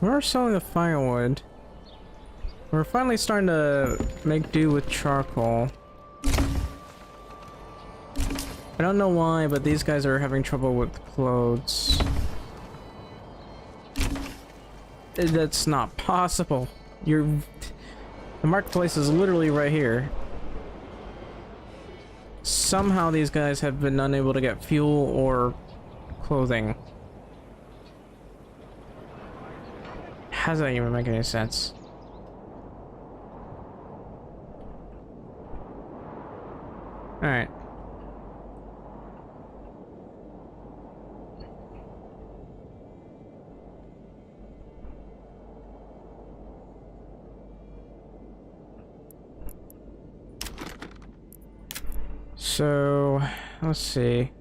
We are selling the firewood. We're finally starting to make do with charcoal. I don't know why, but these guys are having trouble with clothes. That's not possible. The marketplace is literally right here. Somehow these guys have been unable to get fuel or clothing. How does that even make any sense? Alright. So, let's see.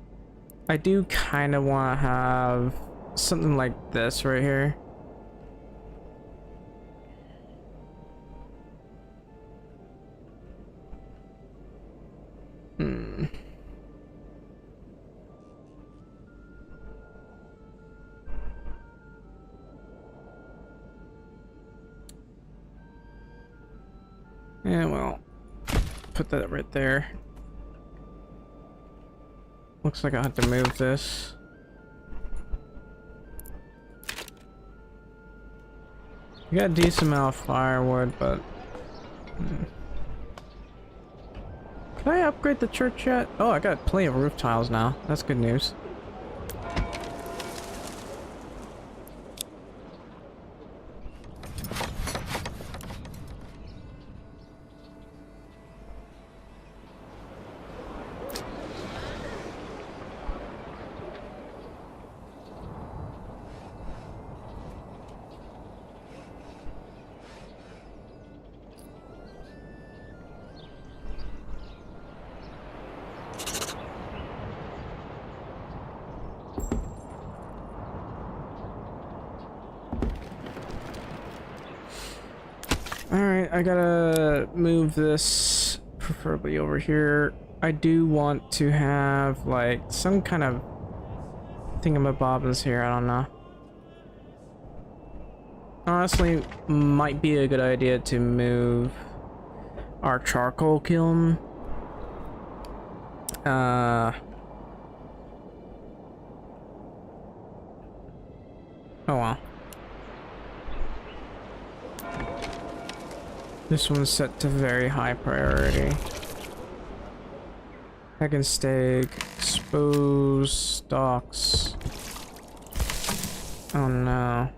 I do kind of want to have something like this right here. Yeah, well, put that right there. Looks like I have to move this. We got a decent amount of firewood, but... Can I upgrade the church yet? Oh, I got plenty of roof tiles now. That's good news. Alright, I gotta move this preferably over here. I do want to have, like, some kind of thingamabobbers here, I don't know. Honestly, might be a good idea to move our charcoal kiln. Oh well. This one's set to very high priority. Second stake, expose stocks. Oh no.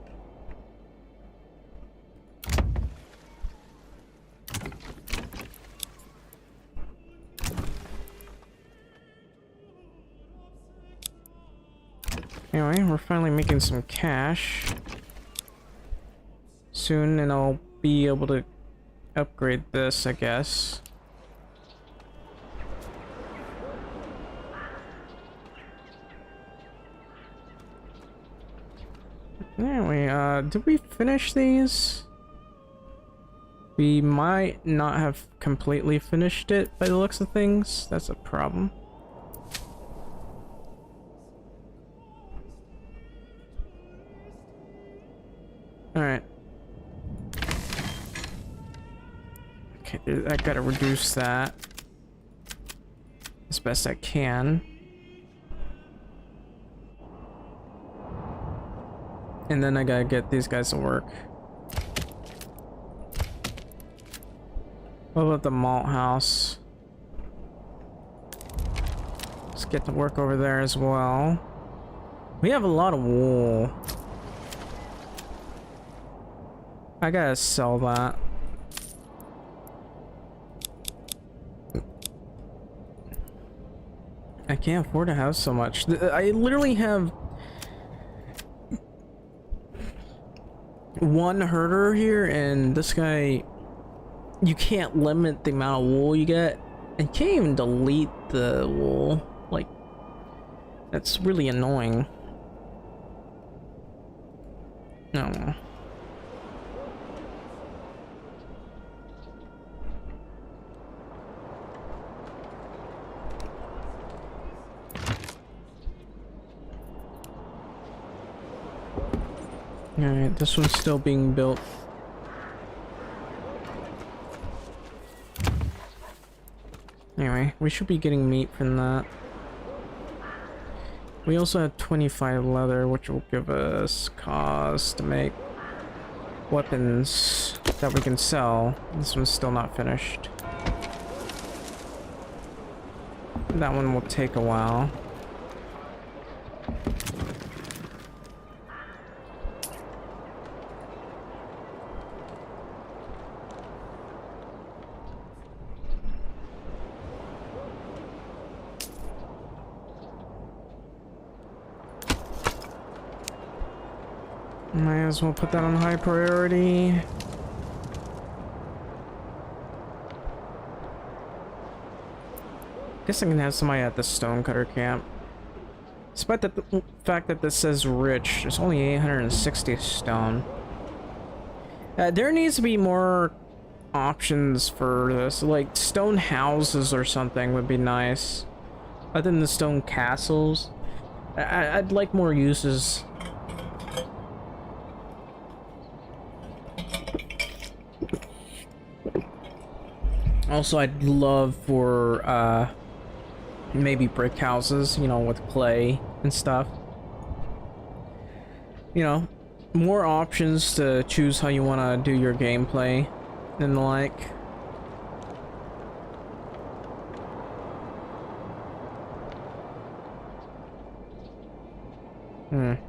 Anyway, we're finally making some cash. Soon, and I'll be able to upgrade this, I guess. Anyway, did we finish these? We might not have completely finished it by the looks of things. That's a problem. Alright. Okay, I gotta reduce that as best I can. And then I gotta get these guys to work. What about the malt house? Let's get to work over there as well. We have a lot of wool. I gotta sell that. I can't afford to have so much. I literally have one herder here, and this guy, you can't limit the amount of wool you get, and can't even delete the wool. Like, that's really annoying. No. Alright, this one's still being built. Anyway, we should be getting meat from that. We also have 25 leather, which will give us cause to make weapons that we can sell. This one's still not finished. That one will take a while. Might as well put that on high priority. Guess I can have somebody at the stonecutter camp. Despite the fact that this says rich, there's only 860 stone. There needs to be more options for this, like stone houses or something would be nice. Other than the stone castles, I'd like more uses. Also, I'd love for, maybe brick houses, you know, with clay and stuff. You know, more options to choose how you want to do your gameplay and the like.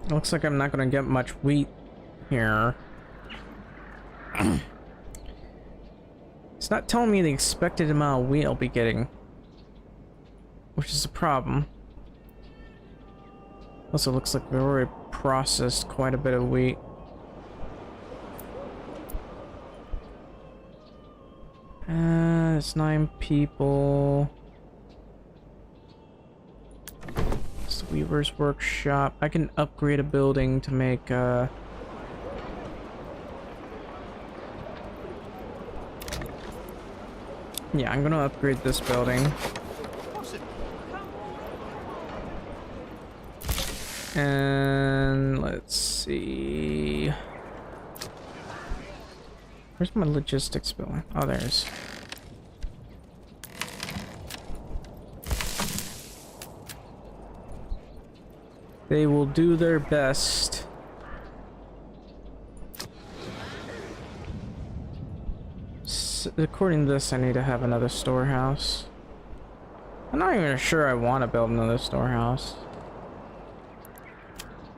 Looks like I'm not gonna get much wheat here. It's not telling me the expected amount of wheat I'll be getting, which is a problem. Also looks like we already processed quite a bit of wheat. It's 9 people. It's the Weaver's Workshop. I can upgrade a building to make yeah, I'm gonna upgrade this building. And let's see. Where's my logistics building? Oh, there's. They will do their best. According to this, I need to have another storehouse. I'm not even sure I want to build another storehouse.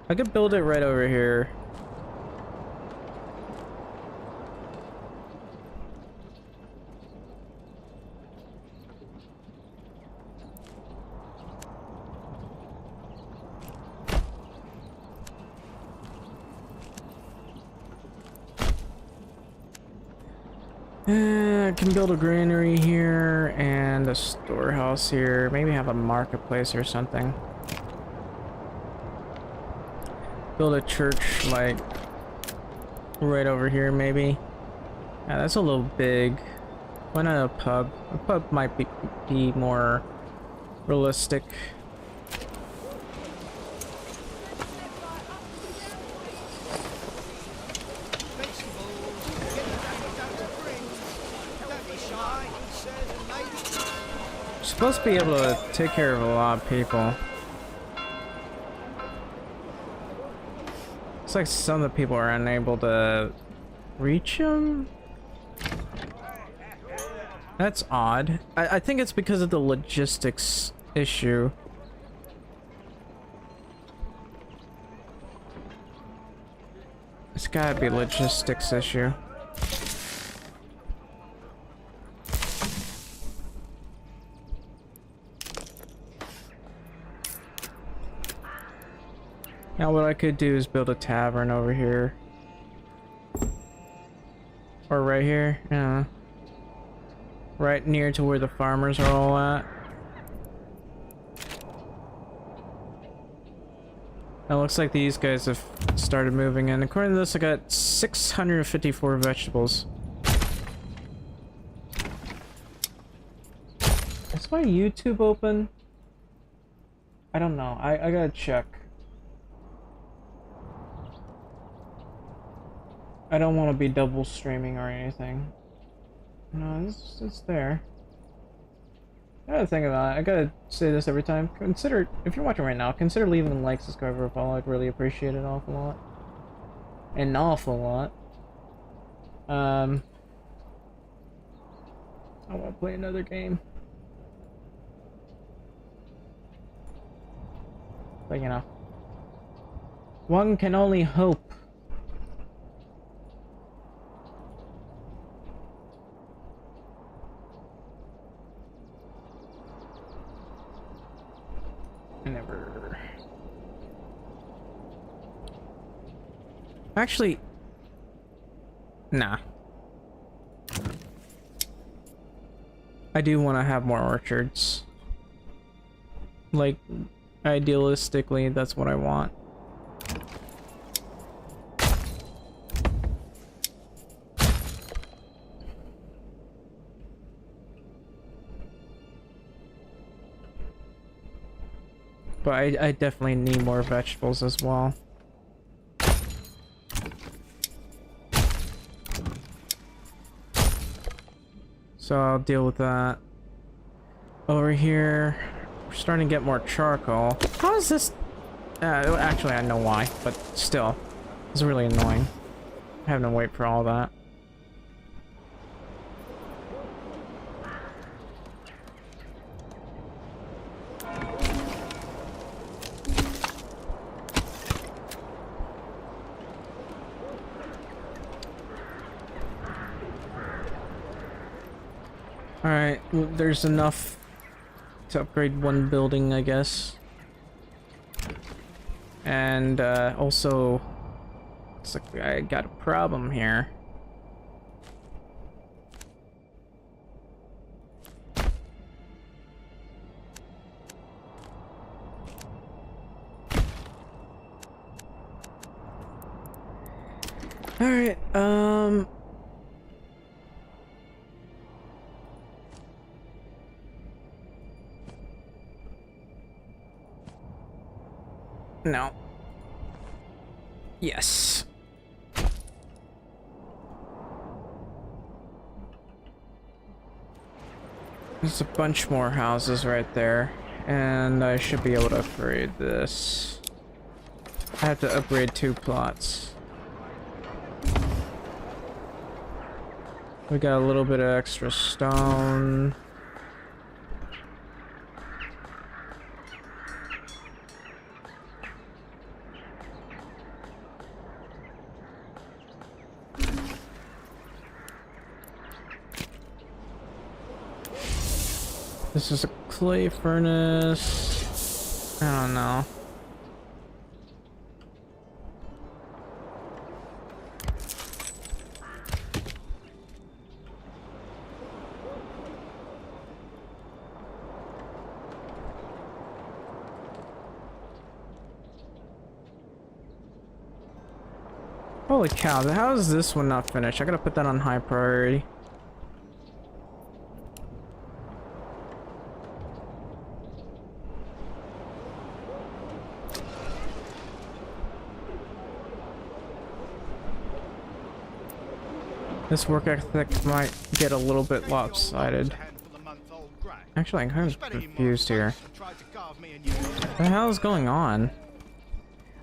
I could build it right over here. I can build a granary here and a storehouse here. Maybe have a marketplace or something. Build a church, like, right over here, maybe. Yeah, that's a little big. Why not a pub? A pub might be more realistic. Supposed to be able to take care of a lot of people. Looks like some of the people are unable to reach him. That's odd. I think it's because of the logistics issue. It's gotta be a logistics issue. Now what I could do is build a tavern over here. Or right here, yeah. Right near to where the farmers are all at. It looks like these guys have started moving in. According to this, I got 654 vegetables. Is my YouTube open? I don't know. I gotta check. I don't want to be double streaming or anything. No, it's there. I gotta think about it. I gotta say this every time. Consider, if you're watching right now, consider leaving a like, subscribe, or follow. I'd really appreciate it an awful lot. An awful lot. I want to play another game. But you know, one can only hope. Never. Actually, nah. I do want to have more orchards. Like, idealistically, that's what I want. But I definitely need more vegetables as well. So I'll deal with that. Over here, we're starting to get more charcoal. How is this? Actually, I know why, but still. It's really annoying. Having to wait for all that. Alright, well, there's enough to upgrade one building, I guess. And also, looks like I got a problem here. Alright, no. Yes. There's a bunch more houses right there, and I should be able to upgrade this. I have to upgrade 2 plots. We got a little bit of extra stone. This is a clay furnace. I don't know. Holy cow, how is this one not finished? I gotta put that on high priority. This work ethic might get a little bit lopsided. Actually, I'm kind of confused here. What the hell is going on?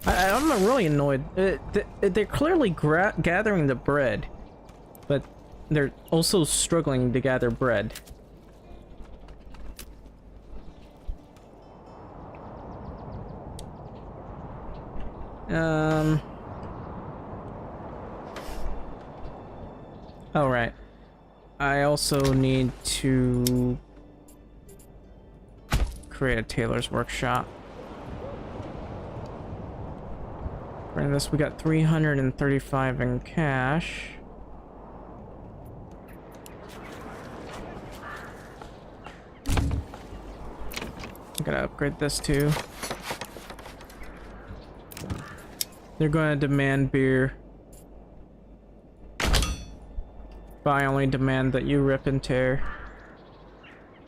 I'm really annoyed. They're clearly gathering the bread, but they're also struggling to gather bread. Oh, right. I also need to create a tailor's workshop. For this, we got 335 in cash. I gotta upgrade this too. They're going to demand beer. But I only demand that you rip and tear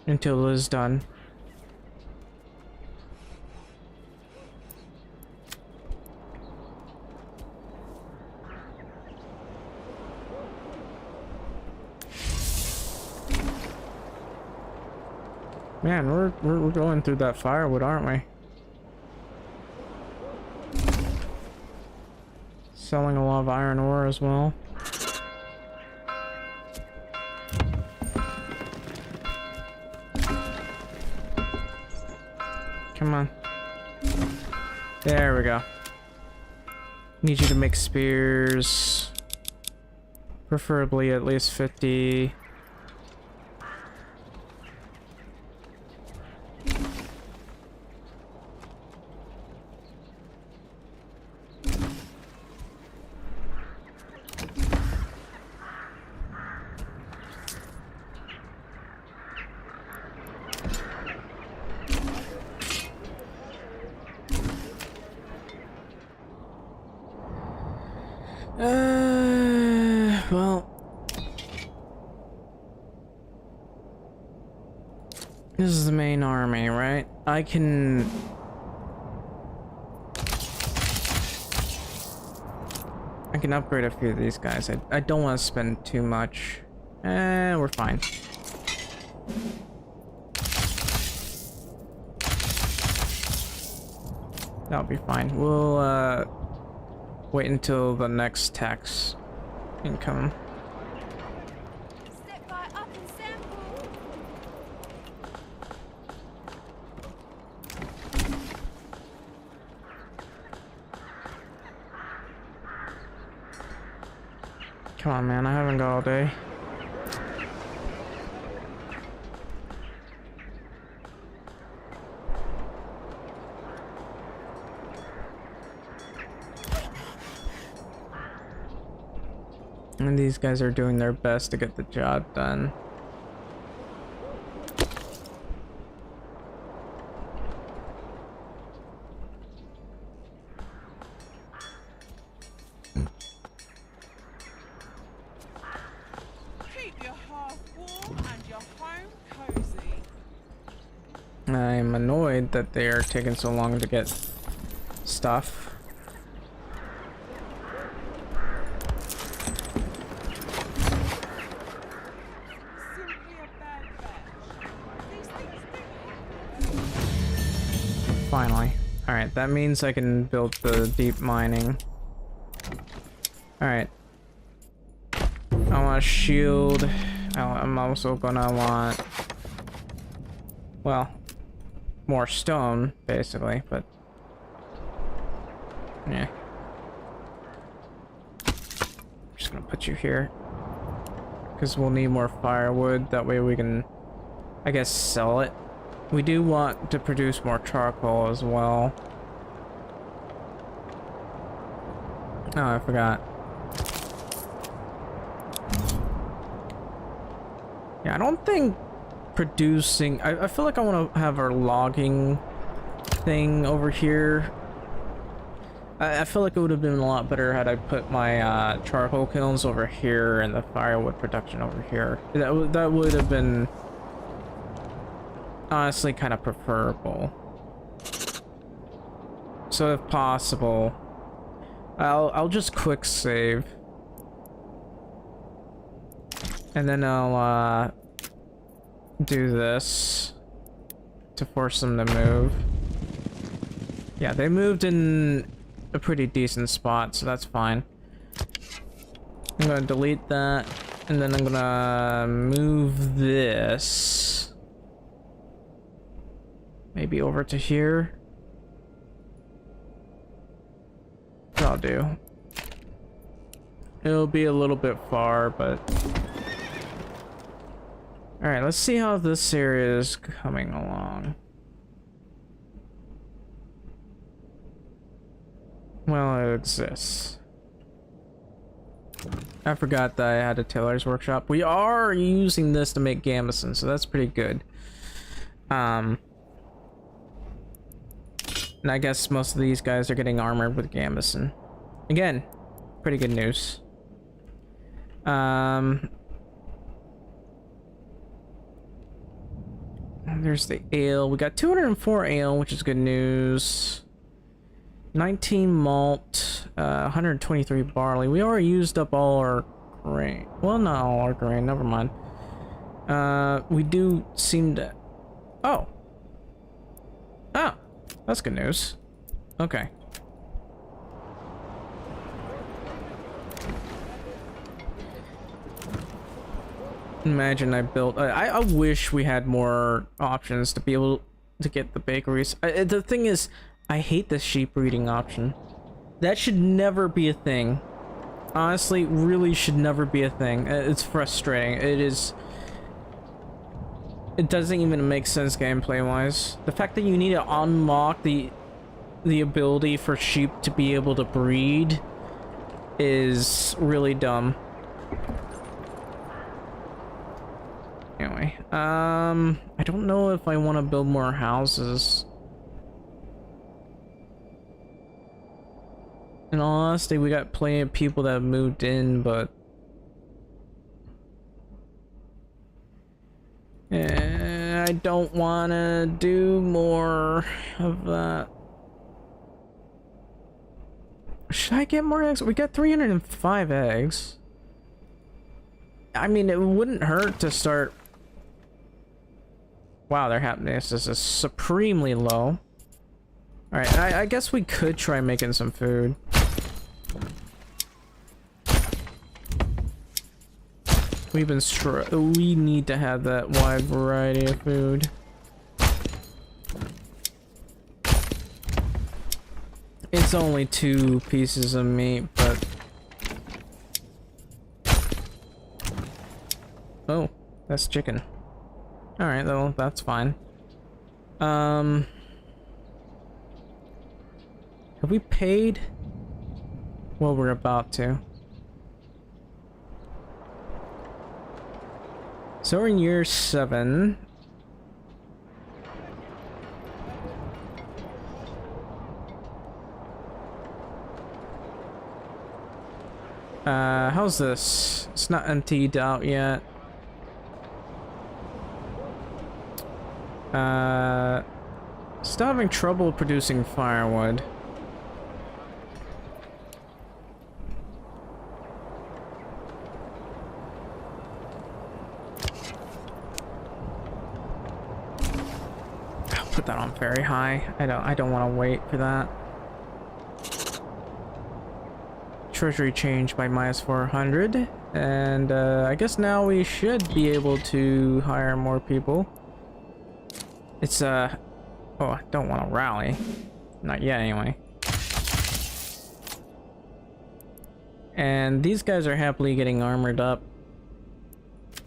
until it is done. Man, we're going through that firewood, aren't we? Selling a lot of iron ore as well. Come on. There we go. Need you to make spears. Preferably at least 50. Well, this is the main army, right? I can upgrade a few of these guys. I don't want to spend too much. We're fine. That'll be fine. We'll wait until the next tax income. Step right up and sample. Come on, man, I haven't got all day. And these guys are doing their best to get the job done. Keep your hearth warm and your home cozy. I'm annoyed that they are taking so long to get stuff. Simply a bad batch. These things do happen. Finally. Alright, that means I can build the deep mining. Alright. I want a shield. I'm also gonna want... well, more stone, basically, but... yeah. Just gonna put you here. Because we'll need more firewood, that way we can, I guess, sell it. We do want to produce more charcoal as well. Oh, I forgot. Yeah, I don't think producing... I feel like I want to have our logging thing over here. I feel like it would have been a lot better had I put my charcoal kilns over here and the firewood production over here. That would have been honestly kind of preferable. So if possible, I'll just quick save, and then I'll do this to force them to move. Yeah, they moved in a pretty decent spot, so that's fine. I'm gonna delete that, and then I'm gonna move this maybe over to here. That'll do. It'll be a little bit far, but all right, let's see how this area is coming along. Well, it exists. I forgot that I had a tailor's workshop. We are using this to make gambeson, so that's pretty good. And I guess most of these guys are getting armored with gambeson. Again, pretty good news. There's the ale. We got 204 ale, which is good news. 19 malt, 123 barley. We already used up all our grain. Well, not all our grain, never mind. We do seem to... oh. Oh, that's good news. Okay. Imagine I built... I wish we had more options to be able to get the bakeries. The thing is, I hate the sheep breeding option. That should never be a thing. Honestly, really should never be a thing. It's frustrating. It is... it doesn't even make sense gameplay-wise. The fact that you need to unlock the ability for sheep to be able to breed is really dumb. Anyway, I don't know if I want to build more houses. In all honesty, we got plenty of people that have moved in, but... I don't want to do more of that. Should I get more eggs? We got 305 eggs. I mean, it wouldn't hurt to start... wow, their happiness is supremely low. Alright, I guess we could try making some food. We need to have that wide variety of food. It's only 2 pieces of meat, but... Oh, that's chicken. Alright, though, that's fine. Have we paid? Well, we're about to. So we're in year 7. How's this? It's not emptied out yet. Still having trouble producing firewood. I'll put that on very high. I don't want to wait for that. Treasury change by -400, and I guess now we should be able to hire more people. It's oh, I don't want to rally, not yet anyway. And these guys are happily getting armored up.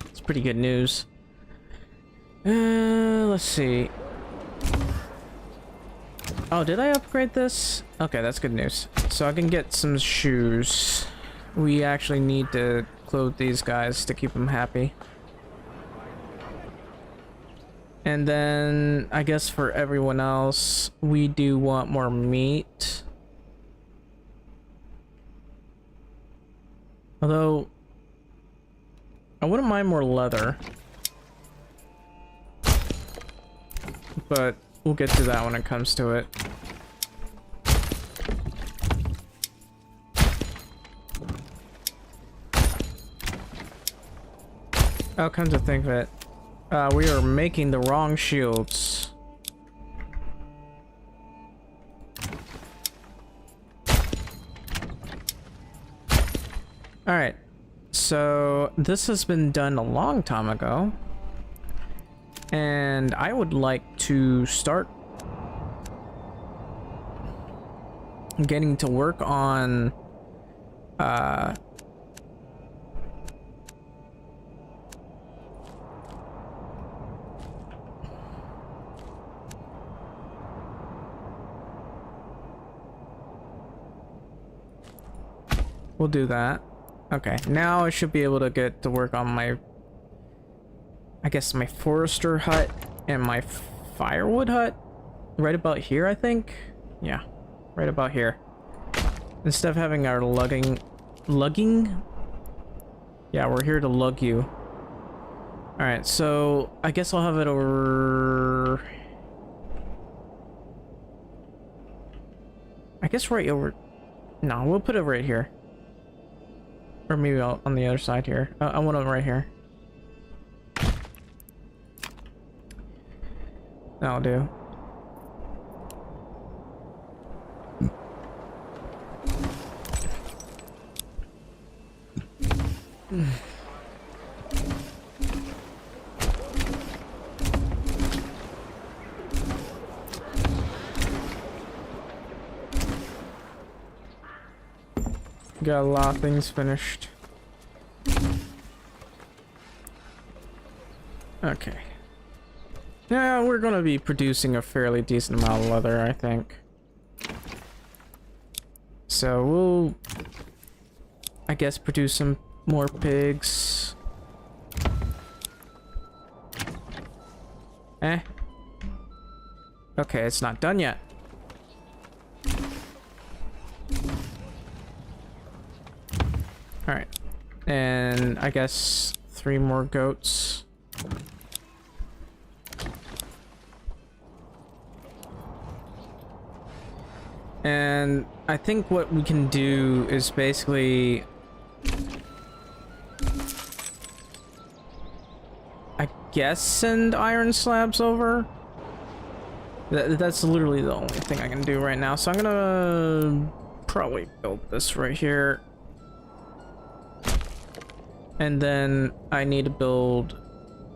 It's pretty good news. Let's see. Oh, did I upgrade this? Okay, that's good news. So I can get some shoes. We actually need to clothe these guys to keep them happy. And then, I guess for everyone else, we do want more meat. Although, I wouldn't mind more leather. But we'll get to that when it comes to it. Oh, come to think of it, we are making the wrong shields. Alright, so this has been done a long time ago. And I would like to start getting to work on we'll do that. Okay, now I should be able to get to work on my, I guess, my forester hut and my firewood hut. Right about here, I think. Yeah, right about here. Instead of having our lugging? Yeah, we're here to lug you. Alright, so I guess I'll have it over... I guess right over... No, we'll put it right here. Or maybe on the other side here. I want it right here. That'll do. Got a lot of things finished. Okay. Yeah, we're gonna be producing a fairly decent amount of leather, I think. So we'll, I guess, produce some more pigs. Okay, it's not done yet. Alright. And I guess 3 more goats. And I think what we can do is basically... I guess send iron slabs over? That's literally the only thing I can do right now. So I'm gonna probably build this right here. And then I need to build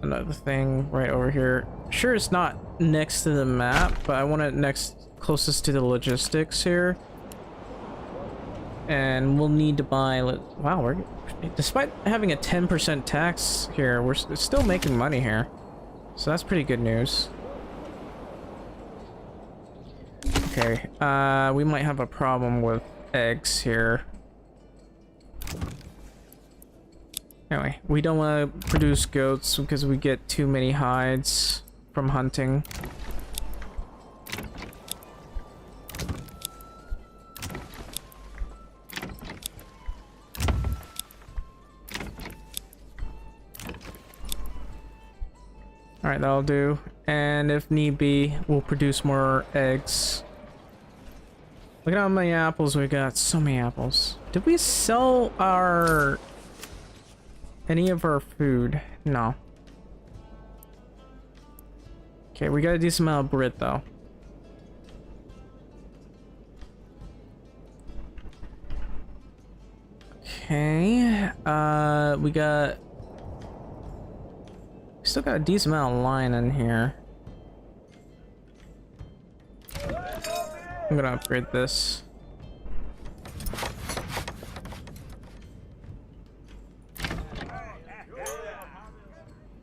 another thing right over here. Sure, it's not next to the map, but I want it closest to the logistics here. And we'll need to buy, wow, we're, despite having a 10% tax here, we're still making money here. So that's pretty good news. Okay, we might have a problem with eggs here. Anyway, we don't want to produce goats because we get too many hides from hunting. Alright, that'll do. And if need be, we'll produce more eggs. Look at how many apples we got. So many apples. Did we sell any of our food? No. Okay, we got a decent amount of bread though. Okay, we still got a decent amount of line in here. I'm gonna upgrade this.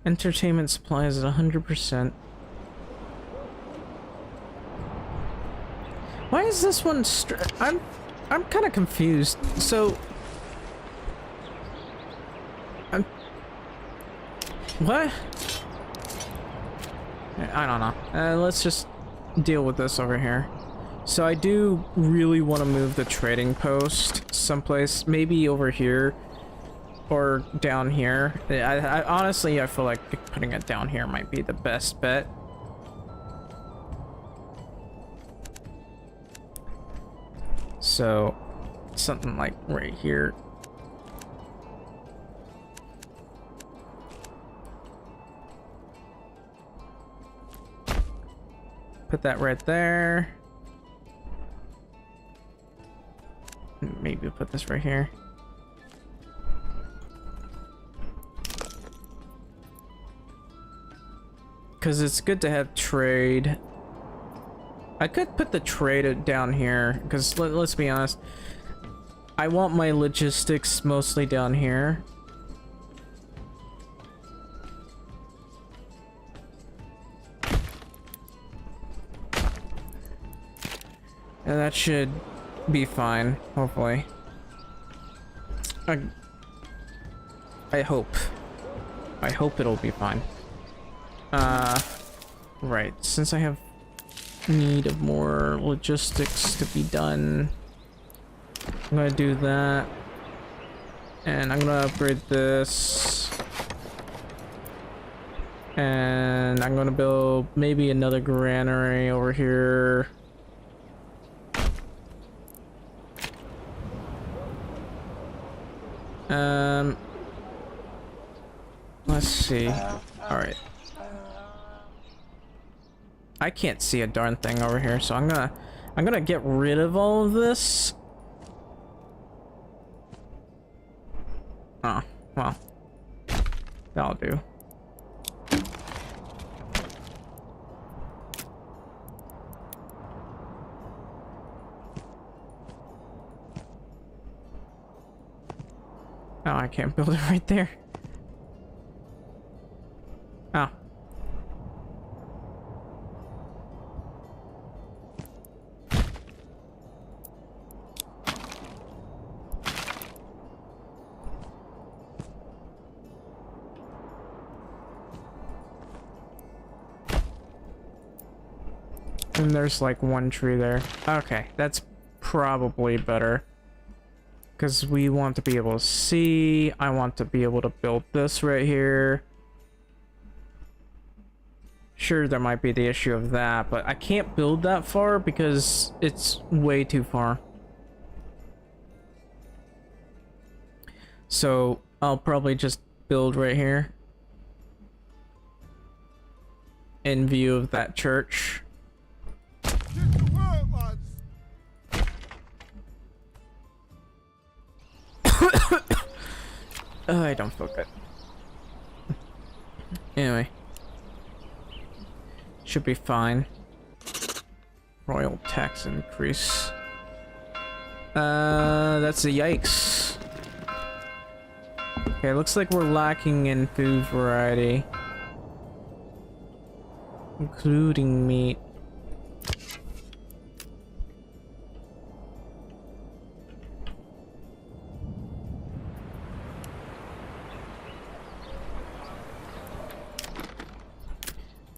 Entertainment supplies at 100%. Why is this one I'm kind of confused. So what? I don't know. Let's just deal with this over here. So I do really want to move the trading post someplace, maybe over here or down here. I honestly, I feel like putting it down here might be the best bet. So something like right here. Put that right there. Maybe we'll put this right here. Because it's good to have trade. I could put the trade down here, because let's be honest, I want my logistics mostly down here. And that should be fine, hopefully. I hope. I hope it'll be fine. Right, since I have need of more logistics to be done, I'm gonna do that. And I'm gonna upgrade this. And I'm gonna build maybe another granary over here. Let's see. Alright. I can't see a darn thing over here, so I'm gonna get rid of all of this. Oh, well. That'll do. Oh, I can't build it right there. Oh. And there's like one tree there. Okay, that's probably better. Because we want to be able to see. I want to be able to build this right here. Sure, there might be the issue of that, but I can't build that far because it's way too far. So I'll probably just build right here in view of that church. I don't feel good. Anyway. Should be fine. Royal tax increase. That's a yikes. Okay, looks like we're lacking in food variety. Including meat.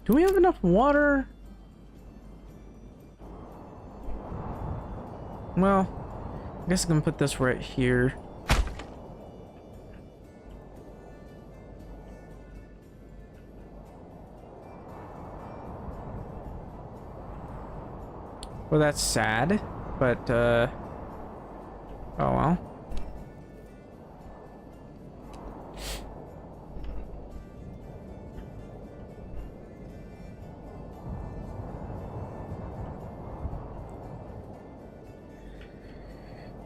Do we have enough water? Well, I guess I can put this right here. Well, that's sad, but, oh well.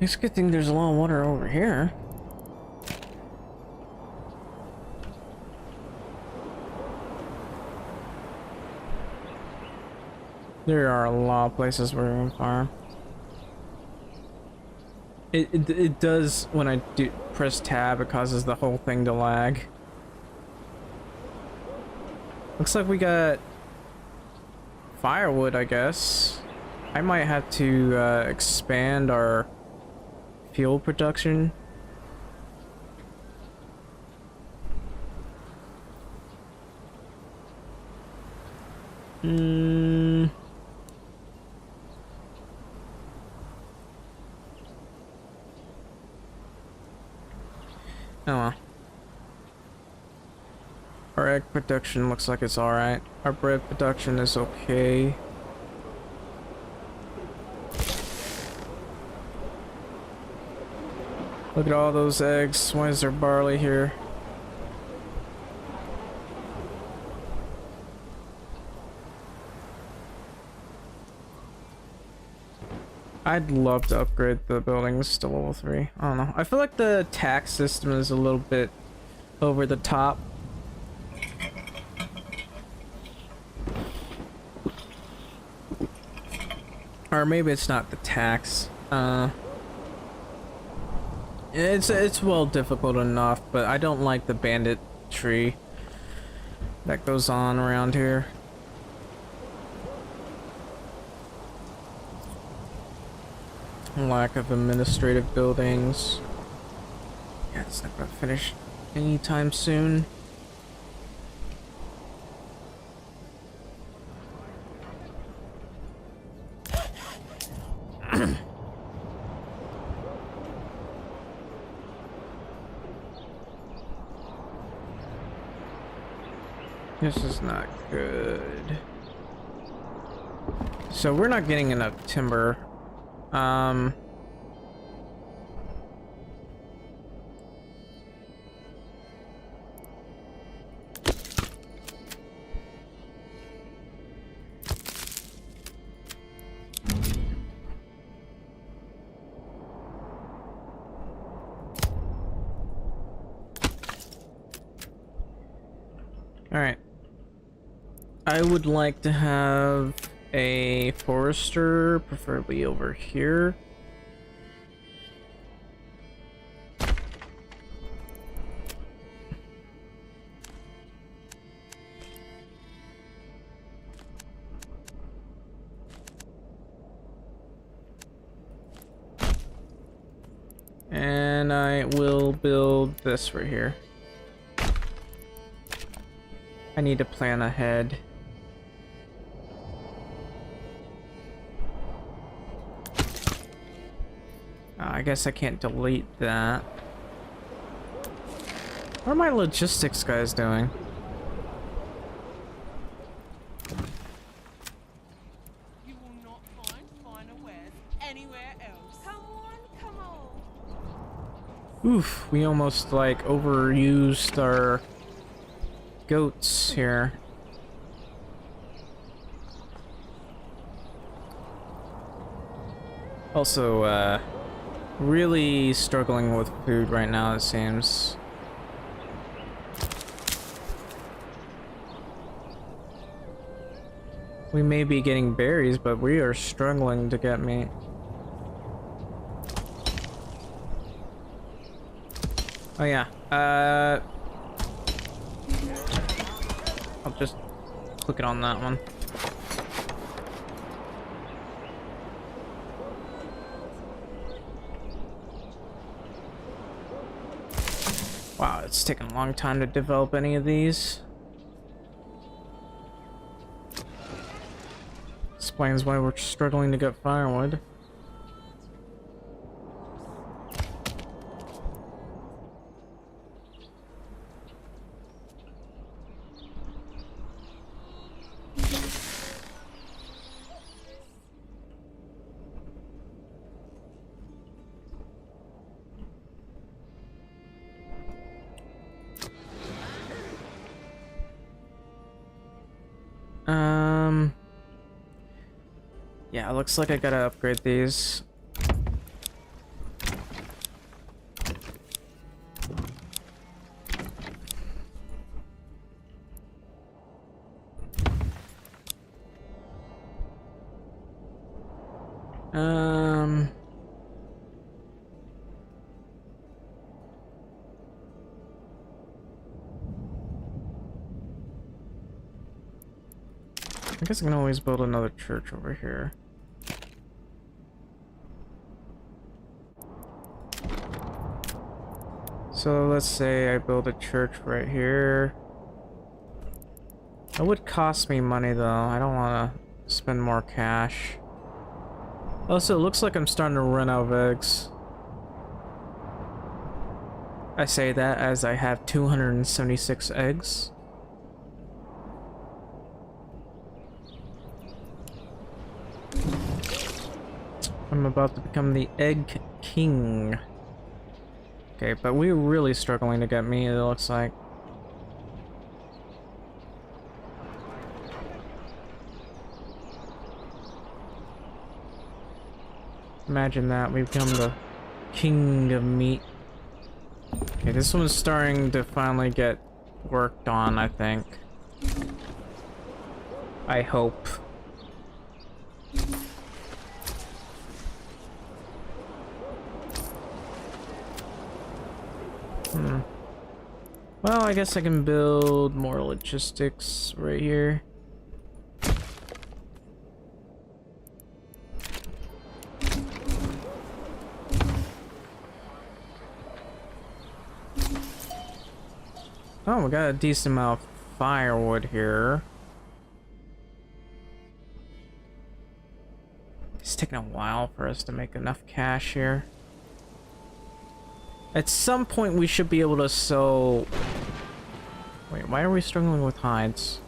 It's a good thing there's a lot of water over here. There are a lot of places where we can farm. It does, when I do press tab, it causes the whole thing to lag. Looks like we got firewood, I guess. I might have to expand our fuel production. Oh well. Our egg production looks like it's alright. Our bread production is okay. Look at all those eggs. Why is there barley here? I'd love to upgrade the buildings to level 3. I don't know. I feel like the tax system is a little bit over the top. Or maybe it's not the tax. It's well difficult enough, but I don't like the bandit tree that goes on around here. Lack of administrative buildings. Yeah, it's not gonna finish anytime soon. This is not good. So we're not getting enough timber. All right. I would like to have a forester, preferably over here. And I will build this right here. I need to plan ahead. I guess I can't delete that. What are my logistics guys doing? You will not find finer wares anywhere else. Come on, come on. Oof, we almost like overused our goats here. Also, Really struggling with food right now, it seems. We may be getting berries, but we are struggling to get meat. Oh yeah, I'll just click it on that one. Wow, it's taken a long time to develop any of these. Explains why we're struggling to get firewood. Yeah, it looks like I gotta upgrade these. I guess I can always build another church over here. So let's say I build a church right here. It would cost me money though. I don't want to spend more cash. Also, it looks like I'm starting to run out of eggs. I say that as I have 276 eggs. I'm about to become the egg king. Okay, but we're really struggling to get meat, it looks like. Imagine that, we become the king of meat. Okay, this one's starting to finally get worked on, I think. I hope. Well, I guess I can build more logistics right here. Oh, we got a decent amount of firewood here. It's taking a while for us to make enough cash here. At some point we should be able to sell... Wait, why are we struggling with hides?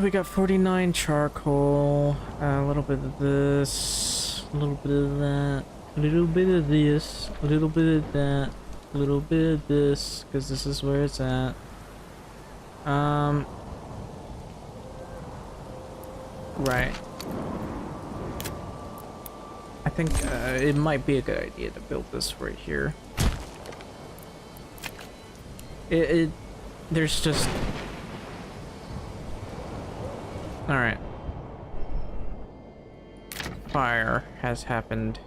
We got 49 charcoal, a little bit of this, a little bit of that, a little bit of this, a little bit of that, a little bit of this, because this is where it's at. Right. I think it might be a good idea to build this right here. There's just... Alright. Fire has happened.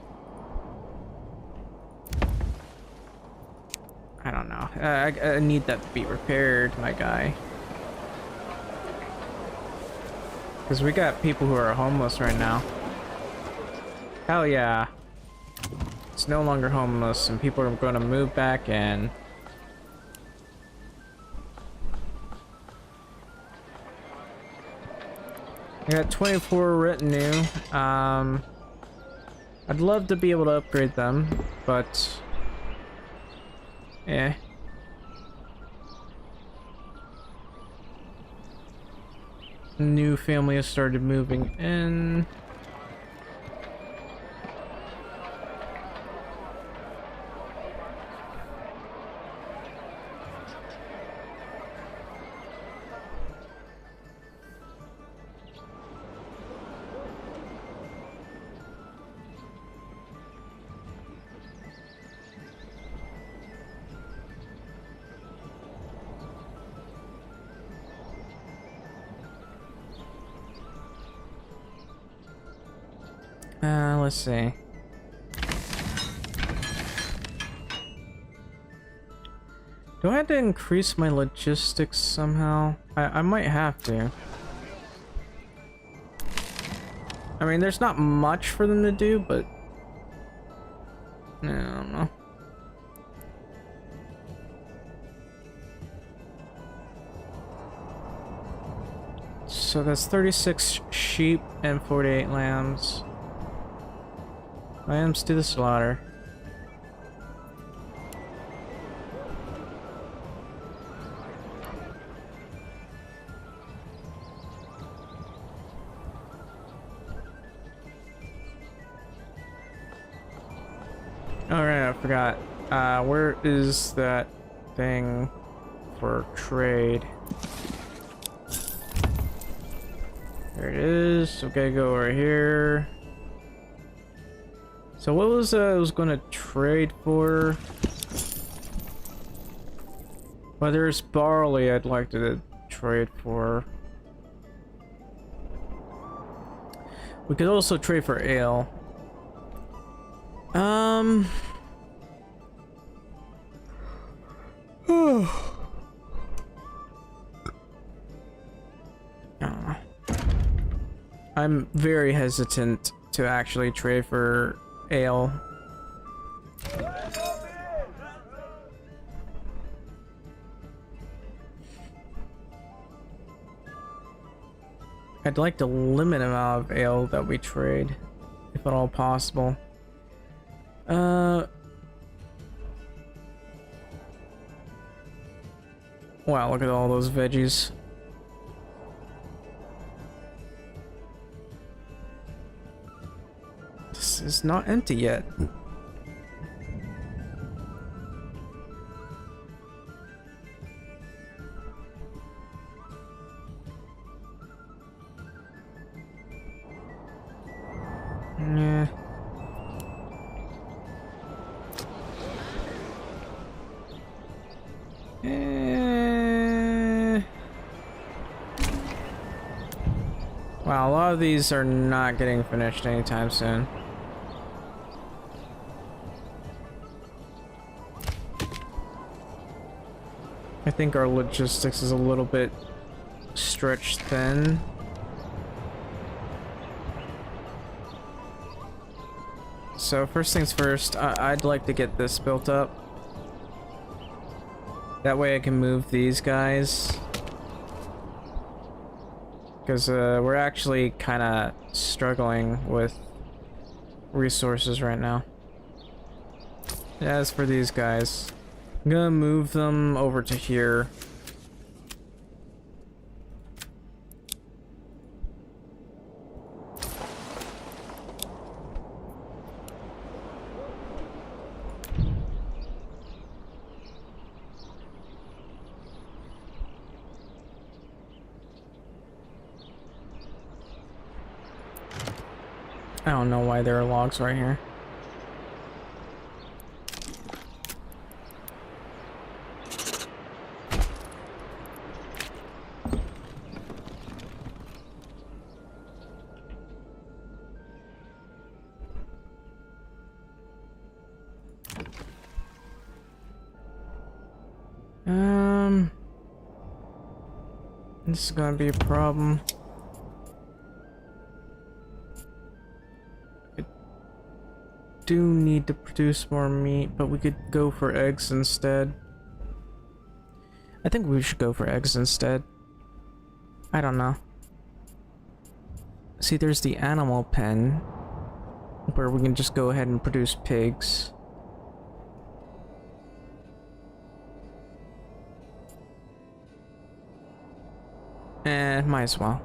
I don't know. I need that to be repaired, my guy. Because we got people who are homeless right now. Hell yeah. It's no longer homeless and people are going to move back in. I got 24 retinue. I'd love to be able to upgrade them, but... eh. new family has started moving in. Let's see. Do I have to increase my logistics somehow? I might have to. I mean, there's not much for them to do, but... I don't know. So that's 36 sheep and 48 lambs. Lambs to the slaughter. Alright, I forgot. Where is that thing for trade? There it is. Okay, go over here. So what was I was gonna trade for? Well, there's barley I'd like to trade for. We could also trade for ale. I'm very hesitant to actually trade for ale. I'd like to limit the amount of ale that we trade, if at all possible. Wow, look at all those veggies. This is not empty yet. Yeah. Wow, a lot of these are not getting finished anytime soon. I think our logistics is a little bit stretched thin. So first things first, I'd like to get this built up. That way I can move these guys. Because we're actually kind of struggling with resources right now. As for these guys, I'm gonna move them over to here. I don't know why there are logs right here. This is gonna be a problem. I do need to produce more meat, but we could go for eggs instead. I think we should go for eggs instead. I don't know. See, there's the animal pen, where we can just go ahead and produce pigs. Might as well.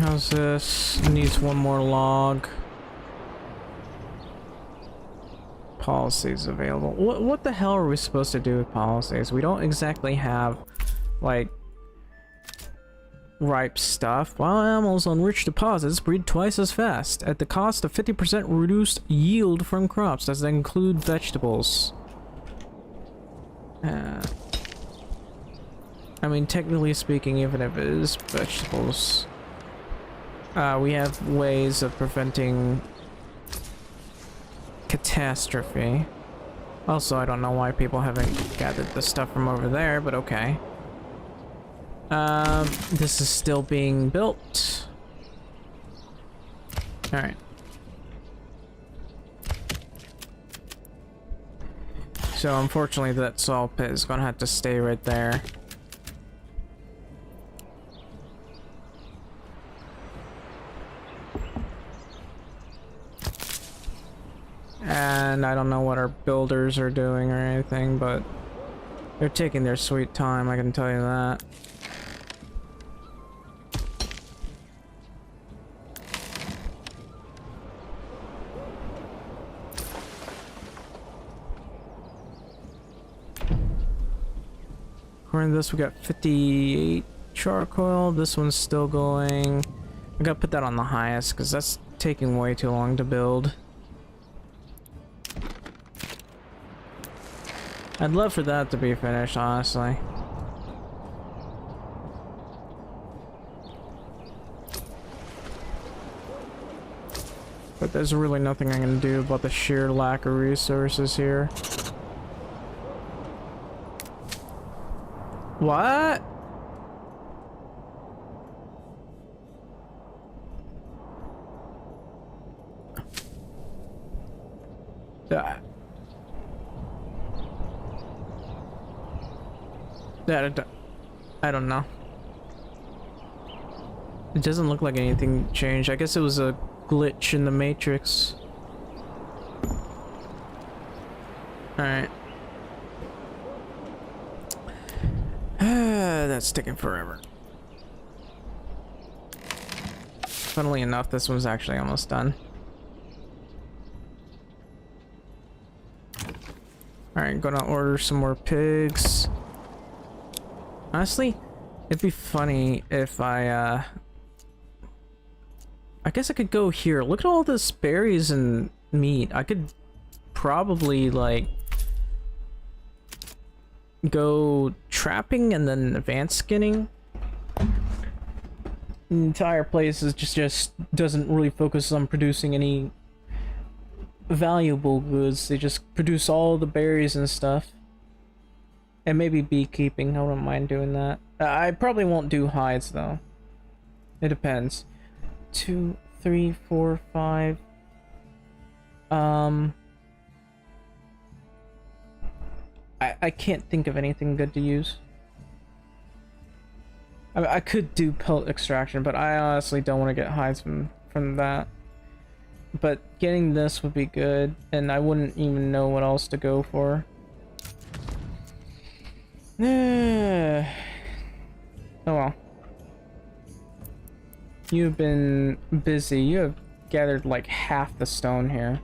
How's this? Needs one more log. Policies available. What the hell are we supposed to do with policies? We don't exactly have, like, ripe stuff. Wild animals on rich deposits breed twice as fast, at the cost of 50% reduced yield from crops. Does that include vegetables? I mean, technically speaking, even if it is vegetables, we have ways of preventing catastrophe. Also, I don't know why people haven't gathered the stuff from over there, but okay. This is still being built. Alright. So, unfortunately, that salt pit is gonna have to stay right there. And I don't know what our builders are doing or anything, but they're taking their sweet time, I can tell you that. According to this, we got 58 charcoal. This one's still going. I gotta put that on the highest because that's taking way too long to build. I'd love for that to be finished, honestly. But there's really nothing I can do about the sheer lack of resources here. What? I don't know. It doesn't look like anything changed. I guess it was a glitch in the matrix. Alright. That's taking forever. Funnily enough, this one's actually almost done. Alright, gonna order some more pigs. Honestly, it'd be funny if I guess I could go here. Look at all this berries and meat. I could probably, like, go trapping and then advanced skinning. The entire place is just doesn't really focus on producing any valuable goods. They just produce all the berries and stuff. And maybe beekeeping. I wouldn't mind doing that. I probably won't do hides though. It depends. 2, 3, 4, 5. I can't think of anything good to use. I could do pelt extraction, but I honestly don't want to get hides from that. But getting this would be good, and I wouldn't even know what else to go for. Oh well. You've been busy. You have gathered like half the stone here.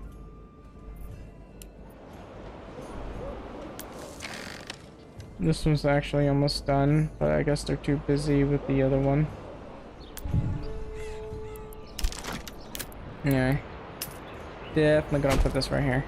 This one's actually almost done, but I guess they're too busy with the other one. Anyway. Definitely gonna put this right here.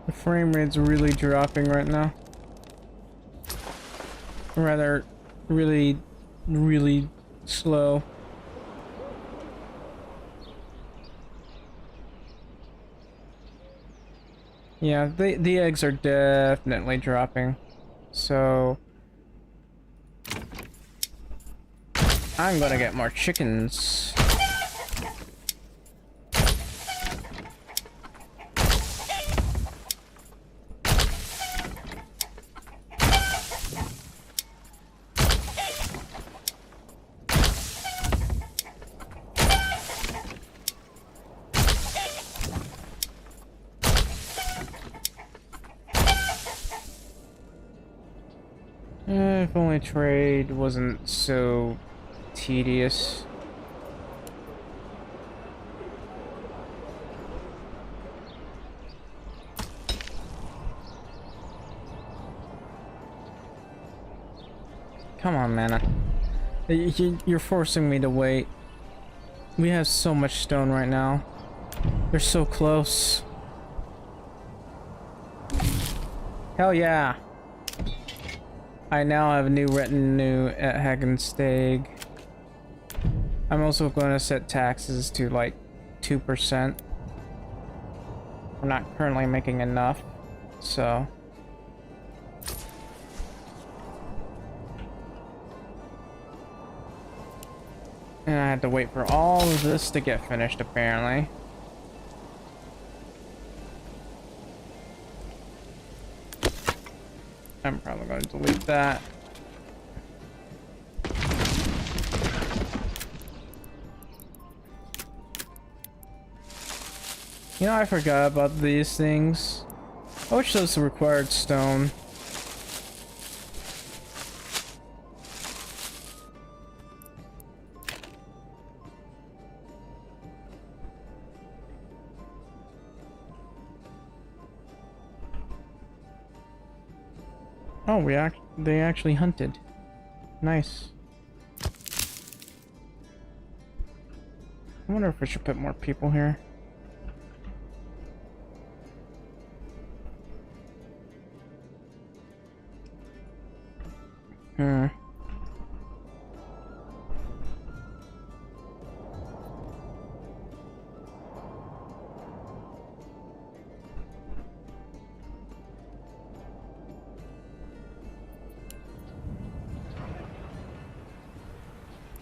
The frame rate's really dropping right now. Or rather, really, really slow. Yeah, the eggs are definitely dropping. So I'm gonna get more chickens. If only trade wasn't so tedious. Come on, Manor. You're forcing me to wait. We have so much stone right now. They're so close. Hell yeah. I now have a new retinue at Hagensteg. I'm also going to set taxes to like 2%. I'm not currently making enough, so. And I had to wait for all of this to get finished, apparently. I'm probably going to delete that. You know, I forgot about these things. I wish those required stone. Oh, they actually hunted. Nice. I wonder if we should put more people here.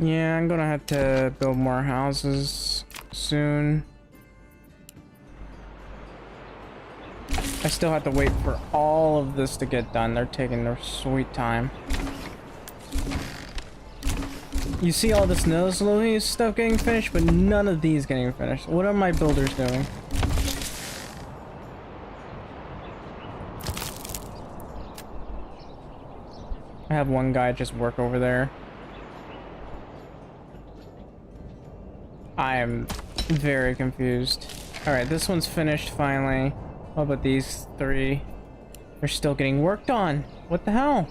Yeah, I'm gonna have to build more houses soon. I still have to wait for all of this to get done. They're taking their sweet time. You see all this Noslowy stuff getting finished, but none of these getting finished. What are my builders doing? I have one guy just work over there. I am very confused. Alright, this one's finished finally. What about these three? They're still getting worked on. What the hell?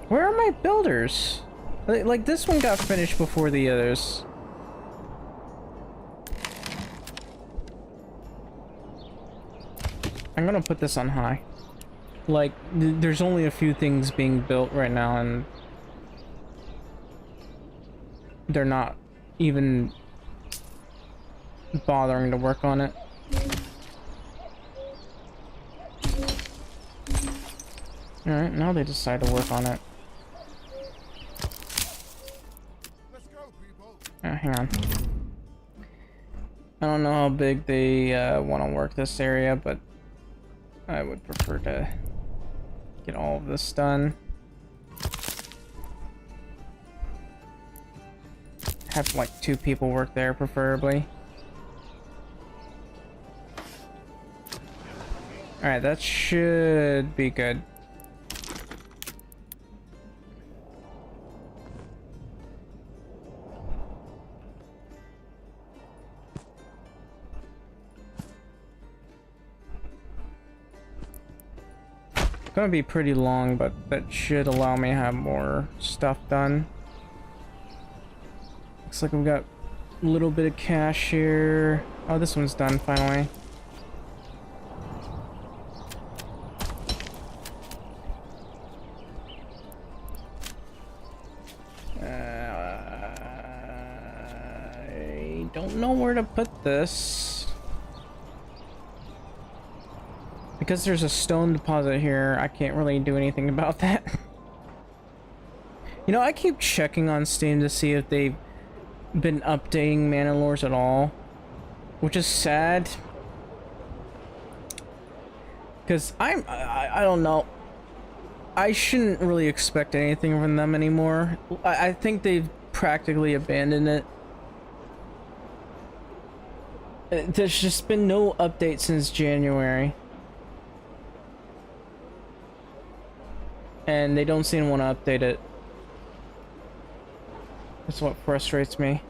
Where are my builders? Like, this one got finished before the others. I'm gonna put this on high. Like, there's only a few things being built right now, and they're not even bothering to work on it. Alright, now they decide to work on it. Let's go, people. Hang on. I don't know how big they want to work this area, but I would prefer to get all of this done. Have like 2 people work there, preferably. Alright, that should be good. Gonna be pretty long, but that should allow me to have more stuff done. Looks like we've got a little bit of cash here. Oh, this one's done finally. where to put this. Because there's a stone deposit here, I can't really do anything about that. You know, I keep checking on Steam to see if they've been updating Manor at all, which is sad. Because I don't know. I shouldn't really expect anything from them anymore. I think they've practically abandoned it. There's just been no update since January. And they don't seem to want to update it. That's what frustrates me.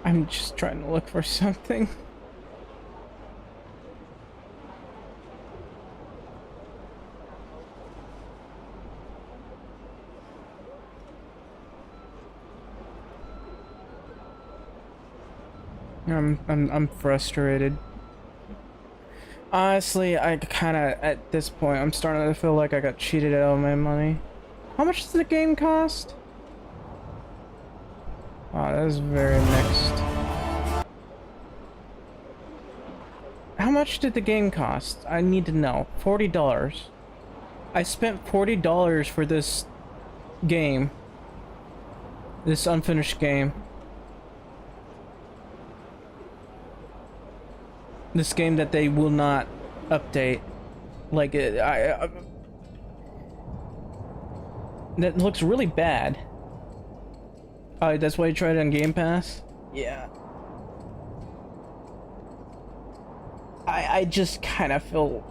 I'm just trying to look for something. I'm frustrated. Honestly, I kinda, at this point, I'm starting to feel like I got cheated out of my money. How much does the game cost? Oh, that is very mixed. How much did the game cost? I need to know. $40. I spent $40 for this game. This unfinished game. This game that they will not update. Like, that looks really bad. Oh, that's why you tried it on Game Pass? Yeah. I just kind of feel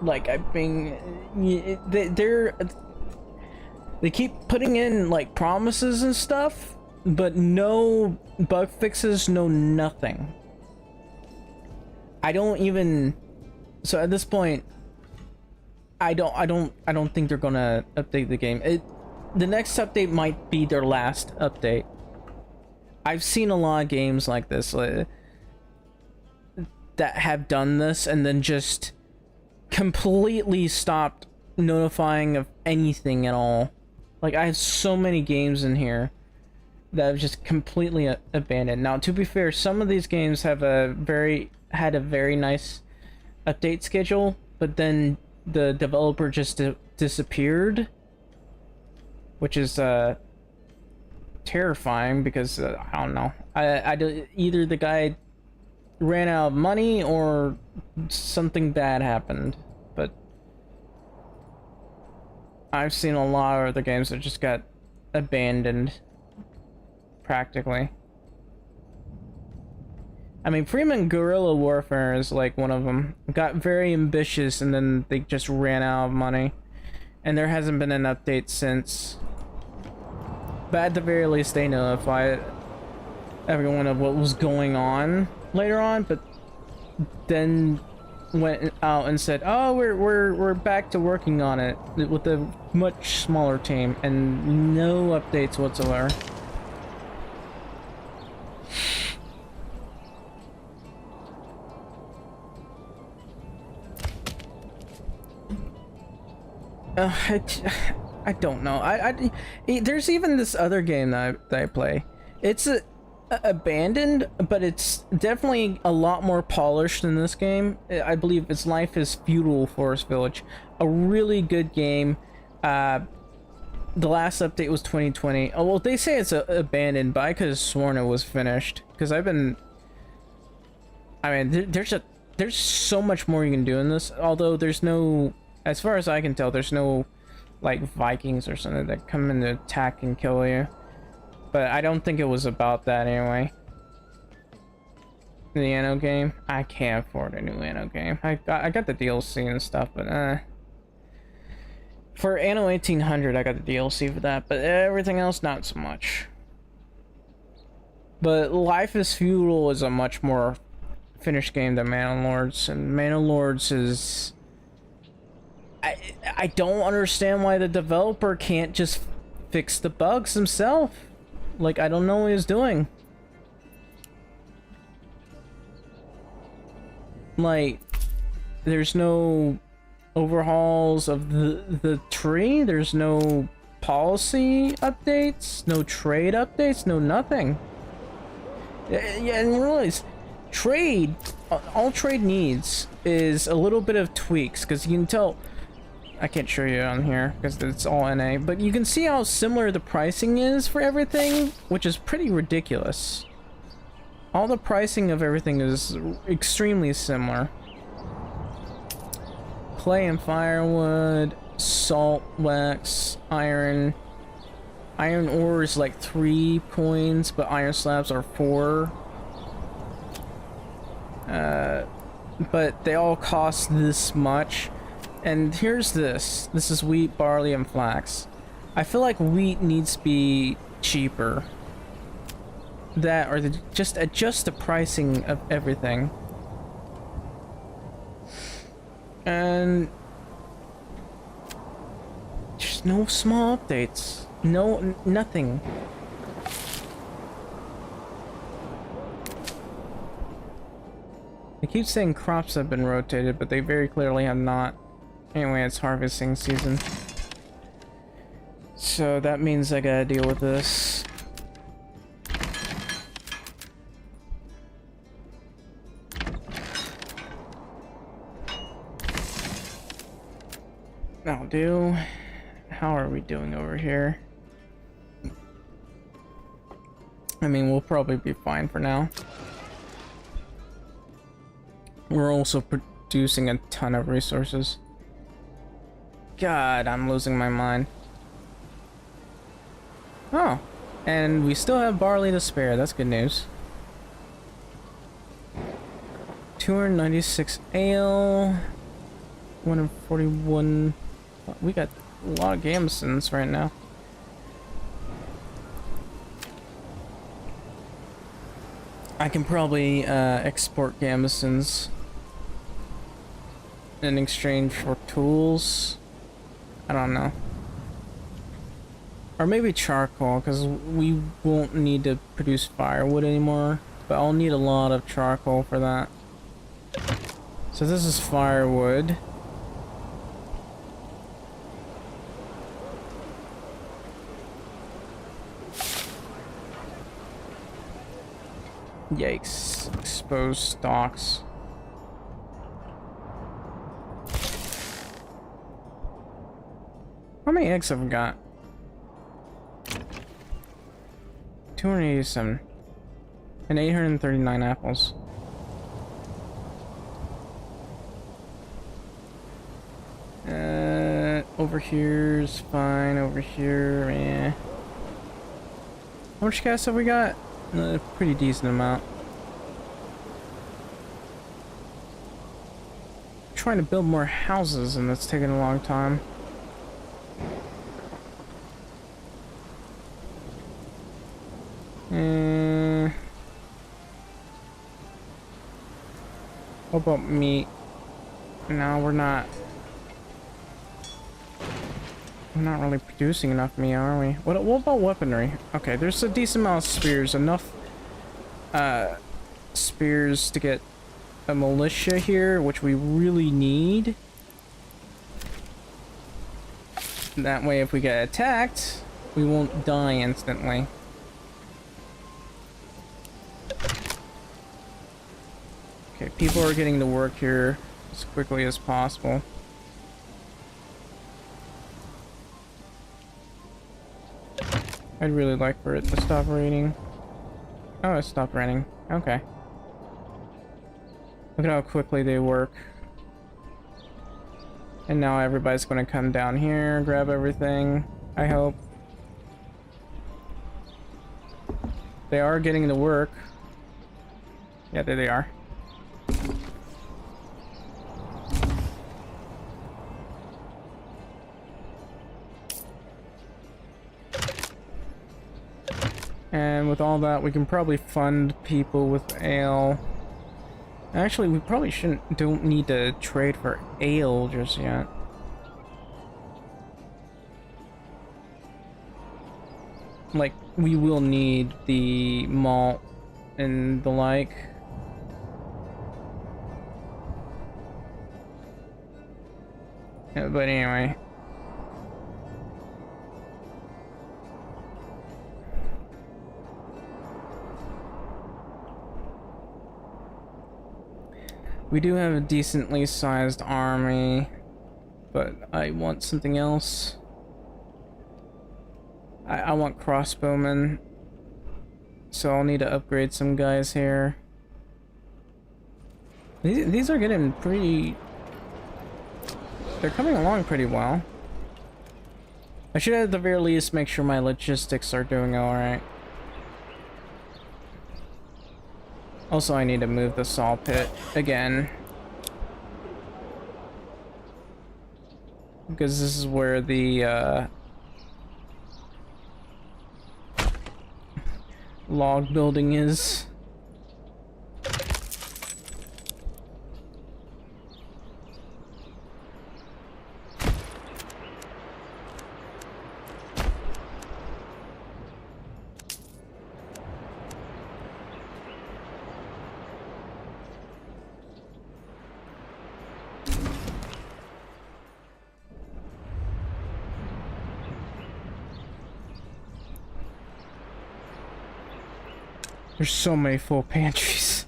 like I'm being... They keep putting in, like, promises and stuff, but no bug fixes, no nothing. I don't even... So at this point, I don't think they're gonna update the game. The next update might be their last update. I've seen a lot of games like this that have done this and then just completely stopped notifying of anything at all. Like, I have so many games in here that I've just completely abandoned. Now, to be fair, some of these games have had a very nice update schedule, but then the developer just disappeared. Which is terrifying because I don't know. Either the guy ran out of money or something bad happened. But I've seen a lot of other games that just got abandoned, practically. I mean, Freeman Guerrilla Warfare is like one of them. Got very ambitious and then they just ran out of money. And there hasn't been an update since. But at the very least, they notified everyone of what was going on later on. But then went out and said, "Oh, we're back to working on it with a much smaller team," and no updates whatsoever. I don't know. There's even this other game that I play. It's abandoned, but it's definitely a lot more polished than this game. I believe its Life is Feudal Forest Village. A really good game. The last update was 2020. Oh, well, they say it's abandoned, but I could have sworn it was finished. Because I mean, there's so much more you can do in this. Although there's no... As far as I can tell, there's no, like, Vikings or something that come in to attack and kill you. But I don't think it was about that anyway. The Anno game? I can't afford a new Anno game. I got the DLC and stuff, but For Anno 1800, I got the DLC for that, but everything else, not so much. But Life is Feudal is a much more finished game than Manor Lords, and Manor Lords is... I don't understand why the developer can't just fix the bugs himself. Like, I don't know what he's doing. Like, there's no overhauls of the tree, there's no policy updates, no trade updates, no nothing. Yeah, and realize, trade, all trade needs is a little bit of tweaks, because you can tell, I can't show you on here, because it's all NA, but you can see how similar the pricing is for everything, which is pretty ridiculous. All the pricing of everything is extremely similar. Clay and firewood, salt, wax, iron. Iron ore is like 3 coins, but iron slabs are 4. But they all cost this much. And here's this. This is wheat, barley, and flax. I feel like wheat needs to be cheaper. That, or just adjust the pricing of everything. And just no small updates. No, nothing. They keep saying crops have been rotated, but they very clearly have not. Anyway, it's harvesting season. So that means I gotta deal with this. That'll do. How are we doing over here? I mean, we'll probably be fine for now. We're also producing a ton of resources. God, I'm losing my mind. Oh, and we still have barley to spare. That's good news. 296 ale. 141. We got a lot of gamisons right now. I can probably export gamisons in exchange for tools. I don't know. Or maybe charcoal, because we won't need to produce firewood anymore. But I'll need a lot of charcoal for that. So this is firewood. Yikes. Exposed stalks. How many eggs have we got? 287. And 839 apples. Over here's fine. Over here, eh. How much gas have we got? A pretty decent amount. Trying to build more houses, and that's taking a long time. What about meat? No, we're not. We're not really producing enough meat, are we? What about weaponry? Okay, there's a decent amount of spears. Enough spears to get a militia here, which we really need. That way, if we get attacked, we won't die instantly. Okay, people are getting to work here as quickly as possible. I'd really like for it to stop raining. Oh, it stopped raining. Okay. Look at how quickly they work. And now everybody's going to come down here, grab everything, I hope. They are getting to work. Yeah, there they are. And with all that, we can probably fund people with ale. Actually, we probably don't need to trade for ale just yet. Like, we will need the malt and the like. Yeah, but anyway. We do have a decently sized army, but I want something else. I want crossbowmen, so I'll need to upgrade some guys here. These are getting pretty... They're coming along pretty well. I should at the very least make sure my logistics are doing alright. Also, I need to move the saw pit again. Because this is where the, log building is. There's so many full pantries.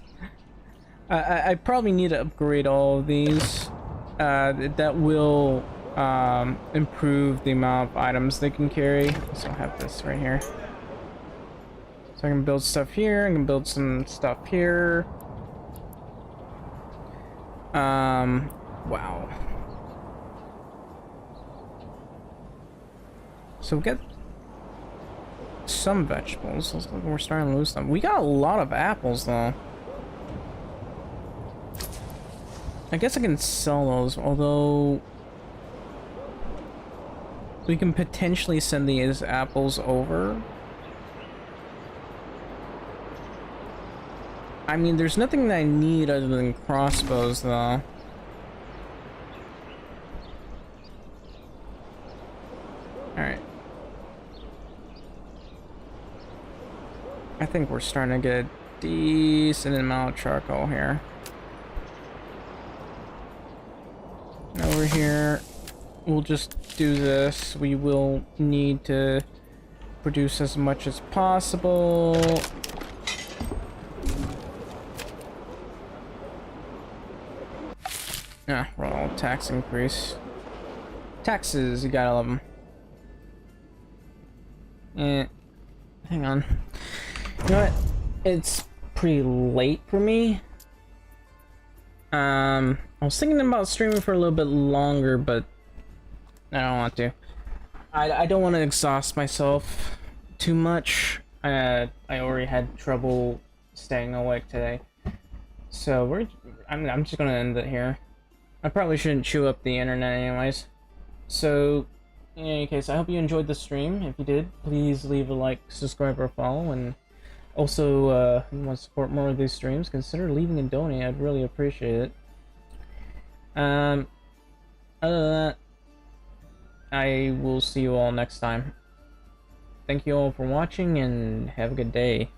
I probably need to upgrade all of these. That will improve the amount of items they can carry. So I'll have this right here. So I can build stuff here. I can build some stuff here. Wow. So we get some vegetables. Looks like we're starting to lose them. We got a lot of apples though. I guess I can sell those, although we can potentially send these apples over. I mean, there's nothing that I need other than crossbows though. Alright. I think we're starting to get a decent amount of charcoal here. Over here, we'll just do this. We will need to produce as much as possible. Ah, well, tax increase. Taxes, you gotta love them. Hang on. You know what? It's pretty late for me. I was thinking about streaming for a little bit longer, but I don't want to. I don't want to exhaust myself too much. I already had trouble staying awake today, so I'm just gonna end it here. I probably shouldn't chew up the internet anyways. So in any case, I hope you enjoyed the stream. If you did, please leave a like, subscribe, or follow, and also, if you want to support more of these streams, consider leaving a donate. I'd really appreciate it. Other than that, I will see you all next time. Thank you all for watching, and have a good day.